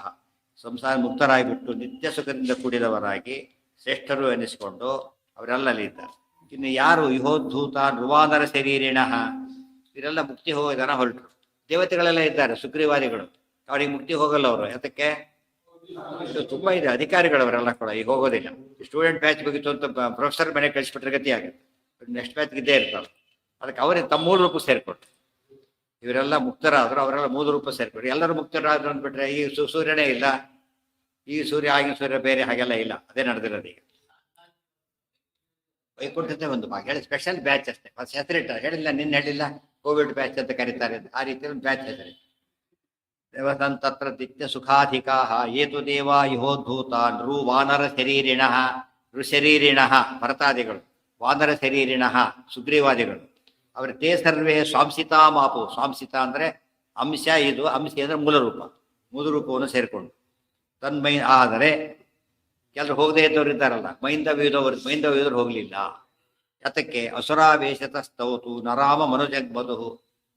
ಸಂಸಾರ ಮುಕ್ತರಾಗಿಬಿಟ್ಟು ನಿತ್ಯ ಸುಖದಿಂದ ಕೂಡಿದವರಾಗಿ ಶ್ರೇಷ್ಠರು ಎನಿಸಿಕೊಂಡು ಅವರೆಲ್ಲಲ್ಲಿ ಇದ್ದಾರೆ. ಇನ್ನು ಯಾರು ಇಹೋದ್ಭೂತ ಧ್ರುವಾನರ ಶರೀರಿಣಃ, ಇವರೆಲ್ಲ ಮುಕ್ತಿ ಹೋಗೋದನ್ನ ಹೊರಟರು. ದೇವತೆಗಳೆಲ್ಲ ಇದ್ದಾರೆ ಸುಗ್ರೀವಾದಿಗಳು, ಅವರಿಗೆ ಮುಕ್ತಿ ಹೋಗಲ್ಲ ಅವರು. ಯಾತಕ್ಕೆ? ತುಂಬ ಇದೆ ಅಧಿಕಾರಿಗಳವರೆಲ್ಲ ಕೂಡ ಈಗ ಹೋಗೋದಿಲ್ಲ. ಸ್ಟೂಡೆಂಟ್ ಬ್ಯಾಚ್ ಮುಗಿತು ಅಂತ ಪ್ರೊಫೆಸರ್ ಮನೆ ಕಳಿಸ್ಬಿಟ್ರೆ ಗತಿ ಆಗುತ್ತೆ, ನೆಕ್ಸ್ಟ್ ಬ್ಯಾಚ್ ಇದ್ದೇ ಇರ್ತಾರೆ. ಅದಕ್ಕೆ ಅವರೇ ತಮ್ಮ ಮೂಲ ರೂಪ ಸೇರ್ಕೊಟ್ರು. ಇವರೆಲ್ಲ ಮುಕ್ತರಾದ್ರು, ಅವರೆಲ್ಲ ಮೂಲ ರೂಪ ಸೇರ್ಕೊಟ್ರು. ಎಲ್ಲರೂ ಮುಕ್ತರಾದ್ರು ಅಂದ್ಬಿಟ್ರೆ ಈ ಸೂರ್ಯನೇ ಇಲ್ಲ, ಈ ಸೂರ್ಯ ಆಗಿನ ಸೂರ್ಯ ಬೇರೆ ಹಾಗೆಲ್ಲ ಇಲ್ಲ. ಅದೇ ನಡೆದಿರೋದು ಈಗ. ವೈಕುಂಠತೆ ಒಂದು ಭಾಗ ಹೇಳಿ ಸ್ಪೆಷಲ್ ಬ್ಯಾಚ್ ಅಷ್ಟೇ. ಫಸ್ಟ್ ಹೆಸರಿಟ್ಟ ಹೇಳಿಲ್ಲ, ನಿನ್ನ ಹೇಳಿಲ್ಲ ಕೋವಿಡ್ ಬ್ಯಾಚ್ ಅಂತ ಕರೀತಾರೆ. ಆ ರೀತಿ ಒಂದು ಬ್ಯಾಚ್ ಹೆಸರಿ ದೇವಸಂತತ್ರ ನಿತ್ಯ ಸುಖಾಧಿಕಾ ಏತು ದೇವಾ ಇಹೋದ್ಭೂತ ನೃ ವಾನರ ಶರೀರಿಣಃ, ನೃಶರೀರಿಣಃ ಭರತಾದಿಗಳು, ವಾನರ ಶರೀರಿಣಃ ಸುಗ್ರೀವಾದಿಗಳು. ಅವರ ತೇ ಸರ್ವೇ ಸ್ವಾಂಸಿತಾ ಮಾಪು. ಸ್ವಾಂಸಿತ ಅಂದರೆ ಅಂಶ, ಇದು ಅಂಶ ಅಂದರೆ ಮೂಲ ರೂಪ, ಮೂಲ ರೂಪವನ್ನು ಸೇರಿಕೊಂಡು ತನ್ಮೈ. ಆದರೆ ಕೆಲವರು ಹೋಗದೇ ಇದ್ದವ್ರು ಇದ್ದಾರಲ್ಲ, ಮೈಂದವ್ಯದವ್ರು ಹೋಗಲಿಲ್ಲ. ಯಾತಕ್ಕೆ? ಅಸುರಾವೇಶತ ಸ್ತೌತು ನರಾಮ ಮನುಜಗ್ಬದು.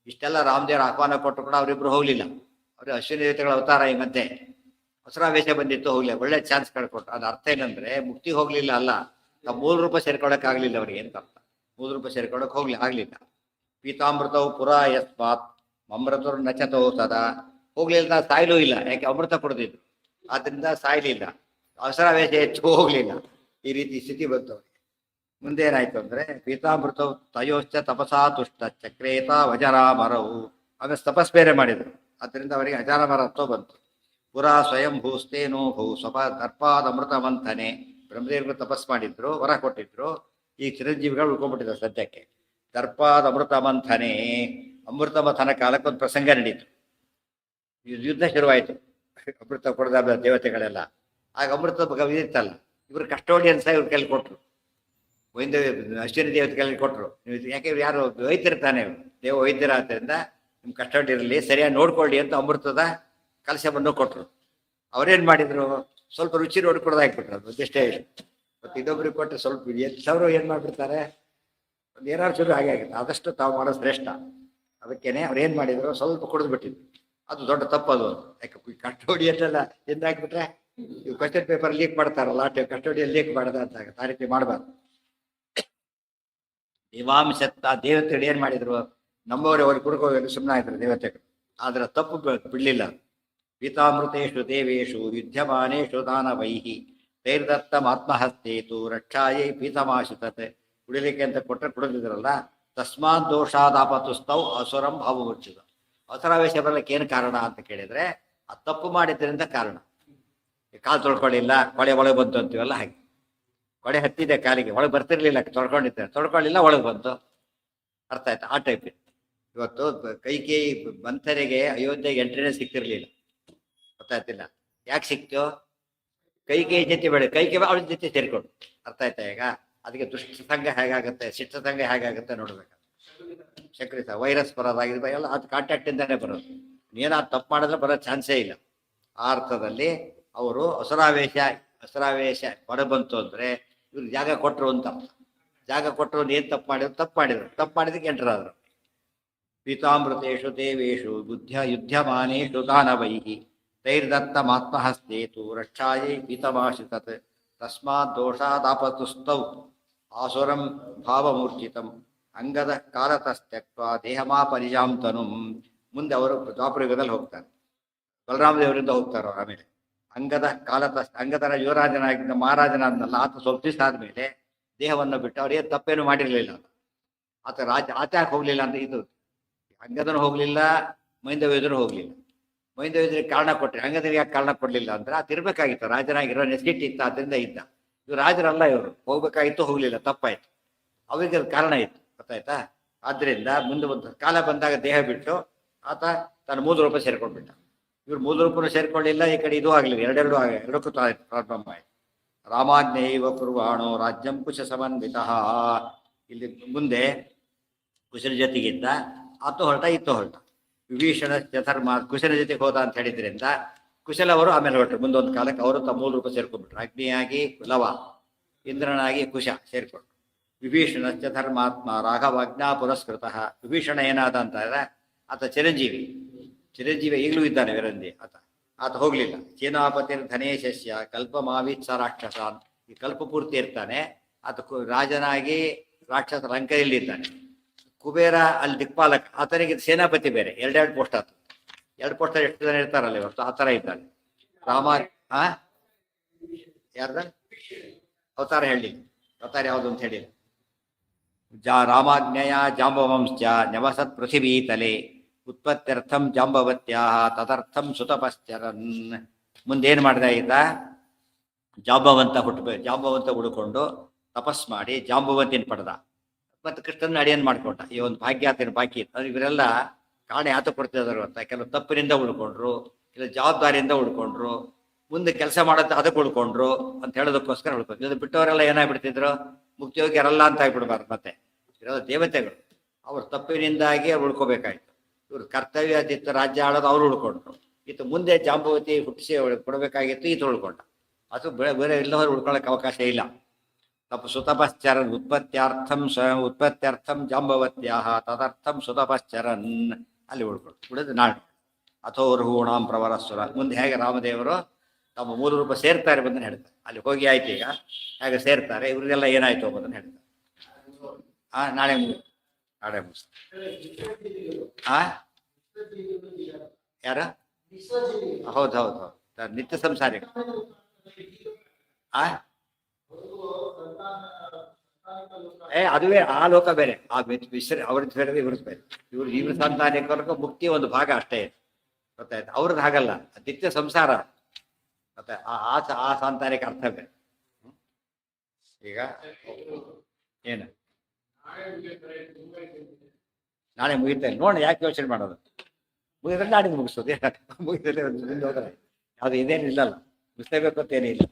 ಇಷ್ಟೆಲ್ಲ ರಾಮದೇವರ ಆಹ್ವಾನ ಕೊಟ್ಟರು ಕೂಡ ಅವರಿಬ್ಬರು ಹೋಗಲಿಲ್ಲ. ಅವರು ಅಶ್ವಿನಿ ದೇವತೆಗಳ ಅವತಾರ ಈ ಮಧ್ಯೆ ಅಸುರಾವೇಶ ಬಂದಿತ್ತು, ಹೋಗಲಿಲ್ಲ. ಒಳ್ಳೆ ಚಾನ್ಸ್ ಕಳ್ಕೊಟ್ರು. ಅದು ಅರ್ಥ ಏನಂದ್ರೆ ಮುಕ್ತಿ ಹೋಗಲಿಲ್ಲ ಅಲ್ಲ, ನಾವು ಮೂಲ ರೂಪ ಸೇರ್ಕೊಳಕ್ಕಾಗಲಿಲ್ಲ ಅವ್ರಿಗೆ ಅಂತ ಅರ್ಥ. ಮೂಲ ರೂಪ ಸೇರ್ಕೊಳಕ್ಕೆ ಆಗಲಿಲ್ಲ. ಪೀತಾಮೃತವು ಪುರಾ ಯಸ್ಮಾತ್ ಅಮೃತರು ನಚತೋ ಸದಾ. ಹೋಗ್ಲಿಲ್ಲ, ಸಾಯ್ಲೂ ಇಲ್ಲ, ಯಾಕೆ ಅಮೃತ ಕುಡಿದಿದ್ರು, ಆದ್ರಿಂದ ಸಾಯ್ಲಿಲ್ಲ. ಅಸುರಾವೇಶ ಹೆಚ್ಚು ಹೋಗ್ಲಿಲ್ಲ. ಈ ರೀತಿ ಸ್ಥಿತಿ ಬಂತು. ಮುಂದೆ ಏನಾಯ್ತು ಅಂದ್ರೆ ಪೀತಾಮೃತ ತಯೋಶ್ಚ ತಪಸಾ ತುಷ್ಟ ಚಕ್ರೇತ ವಜರಾಮರವು. ಆಮೇಲೆ ತಪಸ್ ಬೇರೆ ಮಾಡಿದ್ರು, ಅದರಿಂದ ಅವರಿಗೆ ಅಜಾರಮರತ್ವ ಬಂತು. ಪುರಾ ಸ್ವಯಂ ಭೂಸ್ತೇನೋ ಭೂ ಸ್ವಪ ದರ್ಪಾದ ಅಮೃತ ಮಂಥನೆ. ಬ್ರಹ್ಮದೇವರು ತಪಸ್ ಮಾಡಿದ್ರು, ವರ ಕೊಟ್ಟಿದ್ರು. ಈ ಚಿರಂಜೀವಿಗಳು ಉಳ್ಕೊಂಡ್ಬಿಟ್ಟಿದ್ರು ಸದ್ಯಕ್ಕೆ. ದರ್ಪಾದ ಅಮೃತ ಮಂಥನೆ, ಅಮೃತ ಮಂಥನ ಕಾಲಕ್ಕೊಂದು ಪ್ರಸಂಗ ನಡೀತು. ಯುದ್ಧ ಶುರುವಾಯಿತು. ಅಮೃತ ಕೊಡದ ದೇವತೆಗಳೆಲ್ಲ. ಆಗ ಅಮೃತ ಇದಿತ್ತಲ್ಲ, ಇವರು ಕಸ್ಟೋಡಿಯನ್ಸ್ ಇವ್ರ ಕೈಲಿ ಕೊಟ್ಟರು. ವೈದ್ಯ ಅಶ್ವಿನಿ ದೇವತೆ ಕೈಲಿ ಕೊಟ್ಟರು. ಯಾಕೆ ಇವ್ರು ಯಾರು ವೈದ್ಯರ್ತಾನೆ, ದೇವ ವೈದ್ಯರ ಆದ್ದರಿಂದ ನಿಮ್ಮ ಕಸ್ಟಡಿ ಇರಲಿ, ಸರಿಯಾಗಿ ನೋಡ್ಕೊಳ್ಳಿ ಅಂತ ಅಮೃತದ ಕಲಶವನ್ನು ಕೊಟ್ಟರು. ಅವ್ರೇನು ಮಾಡಿದ್ರು, ಸ್ವಲ್ಪ ರುಚಿ ನೋಡ್ಕೊಡೋದು ಹಾಕ್ಬಿಟ್ರು. ಅದು ಇಷ್ಟೇ. ಮತ್ತು ಇನ್ನೊಬ್ರಿಗೆ ಕೊಟ್ಟರೆ ಸ್ವಲ್ಪ ಎಲ್ಲರೂ ಏನು ಮಾಡಿಬಿಡ್ತಾರೆ, ಒಂದು ಏನಾದ್ರು ಶುರು ಹಾಗೆ ಆಗುತ್ತೆ. ಆದಷ್ಟು ತಾವು ಮಾಡೋದು ಶ್ರೇಷ್ಠ. ಅದಕ್ಕೇನೆ ಅವ್ರು ಏನು ಮಾಡಿದ್ರು, ಸ್ವಲ್ಪ ಕುಡಿದು ಬಿಟ್ಟಿದ್ರು. ಅದು ದೊಡ್ಡ ತಪ್ಪದು. ಯಾಕೆ ಕಸ್ಟೋಡಿಯನ್ನೆಲ್ಲ ತಿಂದು ಹಾಕ್ಬಿಟ್ರೆ ಇವು ಕ್ವಶನ್ ಪೇಪರ್ ಲೀಕ್ ಮಾಡ್ತಾರಲ್ಲ, ಕಸ್ಟೋಡಿಯಲ್ಲಿ ಲೀಕ್ ಮಾಡದ ಅಂತ ಆಗುತ್ತೆ. ಆ ರೀತಿ ಮಾಡಬಾರ್ದು. ದೇವಾಂಶತ್ತ ದೇವತೆಗಳು ಏನು ಮಾಡಿದ್ರು, ನಮ್ಮವರೇ ಅವ್ರಿಗೆ ಕುಡ್ಕೋಬೇಕು ಸುಮ್ಮನೆ ಇದ್ರು ದೇವತೆಗಳು. ಆದ್ರೆ ತಪ್ಪು ಬಿಡಲಿಲ್ಲ. ಪೀತಾಮೃತೇಶು ದೇವೇಶು ಯುದ್ಧಮಾನೇಶು ದಾನವೈಹಿ ತೈರ್ದತ್ತಮಾತ್ಮಹಸ್ತೇತು ರಕ್ಷಾಯೈ ಪೀತಮಾಶುತತೆ. ಕುಡಿಲಿಕ್ಕೆ ಅಂತ ಕೊಟ್ಟರೆ ಕುಡಿದಿದ್ರಲ್ಲ, ತಸ್ಮಾತ್ ದೋಷಾದಾಪತುಸ್ತೌ ಅಸುರಂ ಭಾವಮುಚ್ಚಿತ. ಅಸುರಾವೇಶ ಬರಲಿಕ್ಕೆ ಏನು ಕಾರಣ ಅಂತ ಕೇಳಿದ್ರೆ, ಆ ತಪ್ಪು ಮಾಡಿದ್ರಿಂದ ಕಾರಣ. ಕಾಲು ತೊಳ್ಕೊಳ್ಳಿಲ್ಲ, ಕೊಳೆ ಒಳಗೆ ಬಂತು ಅಂತೀವಲ್ಲ ಹಾಗೆ. ಕೊಳೆ ಹತ್ತಿದೆ ಕಾಲಿಗೆ, ಒಳಗೆ ಬರ್ತಿರ್ಲಿಲ್ಲ, ತೊಳ್ಕೊಳ್ಳಿಲ್ಲ, ಒಳಗೆ ಬಂತು. ಅರ್ಥ ಆಯ್ತಾ? ಆ ಟೈಪ್ ಇತ್ತು. ಇವತ್ತು ಕೈಕೇಯಿ ಮಂಥರಿಗೆ ಅಯೋಧ್ಯೆಗೆ ಎಂಟ್ರಿನೇ ಸಿಕ್ತಿರ್ಲಿಲ್ಲ, ಗೊತ್ತಾಯ್ತಿಲ್ಲ. ಯಾಕೆ ಸಿಕ್ತು? ಕೈಕೇಯಿ ಜೊತೆ ಬೇಡ, ಕೈಕೇಯಿ ಅವಳ ಜೊತೆ ಸೇರ್ಕೊಂಡು. ಅರ್ಥ ಆಯ್ತಾ? ಈಗ ಅದಕ್ಕೆ ದುಷ್ಟ ಸಂಘ ಹೇಗಾಗುತ್ತೆ, ಶಿಷ್ಟ ಸಂಘ ಹೇಗಾಗುತ್ತೆ ನೋಡ್ಬೇಕು. ಶಂಕರಿತ ವೈರಸ್ ಬರೋದಾಗಿದೆ ಎಲ್ಲ ಅದು ಕಾಂಟ್ಯಾಕ್ಟ್ ಇಂದಾನೆ ಬರೋದು. ಏನೋ ತಪ್ಪು ಮಾಡಿದ್ರೆ ಬರೋ ಚಾನ್ಸೇ ಇಲ್ಲ. ಆ ಅರ್ಥದಲ್ಲಿ ಅವರು ಅಸುರಾವೇಶ ಹೊರಬಂತು ಅಂದ್ರೆ ಇವ್ರು ಜಾಗ ಕೊಟ್ಟರು ಅಂತ. ಜಾಗ ಕೊಟ್ಟರು ಏನು ತಪ್ಪು ಮಾಡಿದ್ದಕ್ಕೆ ಎಂಟರಾದ್ರು. ಪೀತಾಮೃತೇಶು ದೇವೇಶು ಯುದ್ಧಮಾನೇಶು ದಾನವೈಹಿ ತೈರ್ದತ್ತಮಾತ್ಮಹಸ್ತೇತು ರಕ್ಷಾಯೈ ಪೀತಮಾಶಿತತ್ ತಸ್ಮಾತ್ ದೋಷಾದಾಪತುಸ್ತೌ ಆಸುರಂ ಭಾವಮೂರ್ಛಿತಂ ಅಂಗದ ಕಾಲತಸ್ತ್ಯಕ್ವಾ ದೇಹಮಾಪರಿಜಾಂತನು. ಮುಂದೆ ಅವರು ದ್ವಾಪರಯುಗದಲ್ಲಿ ಹೋಗ್ತಾರೆ, ಬಲರಾಮದೇವರಿಂದ ಹೋಗ್ತಾರೆ. ಆಮೇಲೆ ಅಂಗದರ ಯುವರಾಜನಾಗಿದ್ದ ಮಹಾರಾಜನಾದ್ನಲ್ಲ, ಆತ ಸ್ವಲ್ಪ ದಿವಸ ಆದ್ಮೇಲೆ ದೇಹವನ್ನು ಬಿಟ್ಟು ಅವ್ರೇನು ತಪ್ಪೇನು ಮಾಡಿರ್ಲಿಲ್ಲ. ಆತ ಯಾಕೆ ಹೋಗ್ಲಿಲ್ಲ ಅಂತ ಇದು ಅಂಗದನು ಹೋಗ್ಲಿಲ್ಲ, ಮೈಂದವ್ಯದರು ಹೋಗ್ಲಿಲ್ಲ. ಮೊಯ್ದೋದ್ರಿಗೆ ಕಾರಣ ಕೊಟ್ಟರೆ ಹಂಗಂದ್ರೆ ಯಾಕೆ ಕಾರಣ ಕೊಡಲಿಲ್ಲ ಅಂದ್ರೆ ಅದು ಇರಬೇಕಾಗಿತ್ತು, ರಾಜನಾಗಿರೋ ನೆಸಿಟಿ ಇತ್ತು, ಅದರಿಂದ ಇದ್ದ. ಇವ್ರು ರಾಜರಲ್ಲ, ಇವರು ಹೋಗ್ಬೇಕಾಗಿತ್ತು, ಹೋಗ್ಲಿಲ್ಲ, ತಪ್ಪಾಯ್ತು. ಅವರಿಗೆ ಅದು ಕಾರಣ ಇತ್ತು, ಗೊತ್ತಾಯ್ತಾ. ಆದ್ರಿಂದ ಮುಂದೆ ಒಂದು ಕಾಲ ಬಂದಾಗ ದೇಹ ಬಿಟ್ಟು ಆತ ತನ್ನ ಮೂಲ ರೂಪ ಸೇರ್ಕೊಂಡ್ಬಿಟ್ಟ. ಇವ್ರು ಮೂಲ ರೂಪನು ಸೇರ್ಕೊಳ್ಳಿಲ್ಲ, ಈ ಕಡೆ ಇದು ಆಗಲಿಲ್ಲ, ಎರಡೆರಡು ಎರಡಕ್ಕೂ ಪ್ರಾರಂಭ ಆಯ್ತು. ರಾಮಾಜ್ಞೇಯವ ಕುರ್ವಾಣೋ ರಾಜ್ಯಂ ಕುಶ ಸಮನ್ವಿತ. ಇಲ್ಲಿ ಮುಂದೆ ಕುಶನ ಜೊತೆಗಿದ್ದ, ಆತ ಹೊರಟ, ಇತ್ತು ಹೊರಟ. ವಿಭೀಷಣ ಧರ್ಮ ಕುಶನ ಜೊತೆಗೆ ಹೋದ ಅಂತ ಹೇಳಿದ್ರಿಂದ ಕುಶಲ ಅವರು ಆಮೇಲೆ ಹೊರಟರು. ಮುಂದೊಂದು ಕಾಲಕ್ಕೆ ಅವರು ತಮ್ಮ ಮೂಲ ರೂಪ ಸೇರ್ಕೊಂಡ್ಬಿಟ್ರು. ಅಗ್ನಿಯಾಗಿ ಲವ, ಇಂದ್ರನಾಗಿ ಕುಶ ಸೇರ್ಕೊಂಡ್ರು. ವಿಭೀಷಣ ಧರ್ಮಾತ್ಮ ರಾಘವಾಜ್ಞಾ ಪುರಸ್ಕೃತ. ವಿಭೀಷಣ ಏನಾದ ಅಂತಂದ್ರೆ ಆತ ಚಿರಂಜೀವಿ, ಚಿರಂಜೀವಿ ಈಗಲೂ ಇದ್ದಾನೆ ವಿರಂದಿ. ಆತ ಹೋಗ್ಲಿಲ್ಲ. ಚೀನಾಪತಿರ್ ಧನೇಶಸ್ಯ ಕಲ್ಪಮಾವಿತ್ಸ ರಾಕ್ಷಸಾನ್. ಈ ಕಲ್ಪ ಪೂರ್ತಿ ಇರ್ತಾನೆ ಆತ. ರಾಜನಾಗಿ ರಾಕ್ಷಸ ಲಂಕೆಯಲ್ಲಿ ಇದ್ದಾನೆ. ಕುಬೇರ ಅಲ್ಲಿ ದಿಕ್ಪಾಲಕ, ಆತನಿಗೆ ಸೇನಾಪತಿ ಬೇರೆ. ಎರಡೆರಡು ಪೋಸ್ಟ್ ಆತ. ಎರಡು ಪೋಸ್ಟ್ ಎಷ್ಟು ಜನ ಇರ್ತಾರಲ್ಲ ಇವತ್ತು, ಆ ಥರ ಇದ್ದಾನೆ. ರಾಮ ಯಾರ್ದ ಅವತಾರ ಹೇಳಿ, ಅವತಾರ ಯಾವುದು ಅಂತ ಹೇಳಿಲ್ಲ. ರಾಮಾಜ್ಞೆಯ ಜಾಂಬವಂಶ್ಚ ನವಸತ್ ಪೃಥಿವೀತಲೆ ಉತ್ಪತ್ತ್ಯರ್ಥಂ ಜಾಂಬವತ್ಯಾ ತದರ್ಥಂ ಸುತಪಶ್ಚರನ್. ಮುಂದೇನು ಮಾಡಿದ ಈತ? ಜಾಂಬವಂತ ಜಾಂಬವಂತ ಹುಡುಕೊಂಡು ತಪಸ್ ಮಾಡಿ ಜಾಂಬವಂತಿನ ಪಡೆದ. ಮತ್ತು ಕೃಷ್ಣನ ಅಡಿಯನ್ನು ಮಾಡ್ಕೊಂಡ. ಈ ಒಂದು ಭಾಗ್ಯಾತನ ಬಾಕಿ ಇತ್ತು. ಇವರೆಲ್ಲ ಕಾಣೆ ಆತ ಕೊಡ್ತಿದ್ರು ಅಂತ. ಕೆಲವು ತಪ್ಪಿನಿಂದ ಉಳ್ಕೊಂಡ್ರು, ಕೆಲವು ಜವಾಬ್ದಾರಿಯಿಂದ ಉಳ್ಕೊಂಡ್ರು, ಮುಂದೆ ಕೆಲಸ ಮಾಡೋದು ಅದಕ್ಕೆ ಉಳ್ಕೊಂಡ್ರು ಅಂತ ಹೇಳೋದಕ್ಕೋಸ್ಕರ ಉಳ್ಕೊಂಡ್ರು. ಇದು ಬಿಟ್ಟವರೆಲ್ಲ ಏನಾಗ್ಬಿಡ್ತಿದ್ರು, ಮುಕ್ತಿಯೋಗ್ಯರಲ್ಲ ಅಂತ ಆಗ್ಬಿಡ್ಬಾರ್ದು. ಮತ್ತೆ ಇರೋದು ದೇವತೆಗಳು, ಅವ್ರ ತಪ್ಪಿನಿಂದಾಗಿ ಅವ್ರು ಉಳ್ಕೋಬೇಕಾಯ್ತು. ಇವ್ರು ಕರ್ತವ್ಯ ಅದಿತ್ತು, ರಾಜ್ಯ ಆಳೋದು ಅವ್ರು ಉಳ್ಕೊಂಡ್ರು. ಇದು ಮುಂದೆ ಜಾಂಬವತಿ ಹುಟ್ಟಿಸಿ ಕೊಡಬೇಕಾಗಿತ್ತು, ಈತ ಉಳ್ಕೊಂಡ. ಅದು ಬೇರೆ ಎಲ್ಲವರು ಉಳ್ಕೊಳ್ಳೋಕೆ ಅವಕಾಶ ಇಲ್ಲ. ಸುತಪಶ್ಚರನ್ ಉತ್ಪತ್ತ್ಯರ್ಥಂ ಉತ್ಪತ್ತ್ಯರ್ಥಂ ಜಾಂಬವತ್ಯಾ ತದರ್ಥಂ ಸುತಪಶ್ಚರನ್. ಅಲ್ಲಿ ಉಳ್ಕೊಂಡು ಉಳಿದು ನಾಡು ಅಥೋರ್ಹೂಣಾಂ ಪ್ರವರಸ್ವರ. ಮುಂದೆ ಹೇಗೆ ರಾಮದೇವರು ತಮ್ಮ ಮೂಲ ರೂಪ ಸೇರ್ತಾರೆ ಬಂದನ್ನು ಹೇಳ್ತಾರೆ. ಅಲ್ಲಿ ಹೋಗಿ ಆಯ್ತು, ಈಗ ಹೇಗೆ ಸೇರ್ತಾರೆ, ಇವ್ರಿಗೆಲ್ಲ ಏನಾಯ್ತು ಅನ್ನೋದನ್ನು ಹೇಳ್ತಾರೆ. ನಾಳೆ ನಾಳೆ ಮುಗಿಸ್. ಯಾರ? ಹೌದು ಹೌದು ಹೌದು, ನಿತ್ಯ ಸಂಸಾರಿ. ಅದುವೇ ಆ ಲೋಕ ಬೇರೆ. ಆ ಅವ್ರದ್ದು ಬೇರೆ, ಇವ್ರದ್ದು ಬೇರೆ. ಇವ್ರ ಸಂತಾನಿಕರ್ಗ ಮುಕ್ತಿ ಒಂದು ಭಾಗ ಅಷ್ಟೇ ಗೊತ್ತಾಯ್ತು. ಅವ್ರದ್ದು ಹಾಗಲ್ಲ, ನಿತ್ಯ ಸಂಸಾರ ಮತ್ತೆ ಆ ಸಂತಾನಿಕ ಅರ್ಥ ಬೇರೆ. ಈಗ ಏನು ನಾಳೆ ಮುಗಿತಾ ಇಲ್ಲ ನೋಡಿ, ಯಾಕೆ ಯೋಚನೆ ಮಾಡೋದು? ಮುಗಿದ್ರೆ ನಾಡಿದ್ದು ಮುಗಿಸೋದು, ಮುಗಿದ್ರೆ ಮುಂದೆ ಹೋದ್ರೆ ಯಾವುದು ಇದೇನು ಇಲ್ಲಲ್ಲ, ಮುಗಿಸ್ಲೇಬೇಕು ಅಂತ ಏನಿಲ್ಲ.